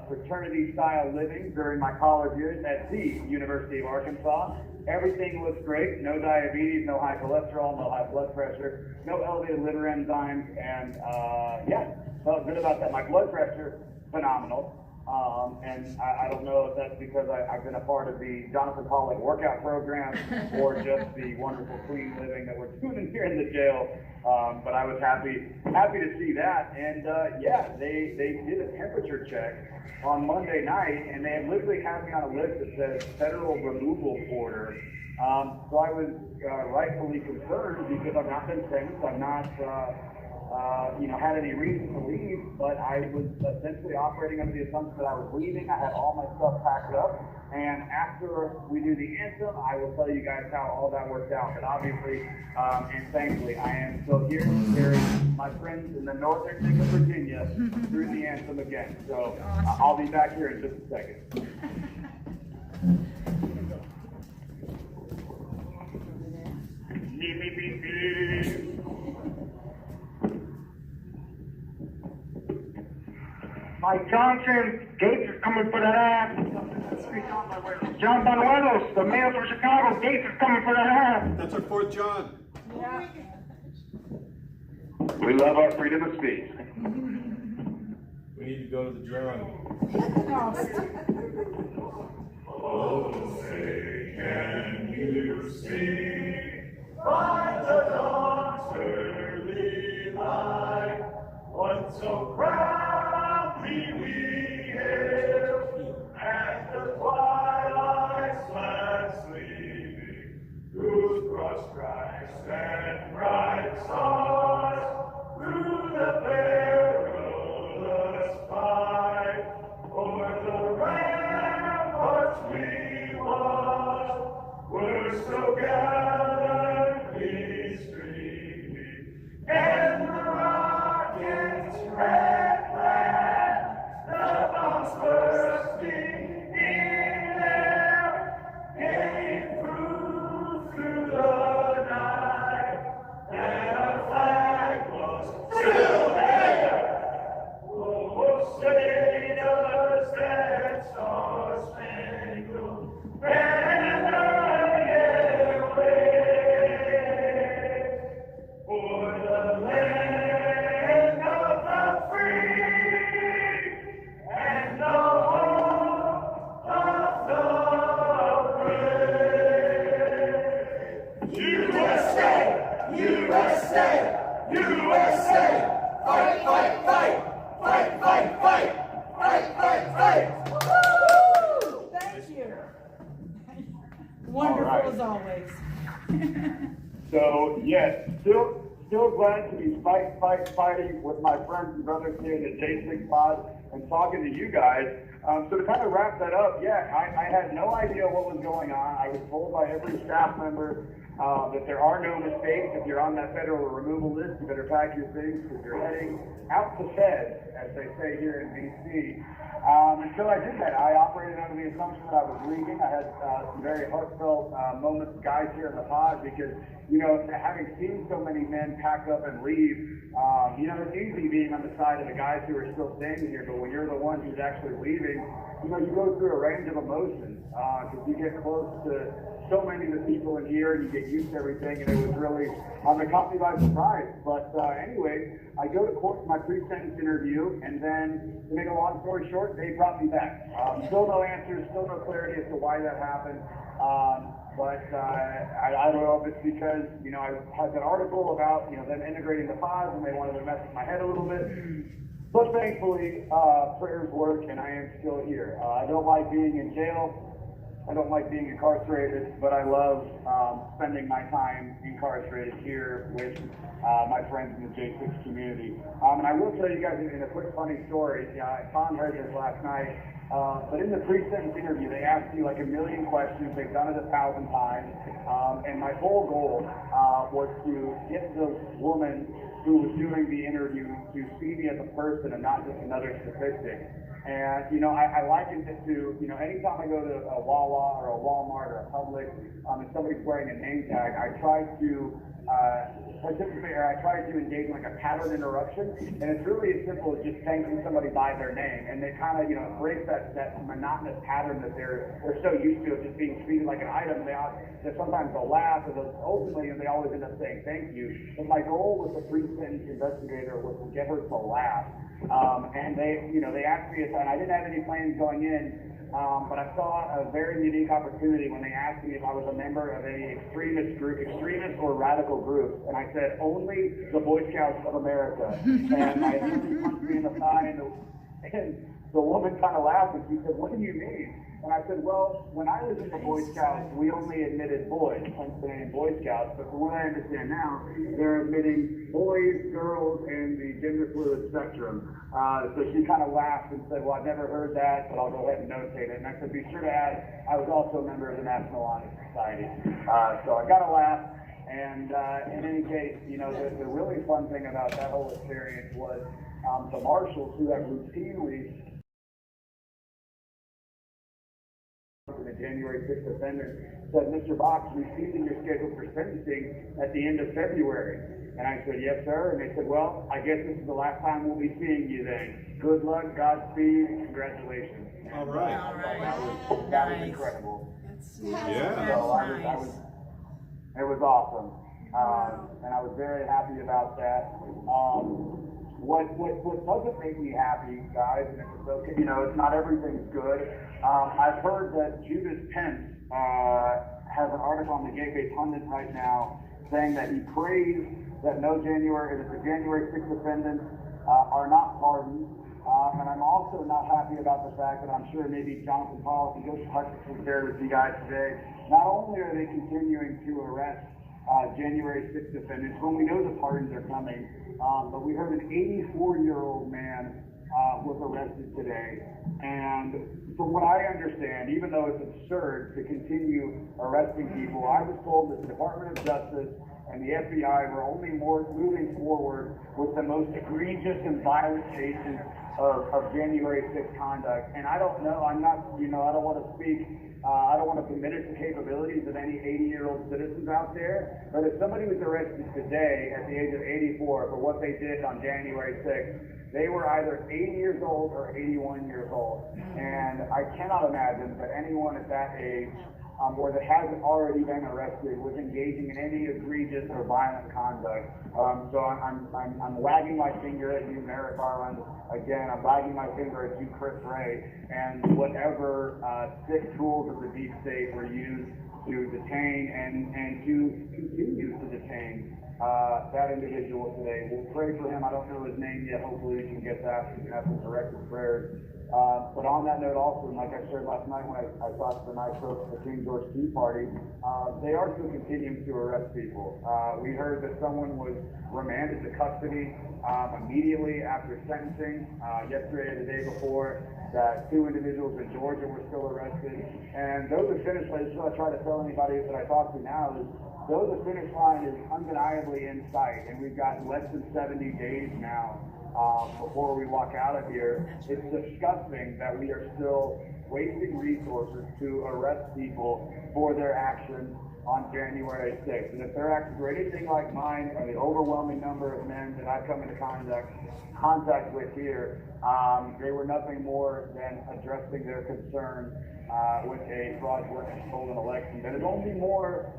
fraternity-style living during my college years at the University of Arkansas, everything looks great. No diabetes, no high cholesterol, no high blood pressure, no elevated liver enzymes, and felt good about that. My blood pressure, phenomenal. And I don't know if that's because I've been a part of the Jonathan Pollock workout program or just the wonderful clean living that we're doing here in the jail. But I was happy to see that. And they did a temperature check on Monday night, and they literally had me on a list that says federal removal order. So I was rightfully concerned because I've not been sentenced. I've not had any reason to leave, but I was essentially operating under the assumption that I was leaving. I had all my stuff packed up, and after we do the anthem, I will tell you guys how all that worked out. But obviously, and thankfully, I am still here to carry my friends in the northern tip of Virginia through the anthem again. So I'll be back here in just a second. Mike Johnson, Gates is coming for that ass. John Bonuelos, the mayor for Chicago, Gates is coming for that ass. That's our 4th John. Yeah. We love our freedom of speech. We need to go to the drawing. Oh, say, can you see by the dawn's early light what so proudly we hailed at the twilight's last gleaming, whose broad stripes and bright stars through the perilous fight o'er the ramparts we watched were so gallantly streaming, and the rockets' red flag, the bombs bursting in air, gave Woo! Thank you. Wonderful right. as always. So, yes, still glad to be fighting with my friends and brothers here in the J6 pod and talking to you guys. So to kind of wrap that up, yeah, I had no idea what was going on. I was told by every staff member that there are no mistakes. If you're on that federal removal list, you better pack your things because you're heading out to Fed, as they say here in DC. And so I did that. I operated under the assumption that I was leaving. I had some very heartfelt moments, guys, here in the pod because, you know, having seen so many men pack up and leave, you know, it's easy being on the side of the guys who are still staying here, but when you're the one who's actually leaving, you know, you go through a range of emotions because you get close to so many of the people in here and you get used to everything, and it was really, I'm caught me by surprise. But anyway, I go to court for my pre-sentence interview, and then, to make a long story short, they brought me back. Still no answers, still no clarity as to why that happened. But I don't know if it's because, you know, I had an article about, you know, them integrating the pods and they wanted to mess with my head a little bit. But thankfully, prayers work and I am still here. I don't like being in jail. I don't like being incarcerated, but I love spending my time incarcerated here with my friends in the J6 community. And I will tell you guys in a quick funny story. Tom heard this last night. But in the pre-sentence interview, they asked you like a million questions. They've done it 1,000 times. And my whole goal was to get the woman who was doing the interview to see me as a person and not just another statistic. And, you know, I likened it to, you know, anytime I go to a Wawa or a Walmart or a Publix, and somebody's wearing a name tag, I try to participate, or I try to engage in like a pattern interruption, and it's really as simple as just thanking somebody by their name, and they kind of, you know, break that monotonous pattern that they're so used to of just being treated like an item. They sometimes they'll laugh, or ultimately they always end up saying thank you. And my goal with the pre-sentence investigator was to get her to laugh. And they, you know, they asked me, and I didn't have any plans going in. But I saw a very unique opportunity when they asked me if I was a member of any extremist or radical group, and I said only the Boy Scouts of America. And my attorney punched me in the thigh, and the woman kind of laughed, and she said, "What do you mean?" And I said, "Well, when I was in the Boy Scouts, we only admitted boys, hence the name Boy Scouts. But from what I understand now, they're admitting boys, girls, and the gender fluid spectrum." So she kind of laughed and said, "Well, I've never heard that, but I'll go ahead and notate it." And I said, "Be sure to add, I was also a member of the National Honor Society." So I got a laugh. And in any case, you know, the really fun thing about that whole experience was the marshals who have routinely the January 6th offender said, "Mr. Box, we see that you're scheduled for sentencing at the end of February." And I said, "Yes, sir." And they said, "Well, I guess this is the last time we'll be seeing you then. Good luck, Godspeed, and congratulations." All right. That was incredible. Yeah. So it was awesome. And I was very happy about that. What doesn't make me happy, guys, and it's okay, you know, it's not everything's good. I've heard that Judas Pence has an article on the Gateway Pundit right now saying that he prays that the January 6th defendants are not pardoned. And I'm also not happy about the fact that I'm sure maybe Jonathan Paul, if he goes to Hutchinson, shared with you guys today, not only are they continuing to arrest January 6th defendants when we know the pardons are coming, but we heard an 84-year-old man was arrested today. And from what I understand, even though it's absurd to continue arresting people, I was told that the Department of Justice and the FBI were only moving forward with the most egregious and violent cases of January 6th conduct. And I don't know, I'm not, you know, I don't want to speak, I don't want to diminish the capabilities of any 80-year-old citizens out there, but if somebody was arrested today at the age of 84 for what they did on January 6th, they were either 80 years old or 81 years old. And I cannot imagine that anyone at that age or that hasn't already been arrested was engaging in any egregious or violent conduct. So I'm wagging my finger at you, Merrick Garland. Again, I'm wagging my finger at you, Chris Wray, and whatever sick tools of the deep state were used to detain and to continue to detain that individual today. We'll pray for him. I don't know his name yet. Hopefully we can get that. We can have some directed prayers. But on that note also, and like I shared last night when I talked to the night folks at the King George Tea Party, they are still continuing to arrest people. We heard that someone was remanded to custody immediately after sentencing. Yesterday or the day before, that 2 individuals in Georgia were still arrested. And though the finish line, this is what I try to tell anybody that I talk to now, is though the finish line is undeniably in sight, and we've got less than 70 days now before we walk out of here, it's disgusting that we are still wasting resources to arrest people for their actions on January 6th. And if their actions were anything like mine, or the overwhelming number of men that I've come into contact with here, they were nothing more than addressing their concern with a fraudulent and stolen election. That is only more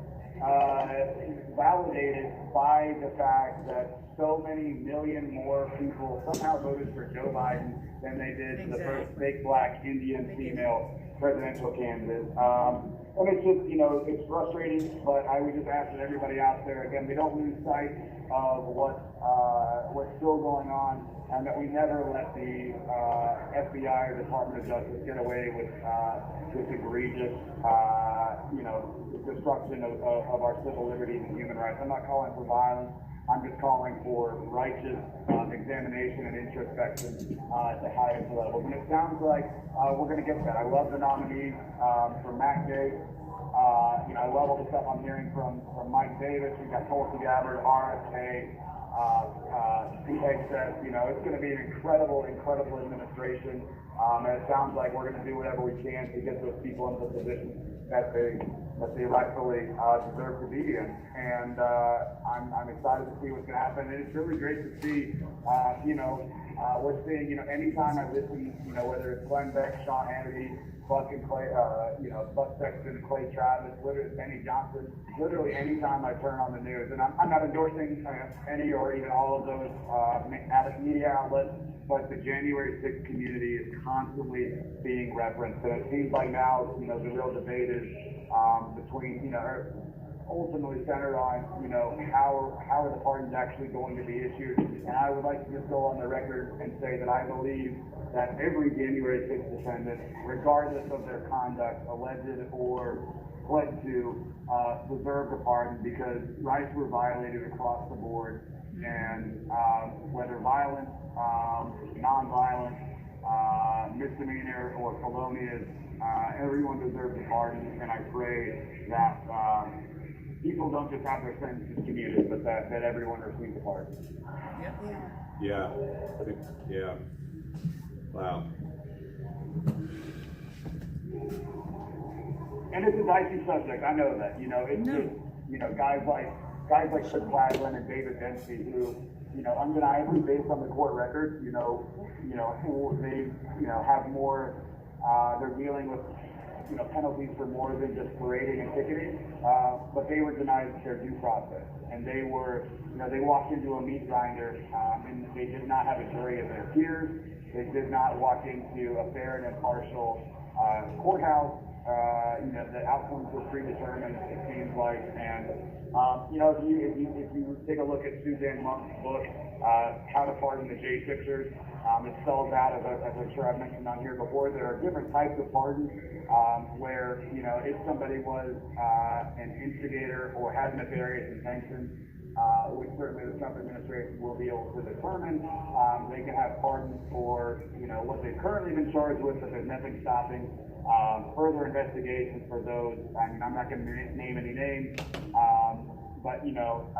validated by the fact that so many million more people somehow voted for Joe Biden than they did for the first fake black Indian female presidential candidate. And it's just, you know, it's frustrating, but I would just ask that everybody out there, again, we don't lose sight of what's still going on, and that we never let the FBI or Department of Justice get away with this egregious, you know, destruction of our civil liberties and human rights. I'm not calling for violence. I'm just calling for righteous examination and introspection at the highest levels. And it sounds like we're going to get that. I love the nominees from Matt Gaetz. You know, I love all the stuff I'm hearing from Mike Davis. We've got Tulsi Gabbard, RFK, PHS. You know, it's going to be an incredible administration. And it sounds like we're going to do whatever we can to get those people into the position that they rightfully deserve to be in. And I'm excited to see what's going to happen. And it's really great to see, you know, we're seeing, you know, anytime I listen, you know, whether it's Glenn Beck, Sean Hannity, Buck and Clay, you know, Buck Sexton, Clay Travis, literally Benny Johnson, literally anytime I turn on the news. And I'm not endorsing any or even all of those media outlets, but the January 6th community is constantly being referenced. And it seems like now, you know, the real debate is between, you know, ultimately centered on, you know, how are the pardons actually going to be issued. And I would like to just go on the record and say that I believe that every January 6th defendant, regardless of their conduct, alleged or pled to, deserved a pardon, because rights were violated across the board. And whether violent, non-violent, misdemeanor, or felonious, everyone deserves a pardon. And I pray that people don't just have their sentences commuted, but that everyone receives a pardon. Yeah. I think, yeah. Wow. And it's a dicey subject. I know that. You know, it's just, you know, guys like Chris Quagland and David Dempsey, who, you know, undeniably, based on the court record, you know, who they, you know, have more. They're dealing with, you know, penalties for more than just parading and ticketing, but they were denied their due process, and they were, you know, they walked into a meat grinder, and they did not have a jury of their peers. They did not walk into a fair and impartial courthouse. You know, the outcomes were predetermined, it seems like, and you know, if you take a look at Suzanne Monk's book, How to Pardon the J6ers, it spells out, as I'm sure I've mentioned on here before, there are different types of pardons where, you know, if somebody was an instigator or had nefarious intentions, which certainly the Trump administration will be able to determine, they can have pardons for, you know, what they've currently been charged with, but there's nothing stopping further investigations for those. I mean, I'm not going to name any names, but, you know,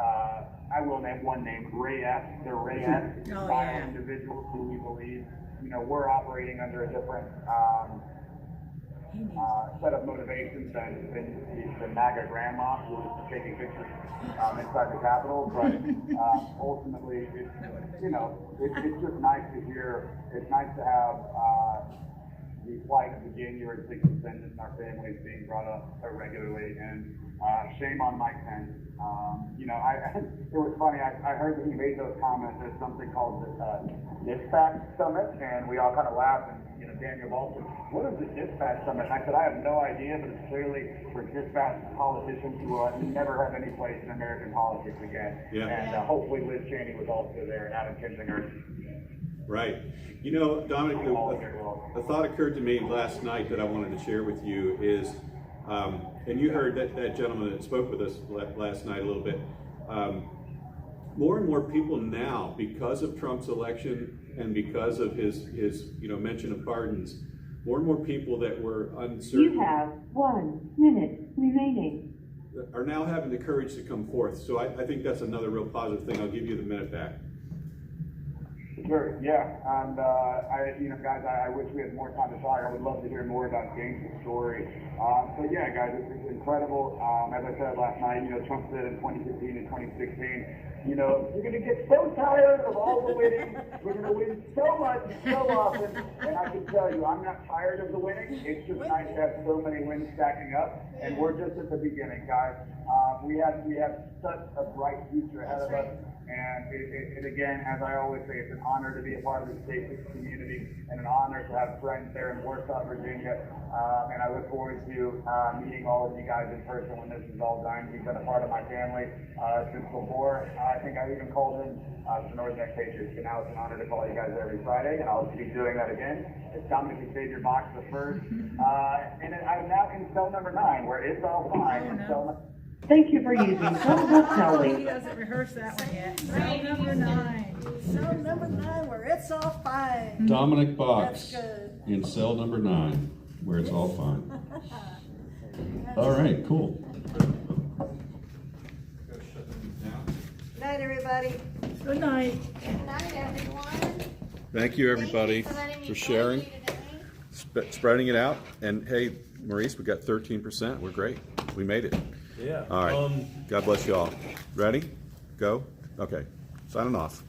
I will name one name, Ray F. The Ray F. style individuals who we believe, you know, we're operating under a different set of motivations than the MAGA grandma who was taking pictures inside the Capitol. But ultimately, you know, it's just nice to hear. It's nice to have the plight of the January 6th descendants and our families being brought up regularly. And shame on Mike Pence. You know, it was funny. I heard that he made those comments at something called the Dispatch Summit, and we all kind of laughed. And you know, Daniel Balton, what is the Dispatch Summit? And I said, I have no idea, but it's clearly for dispatch politicians who never have any place in American politics again. Yeah. And hopefully Liz Cheney was also there, and Adam Kinzinger. Right. You know, Dominic, a thought occurred to me last night that I wanted to share with you is, and you heard that gentleman that spoke with us last night a little bit. More and more people now, because of Trump's election and because of his mention of pardons, more and more people that were uncertain. You have 1 minute remaining. Are now having the courage to come forth. So I think that's another real positive thing. I'll give you the minute back. Sure, yeah, and guys, I wish we had more time to talk. I would love to hear more about James' story. But yeah, guys, it's incredible. As I said last night, Trump said in 2015 and 2016, you're going to get so tired of all the winning. We're going to win so much, so often. And I can tell you, I'm not tired of the winning. It's just nice to have so many wins stacking up. And we're just at the beginning, guys. We have such a bright future ahead of us. And it again, as I always say, it's an honor to be a part of the State 6 community and an honor to have friends there in Warsaw, Virginia. And I look forward to meeting all of you guys in person when this is all done. You've been a part of my family since before. I think I even called in to Northern Neck Patriots, and now it's an honor to call you guys every Friday, and I'll be doing that again. It's Dominic Xavier Box the first. And I'm now in cell number 9, where it's all fine. Thank you for using Cell Hotel He Link. doesn't rehearse that one yet. Cell number 9. Cell number 9, where it's all fine. Dominic Box That's good. in cell number 9, where it's all fine. All right, cool. Night, everybody. Good night. Good night, everyone. Thank you, everybody, Thank you for letting me for join sharing, you today. spreading it out. And hey, Maurice, we got 13%. We're great. We made it. Yeah. All right. God bless you all. Ready? Go. Okay. Signing off.